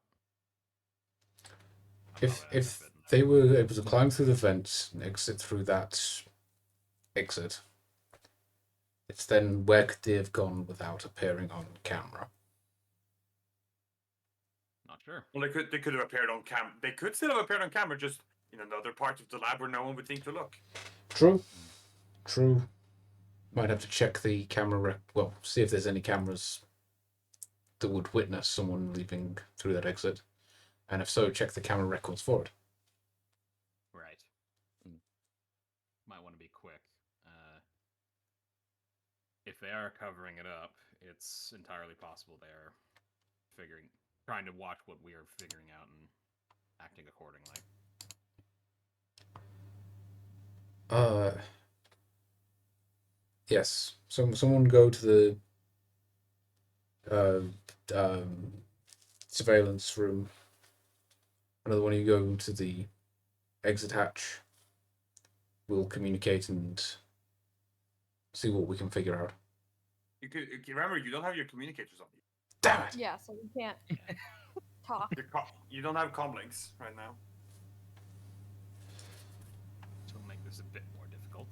I'm If probably not gonna fit in they there. were able to climb through the vents and exit through that exit, it's then where could they have gone without appearing on camera? Not sure. Well, they could have appeared on cam. They could still have appeared on camera, just in another part of the lab where no one would think to look. True. True. Might have to check the camera. Well, see if there's any cameras that would witness someone leaving through that exit, and if so, check the camera records for it. Right. Might want to be quick. If they are covering it up, it's entirely possible they're trying to watch what we are figuring out and acting accordingly. Yes. Someone go to the surveillance room. Another one, you go to the exit hatch. We'll communicate and see what we can figure out. You remember you don't have your communicators on you. Damn it! Yeah, so we can't talk. You don't have comlinks right now. So it'll make this a bit more difficult.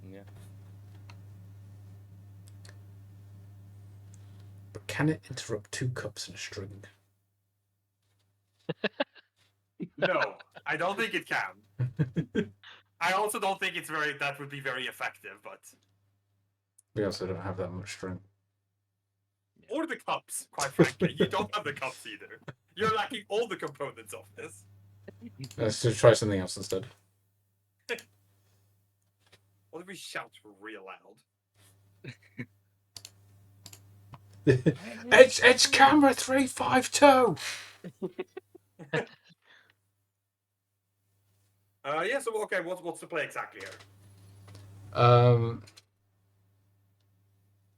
Yeah. But can it interrupt two cups in a string? No, I don't think it can. I also don't think that would be very effective, but We also don't have that much string. or the cups, quite frankly. You don't have the cups either. You're lacking all the components of this. Let's just try something else instead. What if we shout real loud? It's camera 352. Yeah. So okay, what's the play exactly here?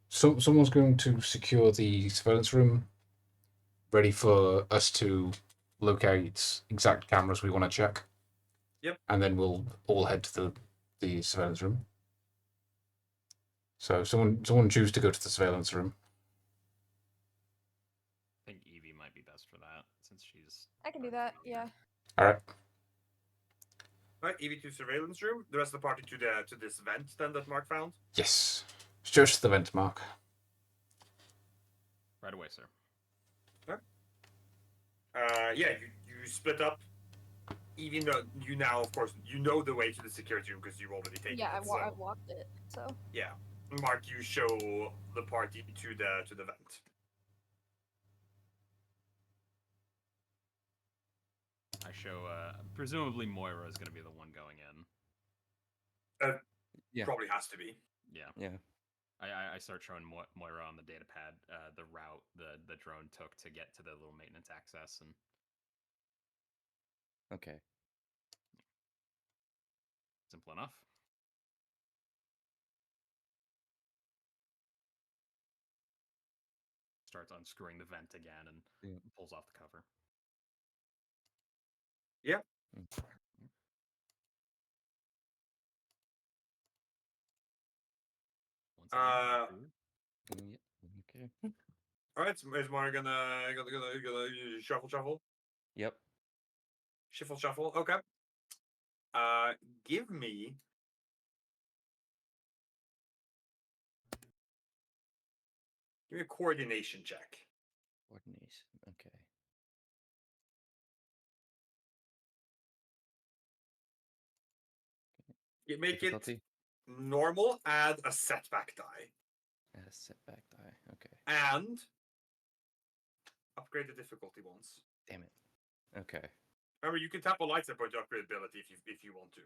Someone's going to secure the surveillance room, ready for us to locate exact cameras we want to check. Yep. And then we'll all head to the surveillance room. So someone choose to go to the surveillance room. I think Evie might be best for that since she's. I can do that, yeah. All right. Right, Evie to surveillance room. The rest of the party to this vent then that Mark found. Yes. Just the vent, Mark. Right away, sir. Yeah, you split up. Even though you now, of course, you know the way to the security room because you've already taken Yeah, it. I've walked it, so. Yeah, Mark, you show the party to the vent. I show. Presumably Moira is going to be the one going in. Yeah. Probably has to be. Yeah. Yeah. I start showing Moira on the data pad the route the drone took to get to the little maintenance access and. Okay. Simple enough. Starts unscrewing the vent again and pulls off the cover. Yeah. Once again, Okay. All right, so is Mario gonna shuffle? Yep. Shuffle. Okay. Give me. Give me a coordination check. Coordination. Okay. You make Difficulty? it normal. Add a setback die, Add a setback die. Okay. and upgrade the difficulty once. Damn it. Okay. Remember, you can tap a light point to upgrade ability if you want to.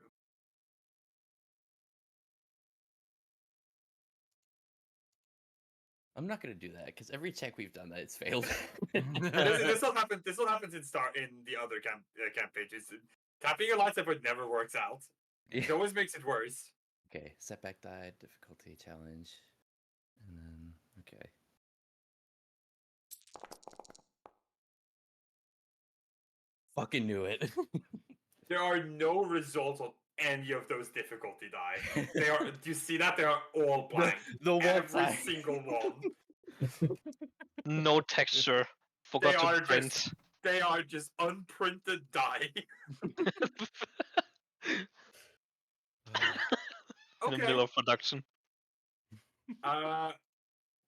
I'm not gonna do that because every check we've done that it's failed. This will happen. This will happen in the other campaigns. Tapping a light point never works out. It Yeah. always makes it worse. Okay, setback die, difficulty challenge, and then okay. Fucking knew it. There are no results on any of those difficulty die. They are. Do you see that? They are all blank. the one Every time. single one. No texture. They Forgot are to print. just. They are just unprinted die. In the Okay. middle of production. All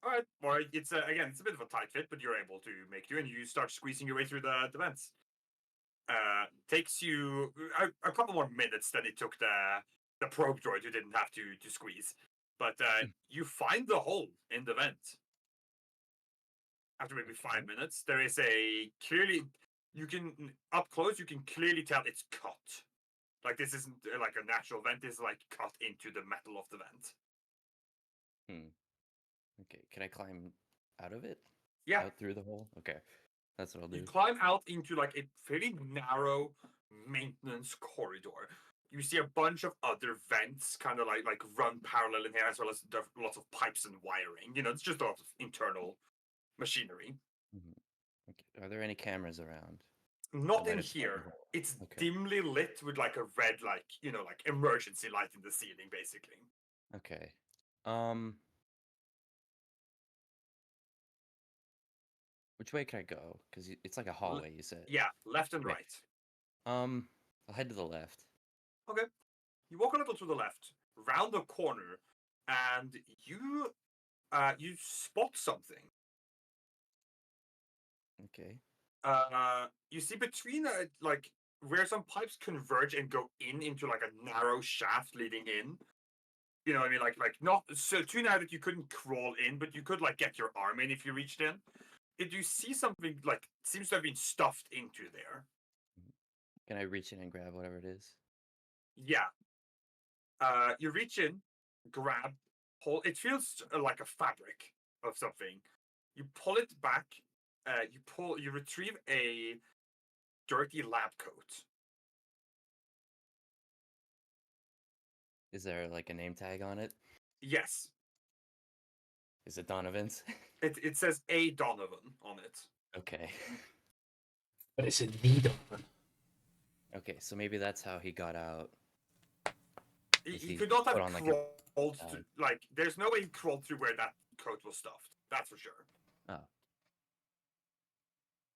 right. Well, it's again, it's a bit of a tight fit, but you're able to make do, and you start squeezing your way through the vents. Takes you a couple more minutes than it took the probe droid who didn't have to squeeze, but you find the hole in the vent. After maybe 5 minutes, there is a clearly you can up close you can clearly tell it's cut. Like this isn't like a natural vent; this is like cut into the metal of the vent. Okay, can I climb out of it? Yeah. Out through the hole? Okay. That's what I'll do. You climb out into like a fairly narrow maintenance corridor. You see a bunch of other vents kind of like run parallel in here, as well as lots of pipes and wiring. You know, it's just a lot of internal machinery. Okay. Are there any cameras around? Not might in have spotted here. the hole. It's Okay. dimly lit with like a red, like like emergency light in the ceiling, basically. Okay. Which way can I go? Because it's like a hallway, you said. Yeah, left and Okay. right. I'll head to the left. Okay. You walk a little to the left, round the corner, and you spot something. Okay. You see between like where some pipes converge and go into like a narrow shaft leading in. You know what I mean? Like not so too narrow that you couldn't crawl in, but you could like get your arm in if you reached in. Did you see something like seems to have been stuffed into there? Can I reach in and grab whatever it is? Yeah. You reach in, grab, pull. It feels like a fabric of something. You pull it back. You retrieve a dirty lab coat. Is there like a name tag on it? Yes. Is it Donovan's? It says A. Donovan on it. Okay. But it's in need of. Okay, so maybe that's how he got out. He could not have put on, like, a crawled through, like there's no way he crawled through where that coat was stuffed. That's for sure. Oh.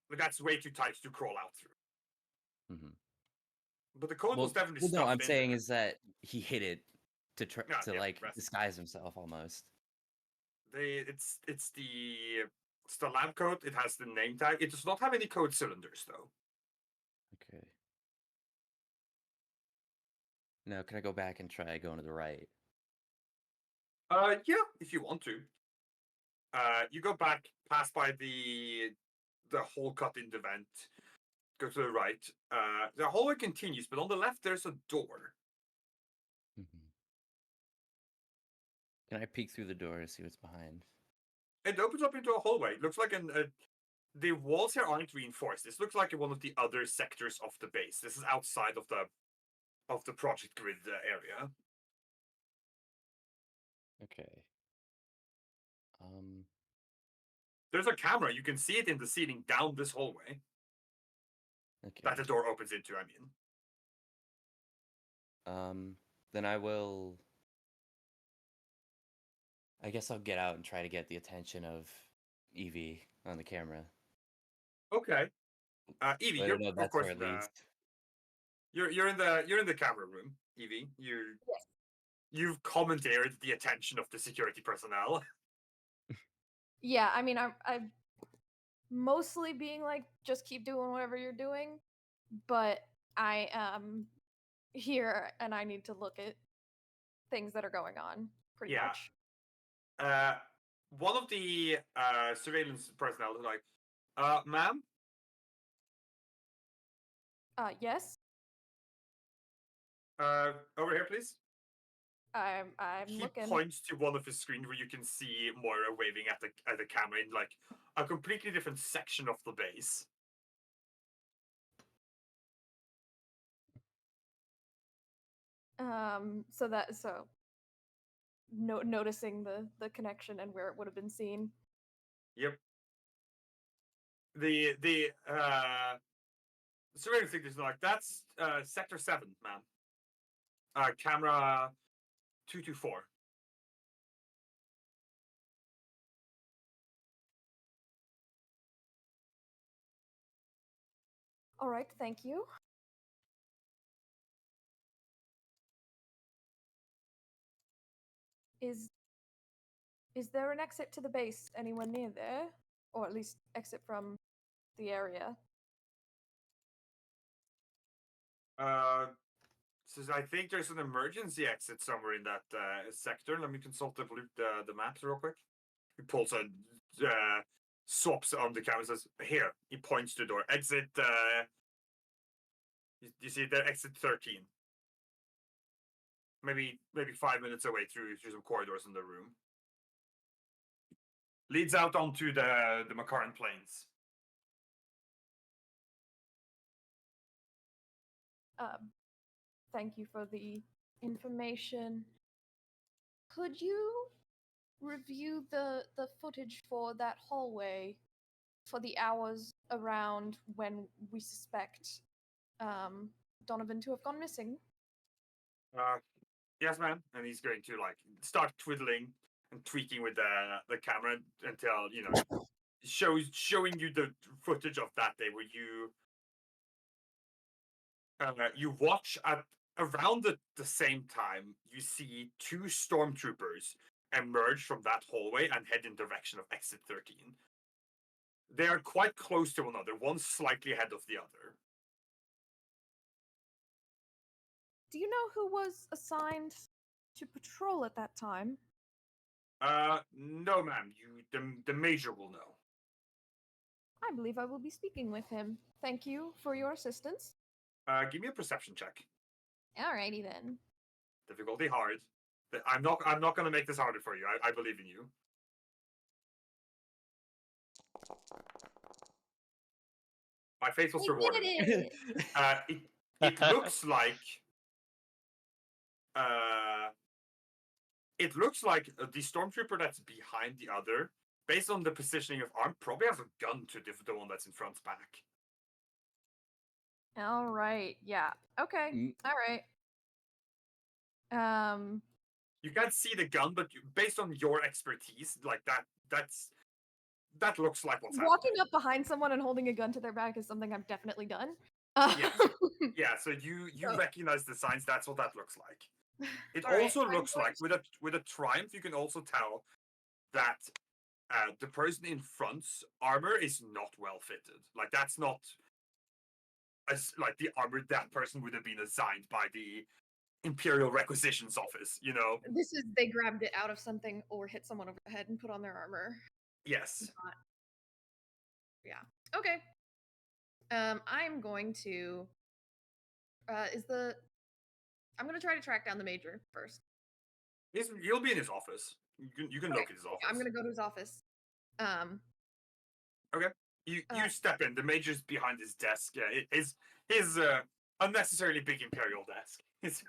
But that's way too tight to crawl out through. Mm-hmm. But the coat was definitely stuffed. No, I'm in saying there. is that he hid it to try Yeah, to yeah, like rest. disguise himself almost. It's the lab coat. It has the name tag. It does not have any code cylinders though. Okay. Now, can I go back and try going to the right? Yeah, if you want to. You go back, pass by the hole cut in the vent, go to the right. The hallway continues, but on the left there's a door. Mm-hmm. Can I peek through the door to see what's behind? It opens up into a hallway. It looks like the walls here aren't reinforced. This looks like one of the other sectors of the base. This is outside of the project grid area. Okay. There's a camera. You can see it in the ceiling down this hallway. Okay. That the door opens into, I mean. Then I guess I'll get out and try to get the attention of Evie on the camera. Okay. Evie, Let you're her know of that's course where it leads. you're in the camera room, Evie. You've commandeered the attention of the security personnel. Yeah, I mean, I'm mostly being like, just keep doing whatever you're doing, but I am here and I need to look at things that are going on, pretty Yeah. much. One of the surveillance personnel is like, ma'am, Yes, over here, please. I'm He looking. points to one of his screens where you can see Moira waving at the camera in like a completely different section of the base. So noticing the connection and where it would have been seen. Yep. The surveillance thing is like, that's sector 7, ma'am. Camera 224. All right, thank you. Is there an exit to the base anywhere near there, or at least exit from the area? Says, I think there's an emergency exit somewhere in that sector. Let me consult the maps real quick. He pulls a swaps on the camera and says, here. He points to the door. Exit, you see there, exit 13. Maybe 5 minutes away through some corridors in the room. Leads out onto the Makaran Plains. Thank you for the information. Could you review the footage for that hallway for the hours around when we suspect Donovan to have gone missing? Yes, ma'am. And he's going to like start twiddling and tweaking with the camera until showing you the footage of that day where you watch at around the same time you see 2 stormtroopers emerge from that hallway and head in direction of exit 13. They are quite close to one another, one slightly ahead of the other. Do you know who was assigned to patrol at that time? No, ma'am. The major will know. I believe I will be speaking with him. Thank you for your assistance. Give me a perception check. Alrighty then. Difficulty hard. I'm not gonna make this harder for you. I believe in you. My faith was rewarded. It looks like the stormtrooper that's behind the other, based on the positioning of arm, probably has a gun to the one that's in front's back. All right. Yeah. Okay. All right. You can't see the gun, but based on your expertise, like that looks like what's walking happening. up behind someone and holding a gun to their back is something I've definitely done. Yes. Yeah, so you recognize the signs. That's what that looks like. It also looks like with a triumph, you can also tell that the person in front's armor is not well fitted. Like that's not as like the armor that person would have been assigned by the Imperial Requisitions Office. This is they grabbed it out of something or hit someone over the head and put on their armor. Yes. Yeah. Okay. I'm going to. I'm going to try to track down the major first. He'll be in his office. You can locate his office. I'm going to go to his office. Okay. You step in. The major's behind his desk. Yeah, his unnecessarily big Imperial desk. His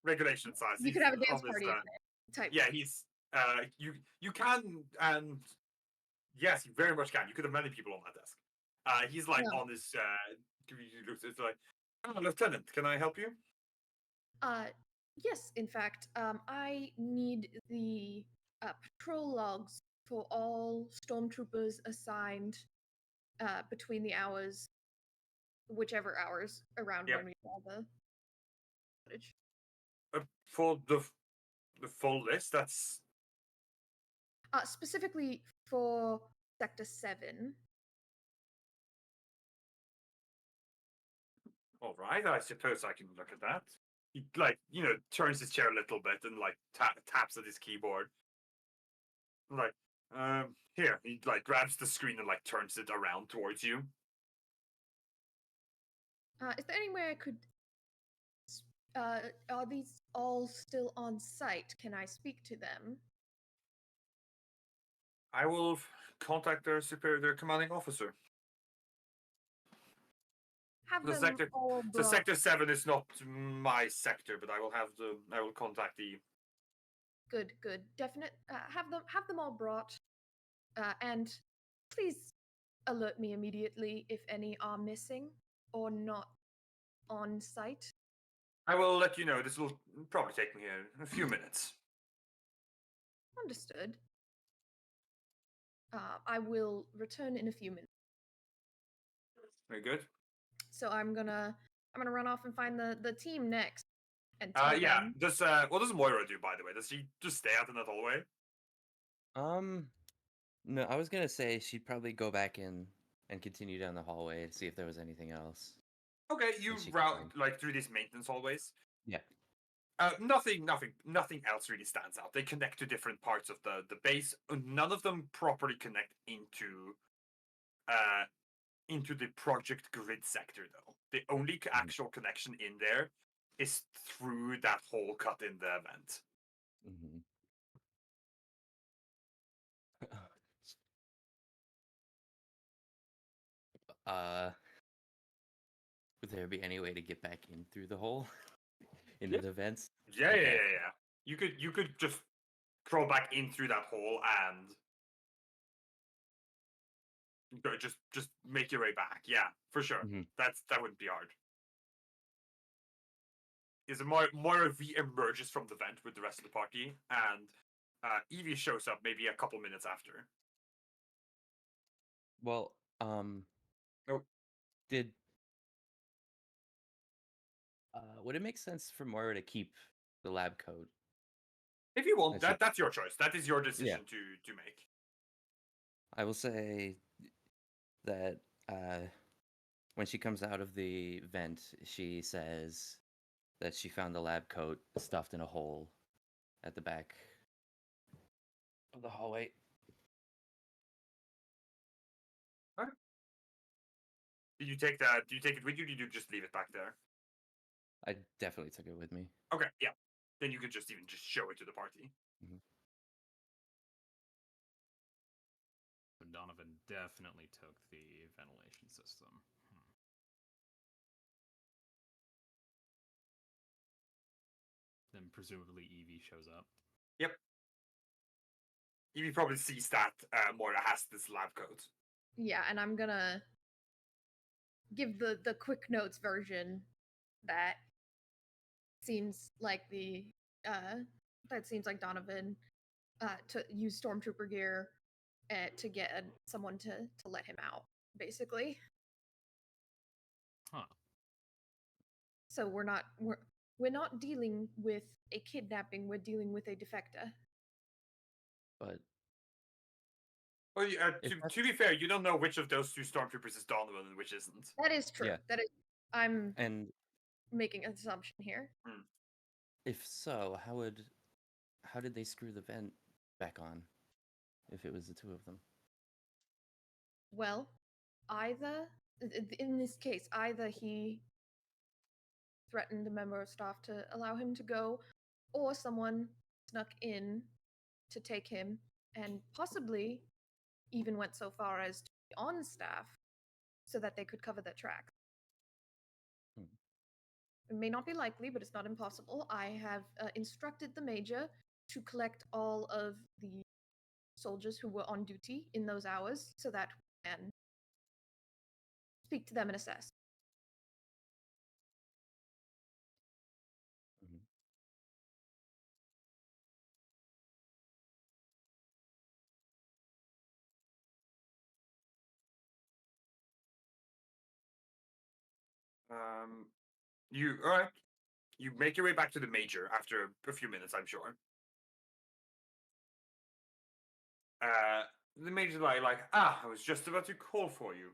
regulation size. You could have a dance party type. Yeah, he's you can, and yes, you very much can. You could have many people on that desk. He's like on his it's like, Lieutenant, can I help you? Yes, in fact, I need the patrol logs for all stormtroopers assigned between the hours, whichever hours around Yep. when we saw the footage. For the full list, that's Specifically for Sector 7. all right. I suppose I can look at that. He turns his chair a little bit and taps at his keyboard. Like, here. He grabs the screen and turns it around towards you. Is there any way I could? Are these all still on site? Can I speak to them? I will contact their commanding officer. Have The them sector- all So brought. Sector 7 is not my sector, but I will contact the. Good. Definite. Have them all brought, and please alert me immediately if any are missing or not on site. I will let you know. This will probably take me a few minutes. Understood. I will return in a few minutes. Very good. So I'm gonna run off and find the team next and tell Yeah. them. What does Moira do, by the way? Does she just stay out in that hallway? No, I was gonna say she'd probably go back in and continue down the hallway to see if there was anything else. Okay, you she route can- through these maintenance hallways. Yeah. Nothing else really stands out. They connect to different parts of the base. None of them properly connect into the project grid sector, though. The only actual connection in there is through that hole cut in the event. Mm-hmm. Would there be any way to get back in through the hole into Yeah. the vents? Yeah. Okay. You could just crawl back in through that hole and just make your way back. Yeah, for sure. Mhm. That wouldn't be hard. Is Moira emerges from the vent with the rest of the party, and Evie shows up maybe a couple minutes after. Well, Nope. did would it make sense for Moira to keep the lab coat? If you want, That she- that's your choice. That is your decision to make. I will say that when she comes out of the vent, she says that she found the lab coat stuffed in a hole at the back of the hallway. Did you take that? Do you take it with you? Or did you just leave it back there? I definitely took it with me. Okay, yeah. Then you could just show it to the party. Donovan definitely took the ventilation system. Then presumably Evie shows up. Yep. Evie probably sees that Moira has this lab coat. Yeah, and I'm gonna give the quick notes version that seems like Donovan to use stormtrooper gear to get someone to let him out, basically. Huh. So we're not dealing with a kidnapping, we're dealing with a defector. But Well, If to be fair, you don't know which of those two stormtroopers is Donovan and which isn't. That is true. Yeah. That is I'm and making an assumption here. if so, how did they screw the vent back on? If it was the two of them. Well, in this case, either he threatened a member of staff to allow him to go, or someone snuck in to take him, and possibly even went so far as to be on staff so that they could cover their tracks. It may not be likely, but it's not impossible. I have instructed the major to collect all of the soldiers who were on duty in those hours so that we can speak to them and assess. All right. You make your way back to the major after a few minutes, I'm sure. The major's I was just about to call for you.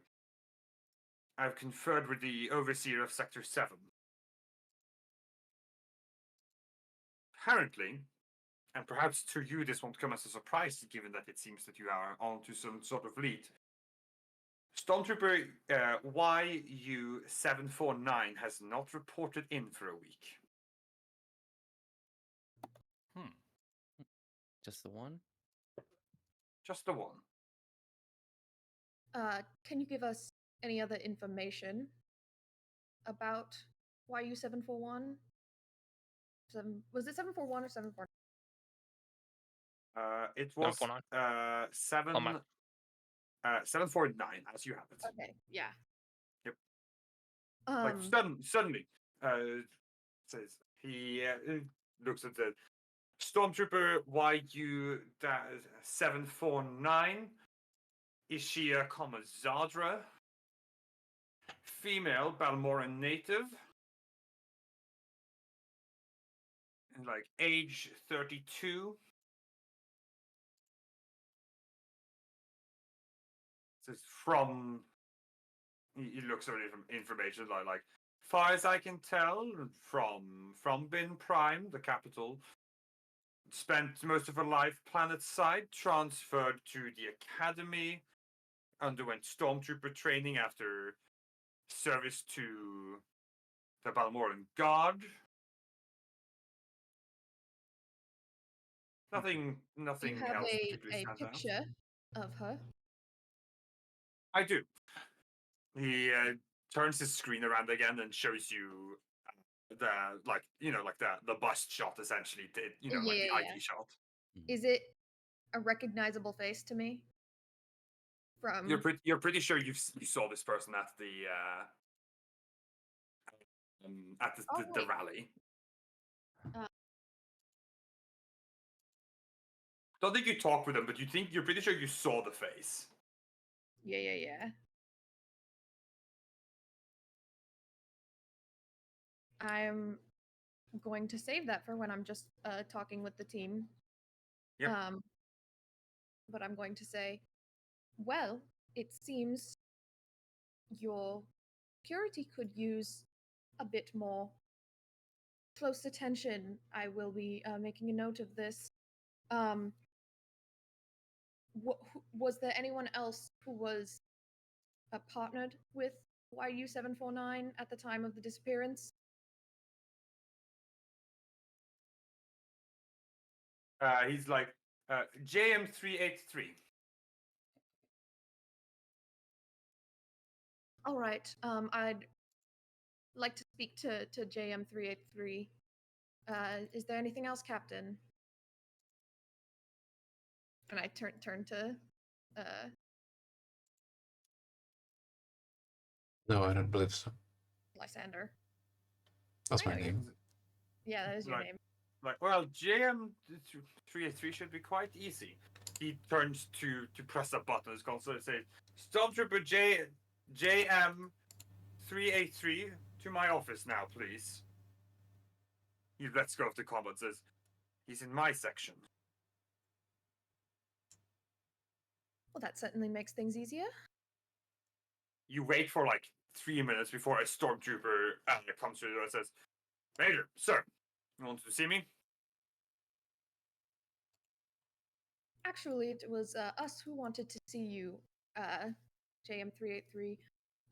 I've conferred with the overseer of Sector 7. Apparently, and perhaps to you this won't come as a surprise given that it seems that you are onto some sort of lead. Stormtrooper YU749 has not reported in for a week. Just the one? Just the one. Can you give us any other information about YU741? Was it 741 or 749? It was 749. 749 as you have it. Okay, yeah. Yep. Um, Suddenly, says he looks at the Stormtrooper YU749. Is she a Comazadra? Female Balmoran native? And age 32? Says from. He looks over information like far as I can tell, from Bin Prime, the capital. Spent most of her life planetside, transferred to the academy, underwent stormtrooper training after service to the Balmoran Guard. Nothing do you have else a particularly stands out. picture of her? I do. He turns his screen around again and shows you the the bust shot essentially. Yeah, The yeah, ID shot. Is it a recognizable face to me? From You're pretty sure you saw this person at the the wait. rally. Uh, Don't think you talked with him, but you're pretty sure you saw the face. Yeah. I'm going to save that for when I'm just talking with the team. Yep. But I'm going to say, well, it seems your security could use a bit more close attention. I will be making a note of this. Was there anyone else who was partnered with YU749 at the time of the disappearance? He's like JM383. All right. I'd like to speak to JM383. Is there anything else, Captain? And I turn to No, I don't believe so. Lysander. That's I my know you. name. Yeah, that is your Right. name. Well, JM383 should be quite easy. He turns to press a button on his console and says, Stormtrooper JM383 to my office now, please. He lets go of the combat and says, he's in my section. Well, that certainly makes things easier. You wait for 3 minutes before a stormtrooper comes through the door and says, Major, sir, you want to see me? Actually, it was us who wanted to see you, JM383.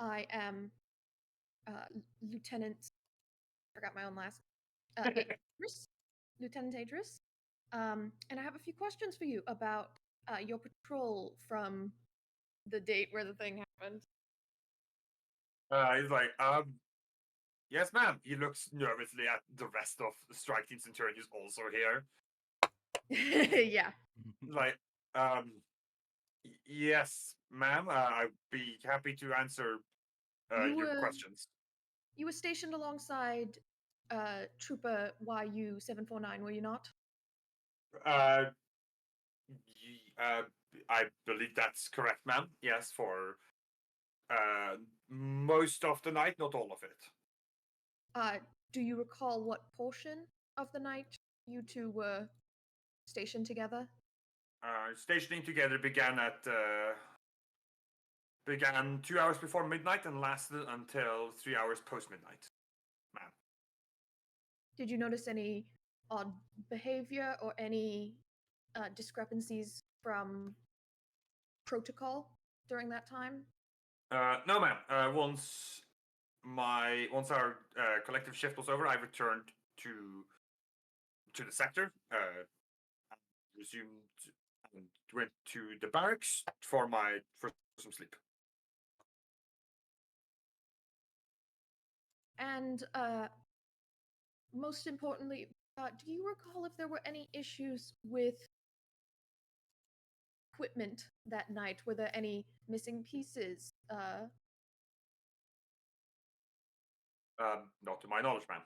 I am Lieutenant. Forgot my own last. Adris, Lieutenant Adris. And I have a few questions for you about your patrol from the date where the thing happened. He's like, yes, ma'am. He looks nervously at the rest of the strike team Centurion who's also here. Yeah. Like, yes, ma'am. I'd be happy to answer your questions. You were stationed alongside Trooper YU749, were you not? I believe that's correct, ma'am. Yes, for Most of the night, not all of it. Do you recall what portion of the night you two were stationed together? Stationing together began 2 hours before midnight and lasted until 3 hours post midnight. Ma'am. Did you notice any odd behavior or any discrepancies from protocol during that time? No, ma'am. Once our collective shift was over, I returned to the sector. Resumed and went to the barracks for some sleep. And most importantly, do you recall if there were any issues with equipment that night? Were there any missing pieces? Not to my knowledge, ma'am.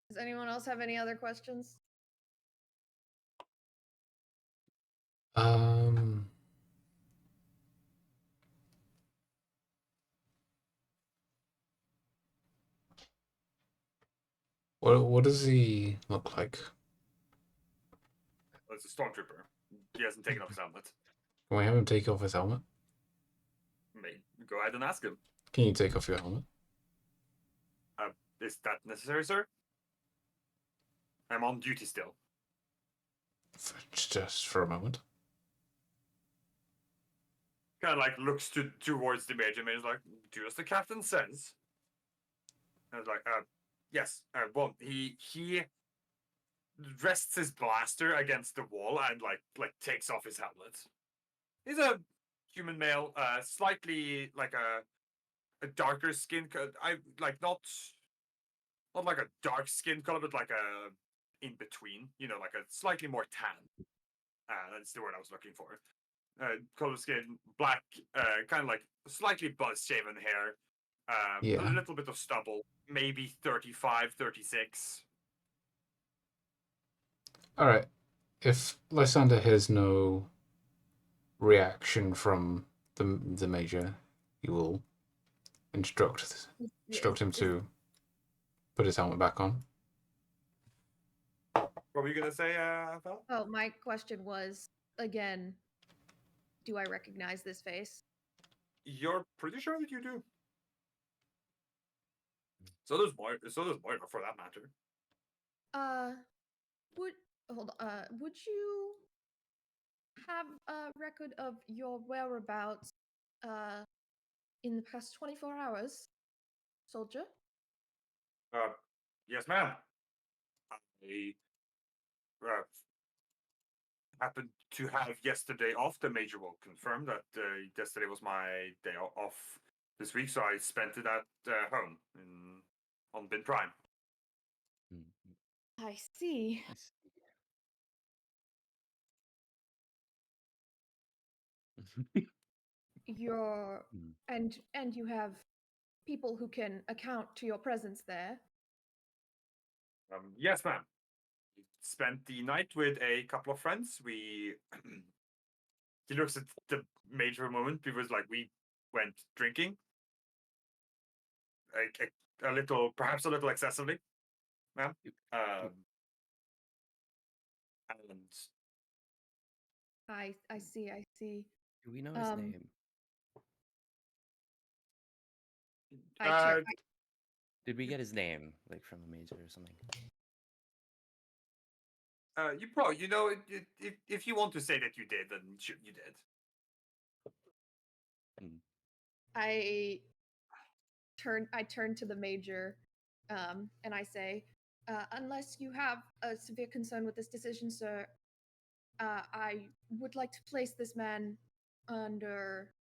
Does anyone else have any other questions? What does he look like? It's a stormtrooper. He hasn't taken off his helmet. Can we have him take off his helmet? Go ahead and ask him. Can you take off your helmet? Is that necessary, sir? I'm on duty still. Just for a moment. Kind of like looks towards the major. Major's like, do as the captain says. And I was like, yes. Well, he rests his blaster against the wall and like takes off his helmet. He's a human male, slightly like a darker skin color. I like not like a dark skin color, but like a in between. You know, like a slightly more tan. That's the word I was looking for. Color skin, black, kind of like slightly buzz shaven hair. Yeah. A little bit of stubble, maybe 35, 36. All right. If Lysander has no reaction from the major, you will instruct him to put his helmet back on. What were you gonna say, Val? Oh, my question was again, do I recognize this face? You're pretty sure that you do. So does Moira, for that matter. Would you have a record of your whereabouts in the past 24 hours, soldier? Yes, ma'am. I happened to have yesterday off. The major will confirm that yesterday was my day off this week, so I spent it at home on Bin Prime. I see. You're and you have people who can account to your presence there. Yes, ma'am. Spent the night with a couple of friends. He looks at the major moment because like we went drinking. Perhaps a little excessively, ma'am. And I see. Do we know his name? Did we get his name, like from the major or something? You probably, you know, if you want to say that you did, then you did. I turn to the major, and I say, unless you have a severe concern with this decision, sir, I would like to place this man under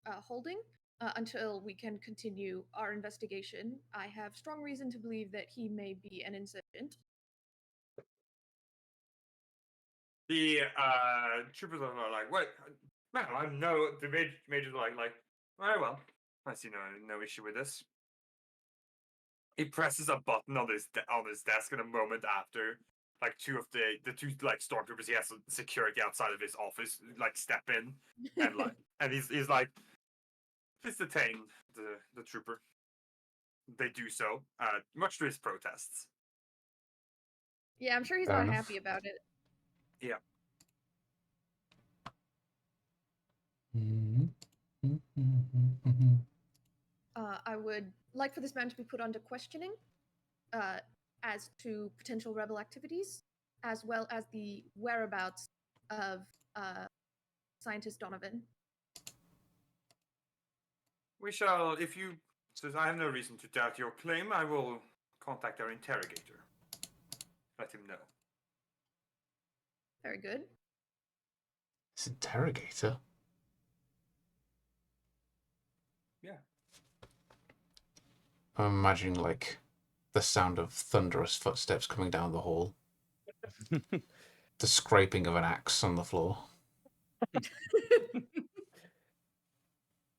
holding until we can continue our investigation. I have strong reason to believe that he may be an insurgent. The troopers are like, "What, man? I know." The major's like, "Very well. I see no issue with this." He presses a button on his desk, and a moment after, like the two like stormtroopers he has security outside of his office like step in and like And he's like, please detain the trooper. They do so, much to his protests. Yeah, I'm sure he's Fair not enough. happy about it. Yeah. I would like for this man to be put under questioning as to potential rebel activities, as well as the whereabouts of scientist Donovan. We shall, if you, since I have no reason to doubt your claim, I will contact our interrogator. Let him know. Very good. This interrogator. Yeah. I'm imagining like the sound of thunderous footsteps coming down the hall, the scraping of an axe on the floor.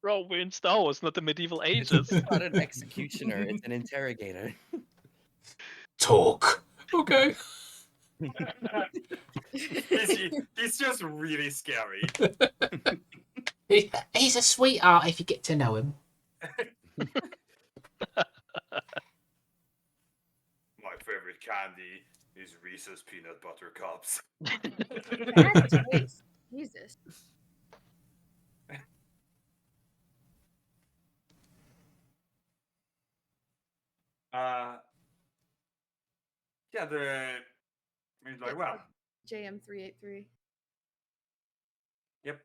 Bro, we're in Star Wars, not the medieval It's ages. not an executioner, it's an interrogator. Talk. Okay. He's just really scary. He's a sweetheart if you get to know him. My favorite candy is Reese's peanut butter cups. Bad taste. Jesus. Yeah, he's like, well, JM383. yep.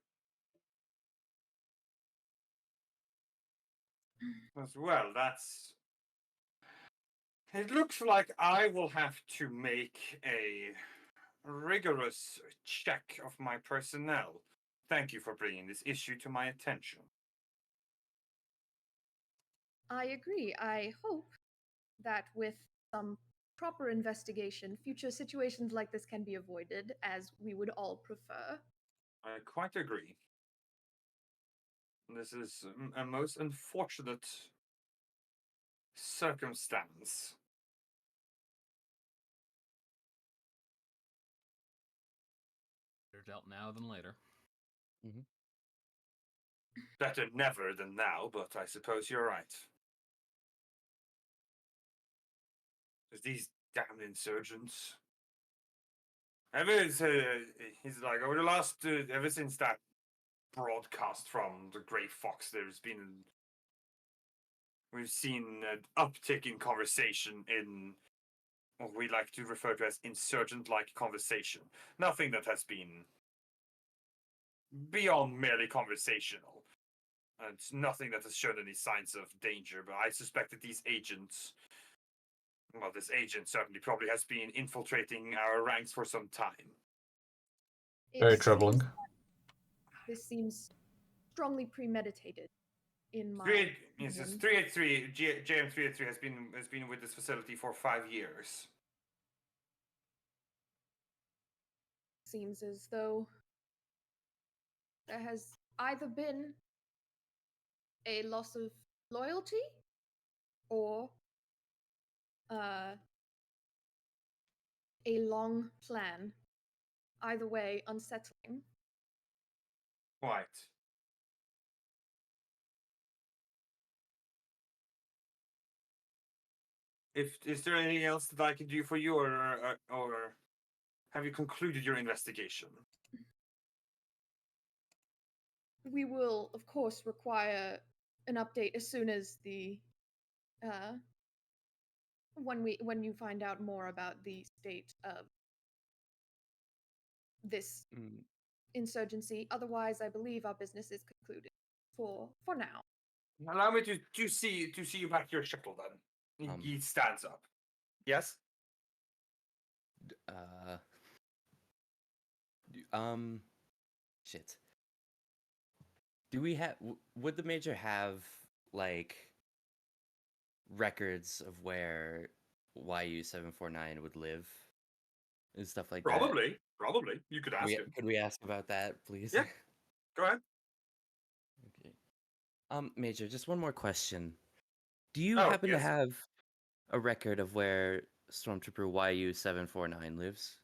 Well, that's. It looks like I will have to make a rigorous check of my personnel. Thank you for bringing this issue to my attention. I agree. I hope that with some proper investigation, future situations like this can be avoided, as we would all prefer. I quite agree. This is a most unfortunate circumstance. Better dealt now than later. Better never than now, but I suppose you're right. There's these damn insurgents. He's like, over the last, ever since that broadcast from the Grey Fox, we've seen an uptick in conversation in what we like to refer to as insurgent-like conversation. Nothing that has been beyond merely conversational. And nothing that has shown any signs of danger, but I suspect that these agents, well, this agent certainly probably has been infiltrating our ranks for some time. Very It troubling. seems that this seems strongly premeditated. In my Yes, opinion. 383, JM383 has been with this facility for 5 years. Seems as though there has either been a loss of loyalty or a long plan. Either way, unsettling. Quite. Is there anything else that I can do for you, or have you concluded your investigation? We will, of course, require an update as soon as the when you find out more about the state of this insurgency. Otherwise, I believe our business is concluded for now. Allow me to see you back your shuttle then. He stands up. Yes. Shit. Do we have? Would the major have like records of where YU749 would live and stuff like that? Probably. You could ask him. Could we ask about that, please? Yeah. Go ahead. Okay. Major, just one more question. Do you Oh, happen to yes. have a record of where Stormtrooper YU749 lives?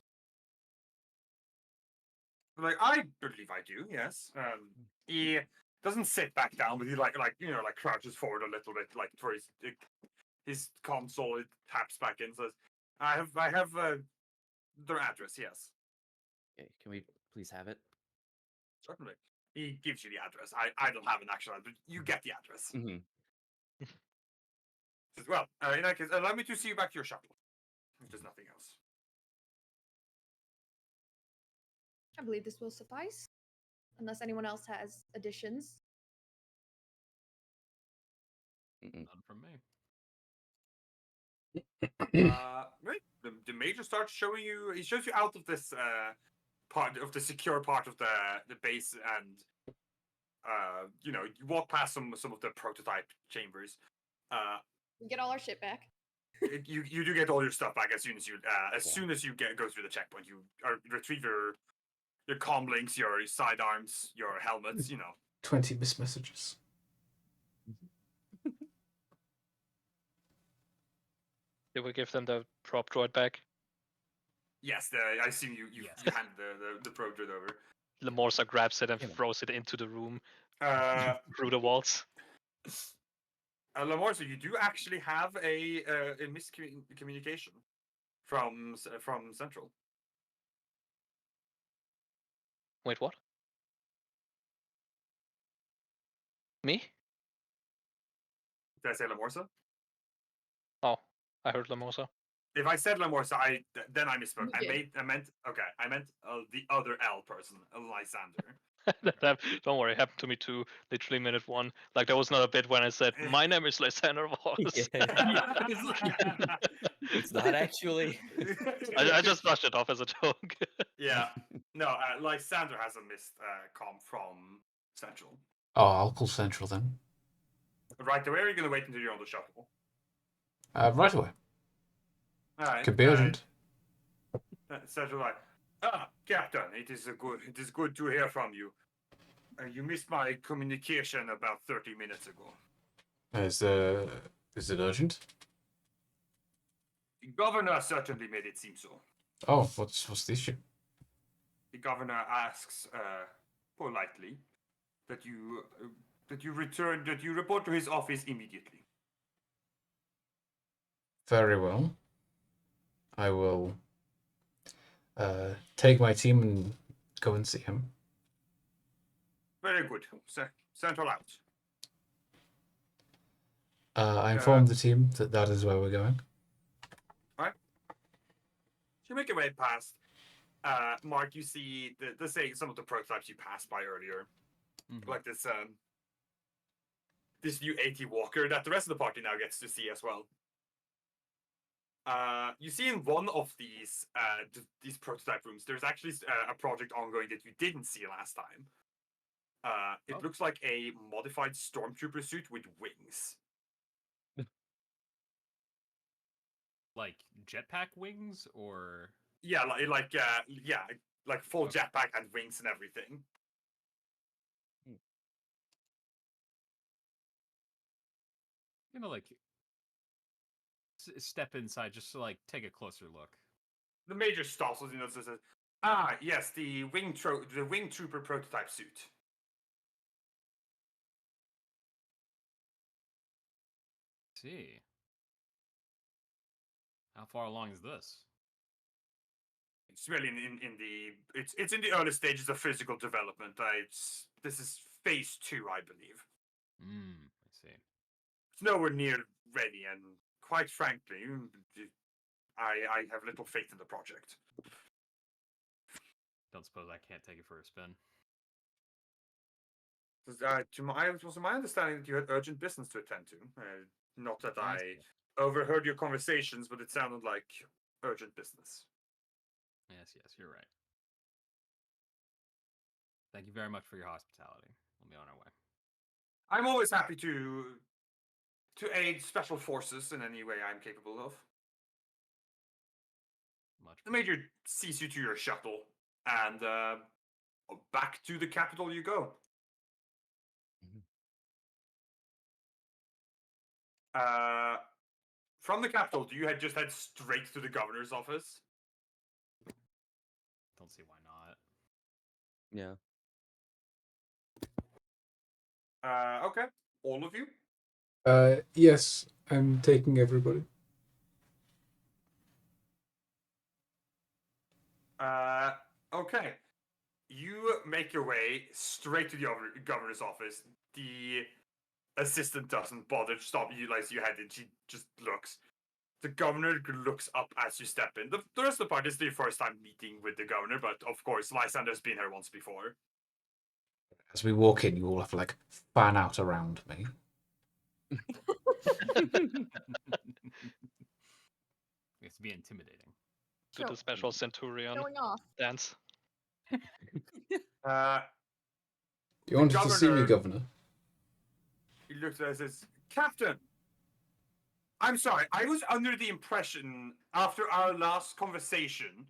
Like, I believe I do. Yes. doesn't sit back down, but he like crouches forward a little bit, like for his console. It taps back in, says, "I have their address. Yes, Okay, can we please have it? certainly." He gives you the address. I don't have an actual address, but you get the address. Mm-hmm. Says, well, in that case, allow me to see you back to your shuttle. If there's nothing else. I believe this will suffice, unless anyone else has additions. Mm-mm. None from me. Right. The major starts showing you. He shows you out of this part of the secure part of the base, and you walk past some of the prototype chambers. We get all our shit back. You do get all your stuff back as soon as you go through the checkpoint. You retrieve your comm links, your sidearms, your helmets. 20 missed messages. Did we give them the prop droid back? Yes, I assume you Yes. you hand the probe droid over. Lemorsa grabs it and Yeah. throws it into the room Through through the walls. Lamar, so you do actually have a miscommunication from Central. Wait, what? Me? Did I say Lamorsa? Oh, I heard Lemorsa. If I said Lamorsa, then I misspoke. You I meant the other L person, Lysander. Don't worry, it happened to me too. Literally minute one. Like there was not a bit when I said my name is Lysander Voss. It's not actually. I just brushed it off as a joke. Yeah. No, Lysander has a missed comm from Central. Oh, I'll call Central then. Right away, or are you going to wait until you're on the shuttle? Right away. All right. Could be urgent. Central, like, Captain, it is good to hear from you. You missed my communication about 30 minutes ago. Is it urgent? The governor certainly made it seem so. Oh, what's the issue? The governor asks politely that you report to his office immediately. Very well. I will take my team and go and see him. Very good. Central out. I informed the team that is where we're going. You make your way past. Mark, you see some of the prototypes you passed by earlier, like this new AT Walker that the rest of the party now gets to see as well. You see in one of these prototype rooms, there's actually a project ongoing that you didn't see last time. It looks like a modified stormtrooper suit with wings. Like jetpack wings, or Yeah, like full jetpack and wings and everything. like step inside just to like take a closer look. The major stops as says, yes, the wing trooper prototype suit. See, how far along is this? It's really it's in the early stages of physical development. This is phase 2, I believe. I see. It's nowhere near ready, and quite frankly, I have little faith in the project. Don't suppose I can't take it for a spin. It was my understanding that you had urgent business to attend to. Not that I Yes. overheard your conversations, but it sounded like urgent business. Yes, you're right. Thank you very much for your hospitality. We'll be on our way. I'm always happy to aid special forces in any way I'm capable of. Much. The major sees you to your shuttle, and back to the capital you go. From the capital, do you just head straight to the governor's office? Don't see why not. Yeah. Okay, all of you. Yes, I'm taking everybody. Okay. You make your way straight to the governor's office. The assistant doesn't bother to stop you, like you head in. She just looks. The governor looks up as you step in. The rest of the party is your first time meeting with the governor, but of course, Lysander's been here once before. As we walk in, you all have to like fan out around me. It's to be intimidating. Do the special centurion Showing off. dance. You wanted to see me, governor- Governor? He looks at us and says, Captain, I'm sorry, I was under the impression after our last conversation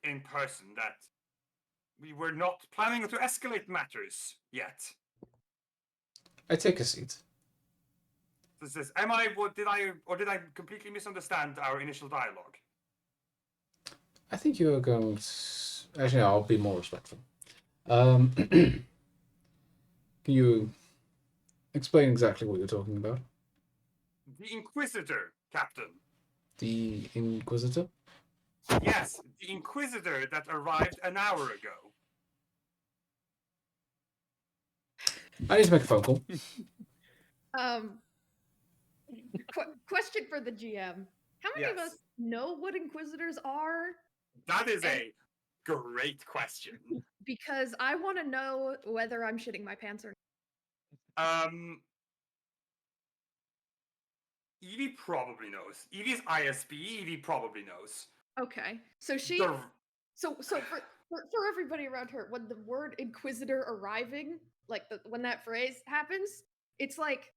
in person that we were not planning to escalate matters yet. I take a seat. This is, am I, what did I completely misunderstand our initial dialogue? I think you are going to... Actually, no, I'll be more respectful. Can you explain exactly what you're talking about? The Inquisitor, Captain. The Inquisitor? Yes, the Inquisitor that arrived an hour ago. I need to make a phone call. Question for the GM. How many of Yes. us know what Inquisitors are? That is a great question. Because I want to know whether I'm shitting my pants or Evie probably knows. Evie's ISB, Evie probably knows. not. Okay. So she The- so for everybody around her, when the word Inquisitor arriving, like when that phrase happens, it's like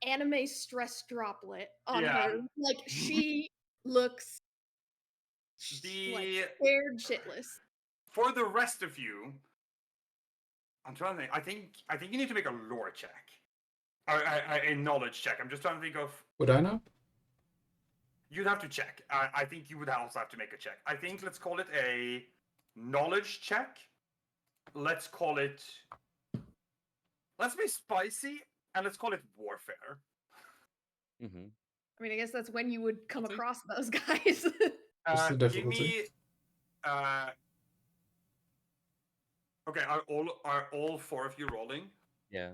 anime stress droplet on Yeah. her. Like she looks like scared shitless. For the rest of you, I'm trying to think. I think you need to make a lore check. Or a knowledge check. I'm just trying to think of. Would I know? You'd have to check. I think you would also have to make a check. I think let's call it a knowledge check. Let's call it. Let's be spicy and let's call it warfare. Mm-hmm. I mean, I guess that's when you would come I'll take- across those guys. What's the Give difficulty? me. Okay, are all four of you rolling? Yeah.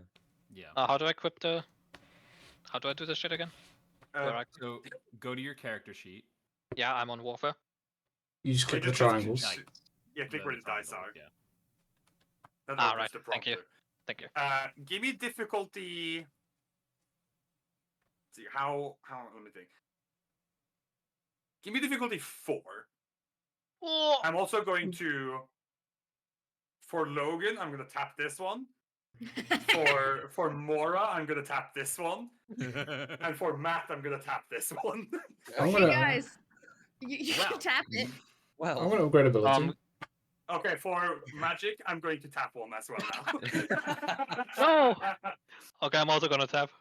Yeah. How do I equip the? How do I do this shit again? Where I... So go to your character sheet. Yeah, I'm on warfare. You just click the just triangles. Dice. Yeah, click where the dice triangle, are. Yeah. That Ah, opens right. the Thank you. prompter. Thank you. Give me difficulty. Let's see how let me think. Give me difficulty 4. Oh, I'm also going to. For Logan, I'm gonna tap this one. For Mora, I'm gonna tap this one, and for Matt, I'm gonna tap this one. I'm Hey gonna, guys, you Wow. can tap it. Well, I'm gonna upgrade ability. Okay, for Magic, I'm going to tap one as well now. No! Okay, I'm also gonna tap.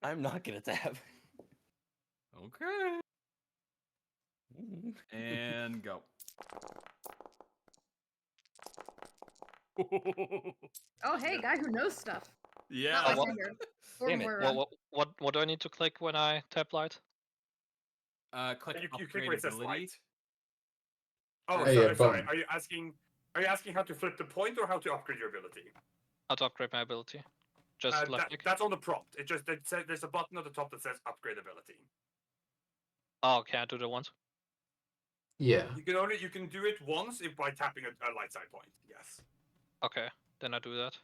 I'm not gonna tap. Okay. And go. Oh, hey, guy who knows stuff. Yeah. Not Oh, like what? Sigurd. Or Damn it. Moira. What do I need to click when I tap light? Click you click upgrade where it says ability. light. Oh, Hey, sorry, yeah, sorry. button. Are you asking how to flip the point or how to upgrade your ability? How to upgrade my ability? Just left click. That's on the prompt. It says there's a button at the top that says upgrade ability. Oh, can I do that once? Yeah. You can do it once by tapping a light side point. Yes. Okay, then I do that.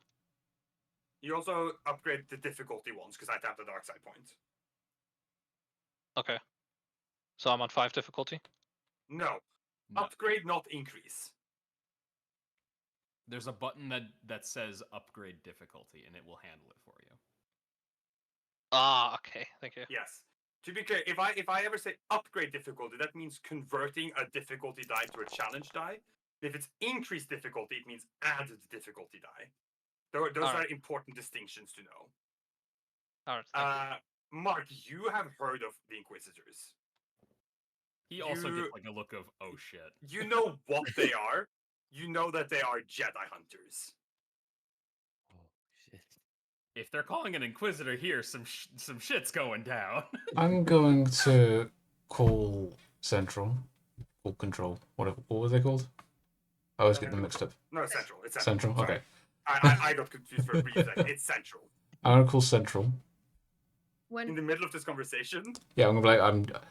You also upgrade the difficulty once because I tapped the dark side point. Okay. So I'm on 5 difficulty. No, No. upgrade, not increase. There's a button that says upgrade difficulty, and it will handle it for you. Ah, okay. Thank you. Yes. To be clear, if I ever say upgrade difficulty, that means converting a difficulty die to a challenge die. If it's increased difficulty, it means added difficulty die. Those are Alright. important distinctions to know. Alright, thank you. Mark, you have heard of the Inquisitors. He also You- gets like a look of oh shit. You know what they are. You know that they are Jedi hunters. if they're calling an inquisitor here, some shit's going down. I'm going to call Central, call Control. What were they called? I always get them mixed up. No, it's Central. It's Central. Central. Sorry. Okay. I got confused for a brief second. It's Central. I'm gonna call Central. When In the middle of this conversation, Yeah, I'm gonna be like,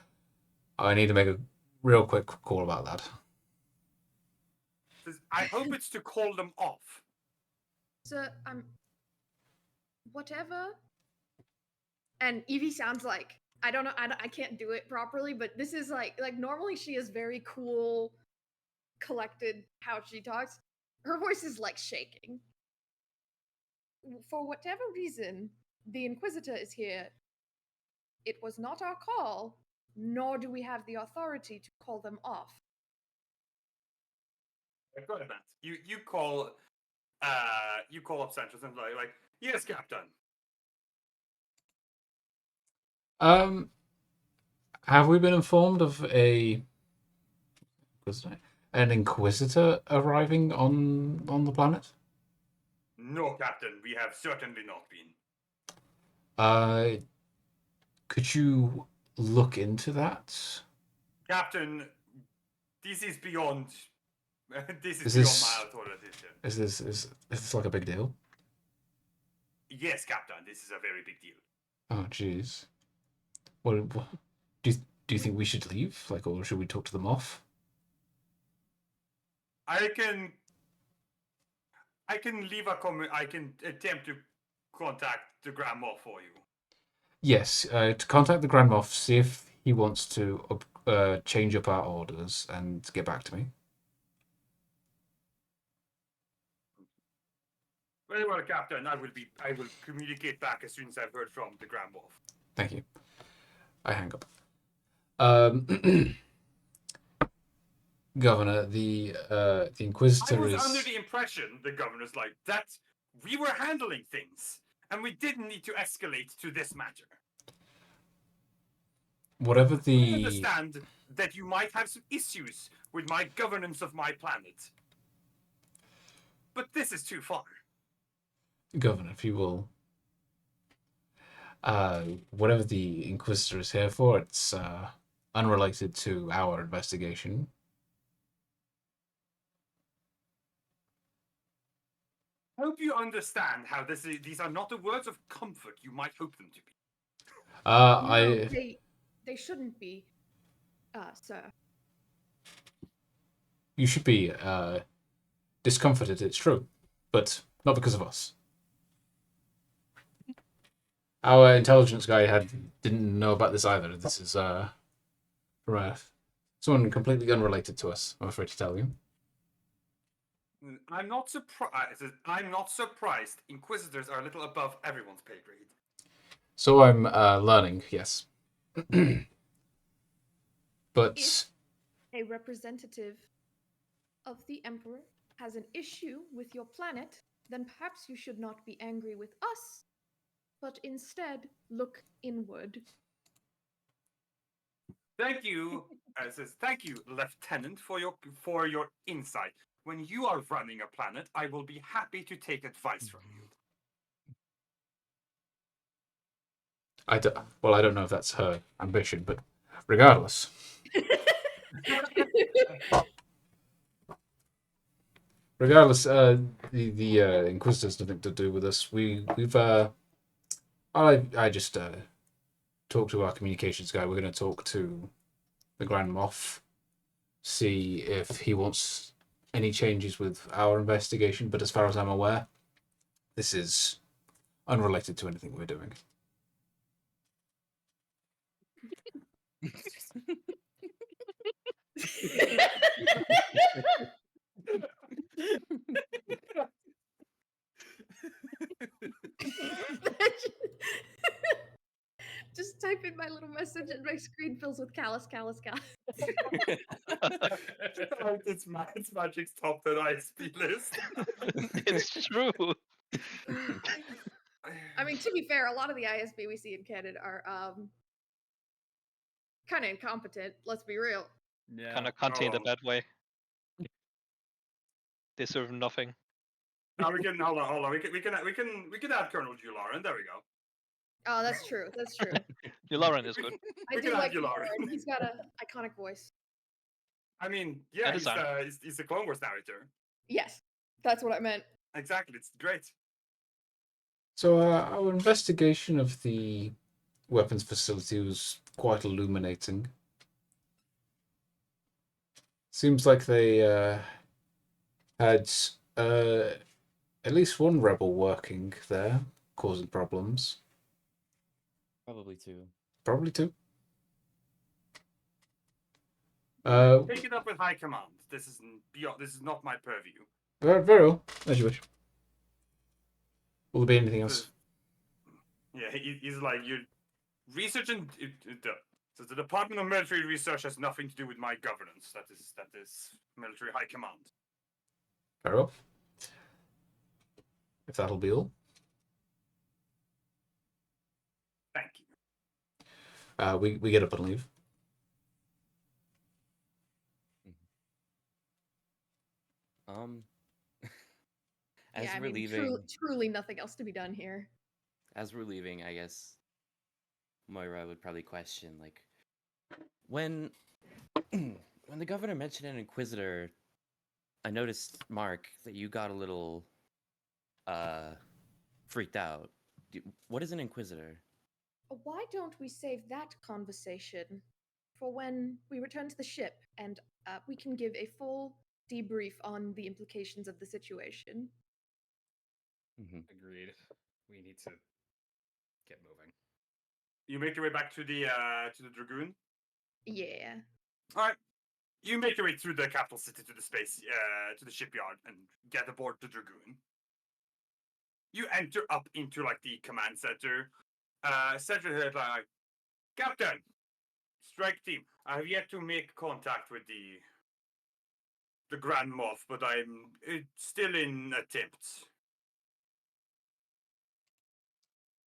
I need to make a real quick call about that. says, I hope it's to call them off. So whatever. And Evie sounds like I don't know. I can't do it properly, but this is like normally she is very cool, collected how she talks. Her voice is like shaking. For whatever reason, the Inquisitor is here. It was not our call, nor do we have the authority to call them off. Go ahead, Matt. You call up Central and like yes, Captain. Have we been informed of an Inquisitor arriving on the planet? No, Captain, we have certainly not been. Could you look into that? Captain, this is beyond. This Is is beyond this- my authority. Is this like a big deal? Yes, Captain, this is a very big deal. Oh, jeez. What do you think we should leave? Like, or should we talk to them off? I can leave a comment. I can attempt to contact the grandma for you. Yes, to contact the Grand Moff, see if he wants to change up our orders and get back to me. Very well, Captain. I will communicate back as soon as I've heard from the grandma. Thank you. I hang up. Governor, the I Inquisitor was is. under the impression, the governor's like, that we were handling things, and we didn't need to escalate to this matter. Whatever I the. understand that you might have some issues with my governance of my planet. But this is too far. Governor, if you will. Whatever the Inquisitor is here for, it's unrelated to our investigation. I hope you understand how these are not the words of comfort you might hope them to be. No, they shouldn't be, sir. You should be discomforted, it's true, but not because of us. Our intelligence guy didn't know about this either. This is from someone completely unrelated to us, I'm afraid to tell you. I'm not surprised. I'm not surprised. Inquisitors are a little above everyone's pay grade. So I'm learning, yes. But If a representative of the Emperor has an issue with your planet, then perhaps you should not be angry with us, but instead look inward. Thank you. Says thank you, Lieutenant, for your insight. When you are running a planet, I will be happy to take advice from you. I don't know if that's her ambition, but regardless. Regardless, the Inquisitors nothing to do with us. We've I just talked to our communications guy. We're going to talk to the Grand Moff, see if he wants any changes with our investigation. But as far as I'm aware, this is unrelated to anything we're doing. Just type in my little message and my screen fills with callus. It's Magic's top 10 ISP list. It's true. I mean, to be fair, a lot of the ISB we see in canon are kind of incompetent. Let's be real. Yeah. Kind of contained a Oh. bad way. They serve nothing. Now we can hold on. We can add Colonel Jular, and there we go. Oh, that's true. That's true. Lauren is good. I We do can like add Jular. Lauren. He's got a iconic voice. I mean, yeah, And design. he's the Clone Wars narrator. Yes, that's what I meant. Exactly, it's great. So our investigation of the weapons facility was quite illuminating. Seems like they had at least one rebel working there, causing problems. Probably two. Probably two. Take it up with High Command. This is beyond. This is not my purview. Very well, as you wish. Will there be anything else? Yeah, he's like you. Research and so the Department of Military Research has nothing to do with my governance. That is military high command. Very well. If that'll be all. Thank you. We get up and leave. As Yeah, I we're mean, leaving, truly nothing else to be done here. as we're leaving, I guess Moira would probably question, like, when when the governor mentioned an inquisitor, I noticed, Mark, that you got a little freaked out. What is an inquisitor? Why don't we save that conversation for when we return to the ship and we can give a full debrief on the implications of the situation? Agreed. We need to get moving. You make your way back to the Dragoon. Yeah. All right. You make your way through the capital city to the space to the shipyard and get aboard the Dragoon. You enter up into like the command center. Center here like, Captain, strike team. I have yet to make contact with the Grand Moff, but I'm still in attempts.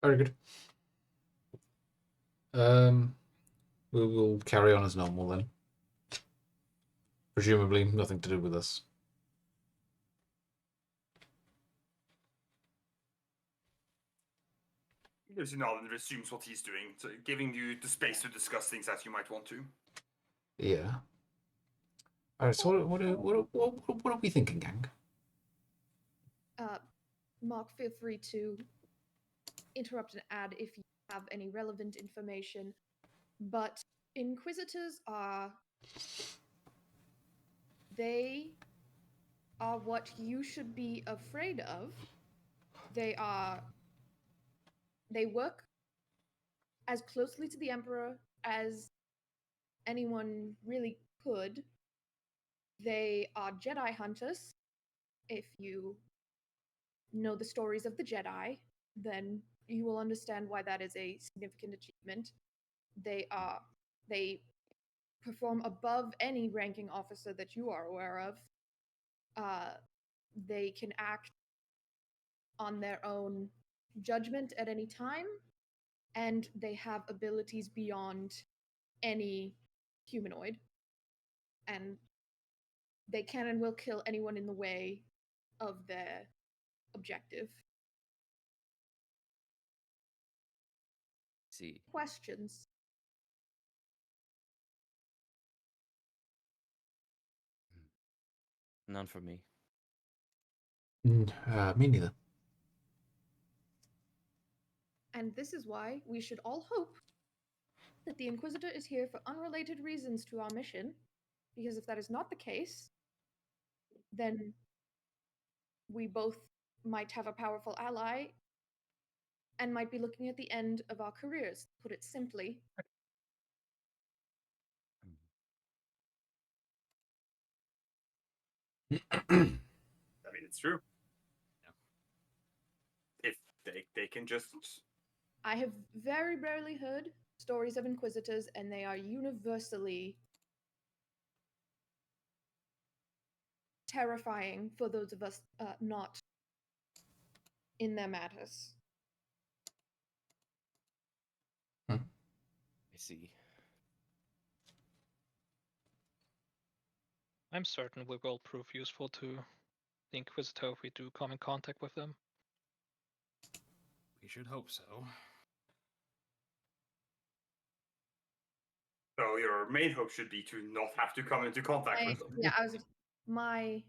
Very good. We will carry on as normal then. Presumably nothing to do with us. He gives you nod and resumes what he's doing, so giving you the space to discuss things as you might want to. Yeah. All right. So what are we thinking, gang? Mark, feel free to interrupt and add if you have any relevant information. But Inquisitors they are what you should be afraid of. They work as closely to the Emperor as anyone really could. They are Jedi hunters. If you know the stories of the Jedi, then you will understand why that is a significant achievement. They perform above any ranking officer that you are aware of. They can act on their own judgment at any time, and they have abilities beyond any humanoid. And they can and will kill anyone in the way of their objective. See, Questions? none for me. Me neither. And this is why we should all hope that the Inquisitor is here for unrelated reasons to our mission, because if that is not the case, then we both might have a powerful ally and might be looking at the end of our careers, to put it simply. I mean, it's true. If they can just. I have very rarely heard stories of Inquisitors, and they are universally terrifying for those of us not in their matters. I see. I'm certain we will prove useful to the Inquisitor if we do come in contact with them. We should hope so. So your main hope should be to not have to come into contact with them. Yeah, my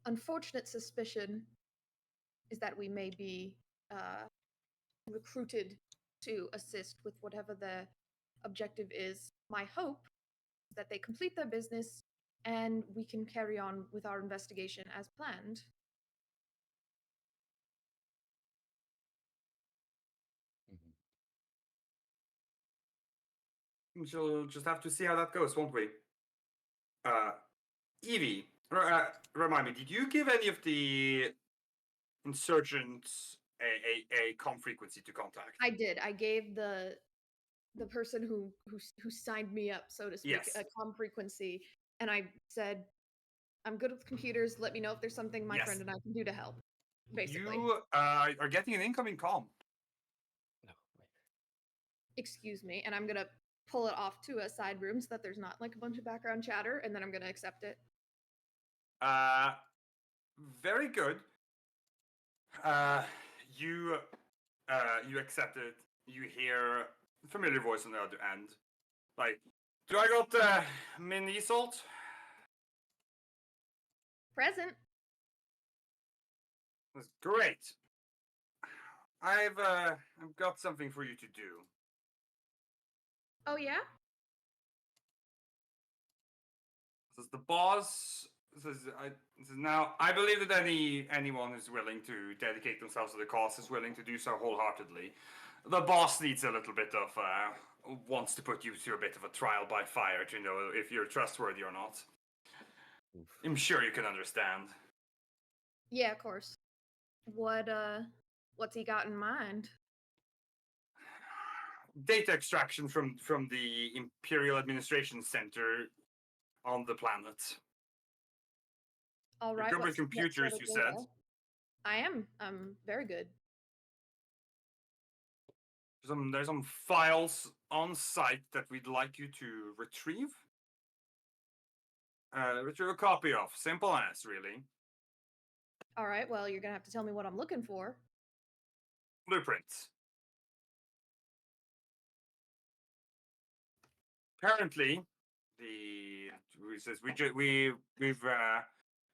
unfortunate suspicion is that we may be recruited to assist with whatever their objective is. My hope is that they complete their business and we can carry on with our investigation as planned. We'll just have to see how that goes, won't we? Evie, remind me, did you give any of the insurgents a com frequency to contact? I did. I gave the person who signed me up, so to speak, Yes. a comm frequency, and I said, "I'm good with computers. Let me know if there's something my Yes. friend and I can do to help." Basically. You are getting an incoming comm. No, wait. Excuse me, and I'm gonna pull it off to a side room so that there's not like a bunch of background chatter, and then I'm gonna accept it. Very good. You accept it. You hear a familiar voice on the other end. Like, do I got mini salt? Present. That's great. I've got something for you to do. Oh yeah. Says the boss. Says now I believe that anyone who's willing to dedicate themselves to the cause is willing to do so wholeheartedly. The boss needs a little bit of wants to put you through a bit of a trial by fire to know if you're trustworthy or not. Oof. I'm sure you can understand. Yeah, of course. What's he got in mind? Data extraction from the Imperial Administration Center on the planet. All right. You're good with what computers, sort of you said. data? I am. I'm very good. There's some files on site that we'd like you to retrieve. Retrieve a copy of. Simple as, really. All right. Well, you're gonna have to tell me what I'm looking for. Blueprints. Apparently, we've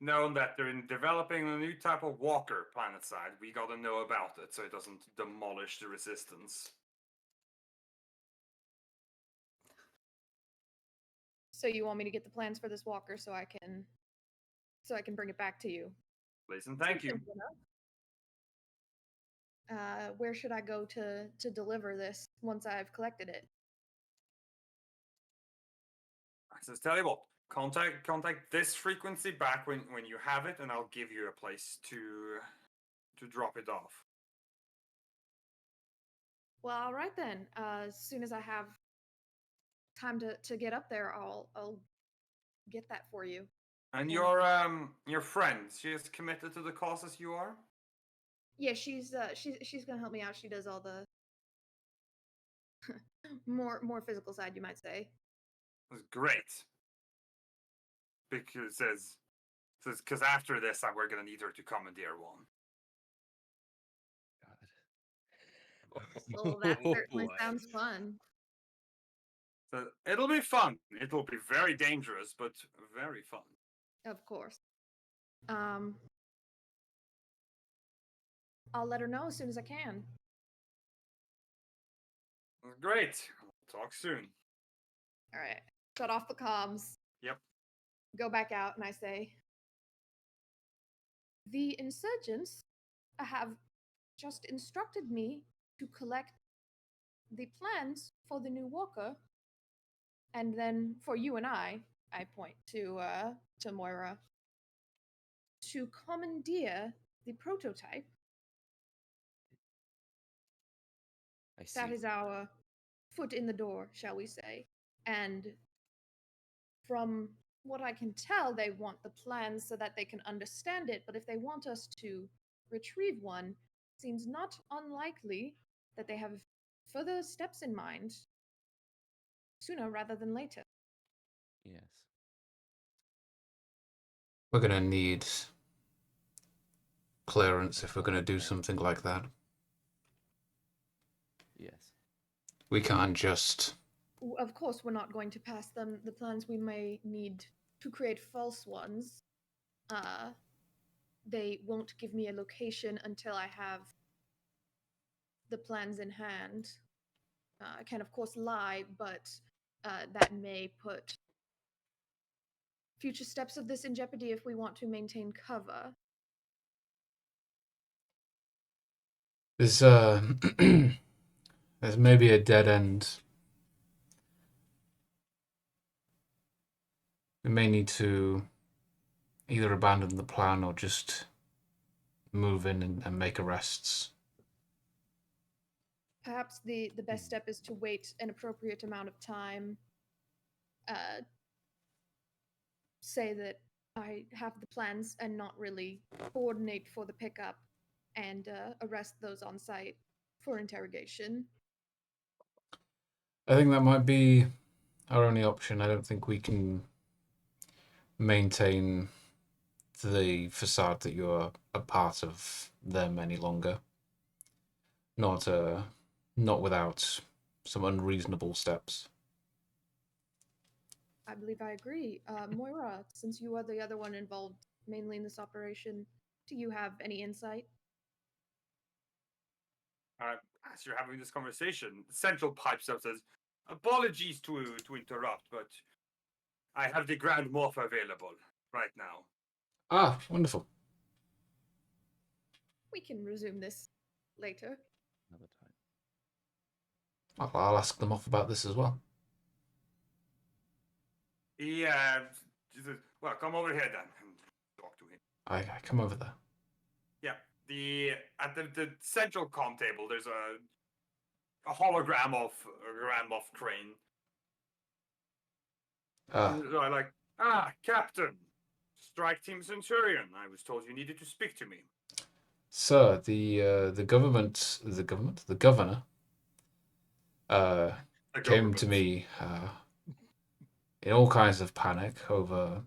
known that they're developing a new type of walker planetside. We gotta know about it so it doesn't demolish the resistance. So you want me to get the plans for this walker so I can bring it back to you? Please and thank you. Simple enough. Where should I go to deliver this once I've collected it? I says, tell you what, contact this frequency back when you have it, and I'll give you a place to drop it off. Well, all right then. As soon as I have time to get up there, I'll get that for you. And Yeah. your friend, she is committed to the cause as you are? Yeah, she's gonna help me out. She does all the more physical side, you might say. That's great. Because because after this, we're gonna need her to commandeer one. Well, that Oh, certainly boy. sounds fun. So it'll be fun. It will be very dangerous, but very fun. Of course. I'll let her know as soon as I can. Great. Talk soon. All right. Shut off the comms. Yep. Go back out, and I say, the insurgents have just instructed me to collect the plans for the new walker, and then for you and I point to Moira, to commandeer the prototype. I see. That is our foot in the door, shall we say. And from what I can tell, they want the plans so that they can understand it, but if they want us to retrieve one, it seems not unlikely that they have further steps in mind sooner rather than later. Yes. We're gonna need clearance if we're gonna do Yeah. something like that. Yes. We can't just. Of course, we're not going to pass them the plans. We may need to create false ones. They won't give me a location until I have the plans in hand. I can, of course, lie, but that may put future steps of this in jeopardy if we want to maintain cover. There's there's maybe a dead end. We may need to either abandon the plan or just move in and make arrests. Perhaps the best step is to wait an appropriate amount of time. Say that I have the plans and not really coordinate for the pickup, and arrest those on site for interrogation. I think that might be our only option. I don't think we can maintain the facade that you're a part of them any longer. Not without some unreasonable steps. I believe I agree. Moira, since you are the other one involved mainly in this operation, do you have any insight? As you're having this conversation, Central pipes up says, "Apologies to interrupt, but I have the Grand Morph available right now." Ah, wonderful. We can resume this later. Another time. I'll ask them off about this as well. He says, "Well, come over here then and talk to him." I come over there. Yeah, at the central comm table, there's a hologram of a Grand Moff Crane. So I like, Captain, Strike Team Centurion. I was told you needed to speak to me. Sir, the governor The came to government. me in all kinds of panic over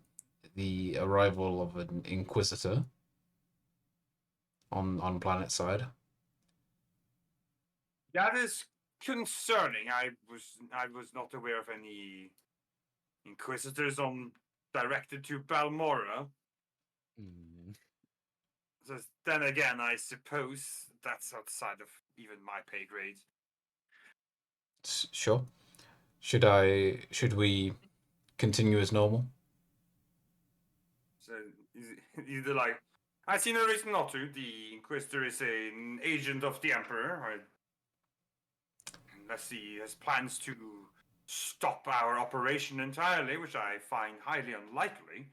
the arrival of an inquisitor on planet side. That is concerning. I was not aware of any inquisitors on directed to Balmora. Mm. So then again, I suppose that's outside of even my pay grade. Sure. Should we continue as normal? So either like, I see no reason not to. The Inquisitor is an agent of the Emperor, unless he has plans to stop our operation entirely, which I find highly unlikely.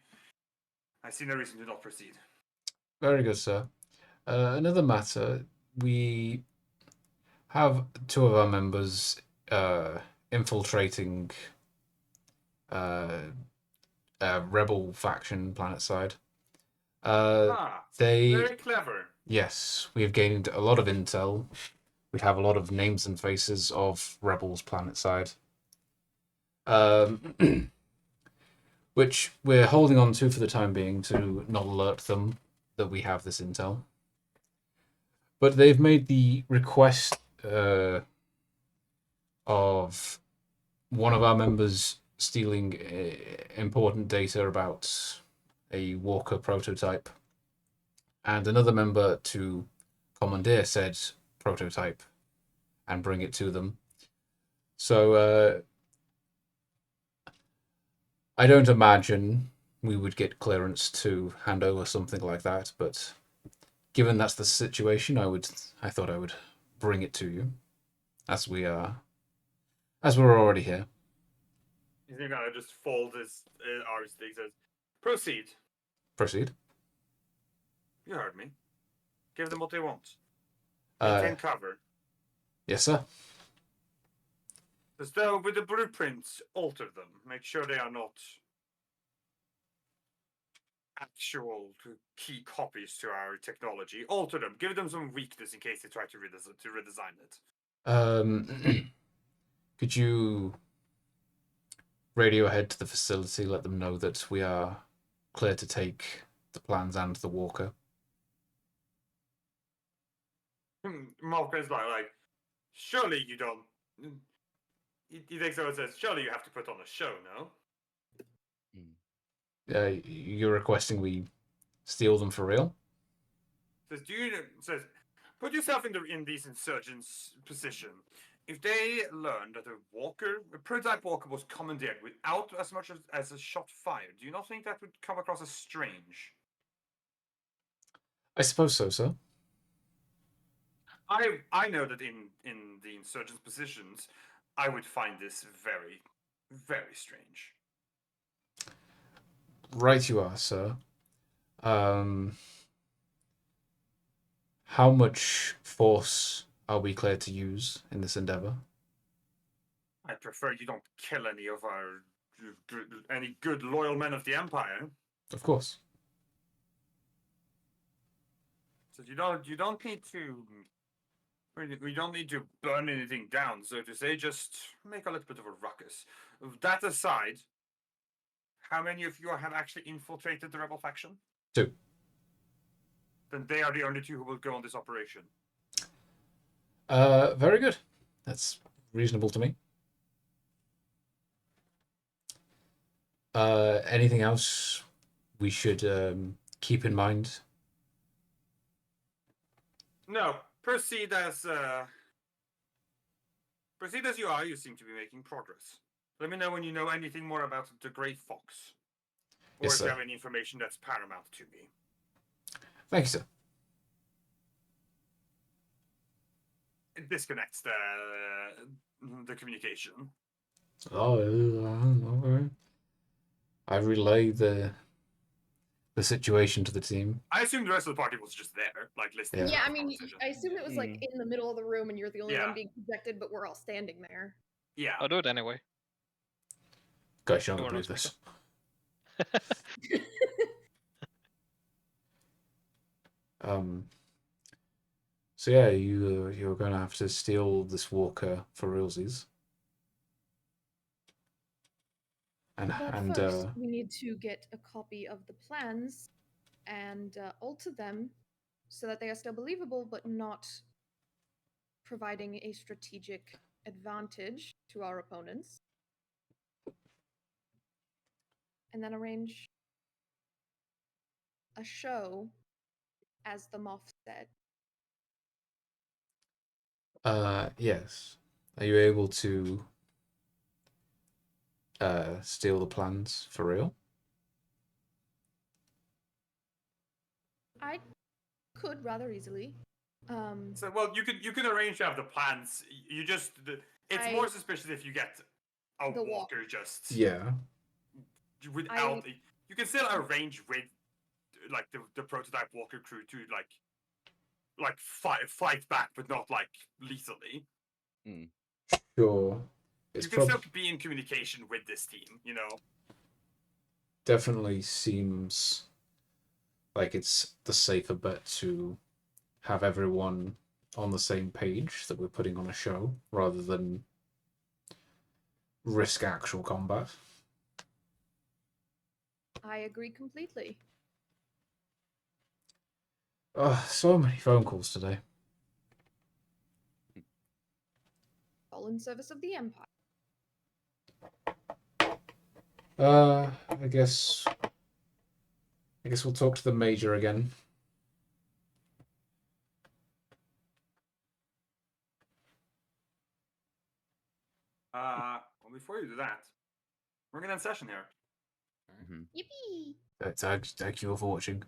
I see no reason to not proceed. Very good, sir. Another matter, we have two of our members infiltrating a rebel faction planet side. They Very clever. Yes, we have gained a lot of intel. We have a lot of names and faces of rebels planet side. Which we're holding on to for the time being to not alert them that we have this intel. But they've made the request of one of our members stealing important data about a Walker prototype, and another member to commandeer said prototype and bring it to them. So I don't imagine we would get clearance to hand over something like that, but given that's the situation, I thought I would bring it to you, as we're already here. He's gonna just fold his arms. He says, "Proceed." Proceed. You heard me. Give them what they want. Maintain cover. Yes, sir. As though with the blueprints, alter them. Make sure they are not actual key copies to our technology. Alter them. Give them some weakness in case they try to redesign it. Could you radio ahead to the facility, let them know that we are clear to take the plans and the walker. Malcolm is like, surely you don't. He thinks so and says, surely you have to put on a show, no? You're requesting we steal them for real? Says, says, put yourself in these insurgents' position. If they learned that a prototype walker was commandeered without as much as a shot fired, do you not think that would come across as strange? I suppose so, sir. I know that in the insurgents' positions, I would find this very, very strange. Right you are, sir. How much force are we clear to use in this endeavor? I prefer you don't kill any good loyal men of the Empire. Of course. So you don't need to. We don't need to burn anything down, so to say. Just make a little bit of a ruckus. That aside, how many of you have actually infiltrated the rebel faction? 2. Then they are the only 2 who will go on this operation. Very good. That's reasonable to me. Anything else we should keep in mind? No, proceed as you are. You seem to be making progress. Let me know when you know anything more about the Grey Fox, or Yes, if you sir. have any information that's paramount to me. Thank you, sir. It disconnects the communication. Oh, okay. I relay the situation to the team. I assume the rest of the party was just there, like listening. Yeah. to Yeah, the I mean, conversation. I assume it was like in the middle of the room and you're the only Yeah. one being projected, but we're all standing there. Yeah. I'll do it anyway. Guys, you're not No gonna one believe knows this. So yeah, you're gonna have to steal this walker for realsies. But first, we need to get a copy of the plans and alter them so that they are still believable, but not providing a strategic advantage to our opponents. And then arrange a show, as the moth said. Yes. Are you able to steal the plans for real? I could rather easily. So well, you can arrange to have the plans. You just it's more suspicious if you get a The walker just Yeah. without. You can still arrange with like the prototype walker crew to like fight back, but not like lethally. Sure. It's You can still be in communication with this team, you know. definitely seems like it's the safer bet to have everyone on the same page that we're putting on a show rather than risk actual combat. I agree completely. So many phone calls today. All in service of the Empire. I guess we'll talk to the Major again. Well, before you do that, we're gonna end session here. Yippee! Thank you all for watching.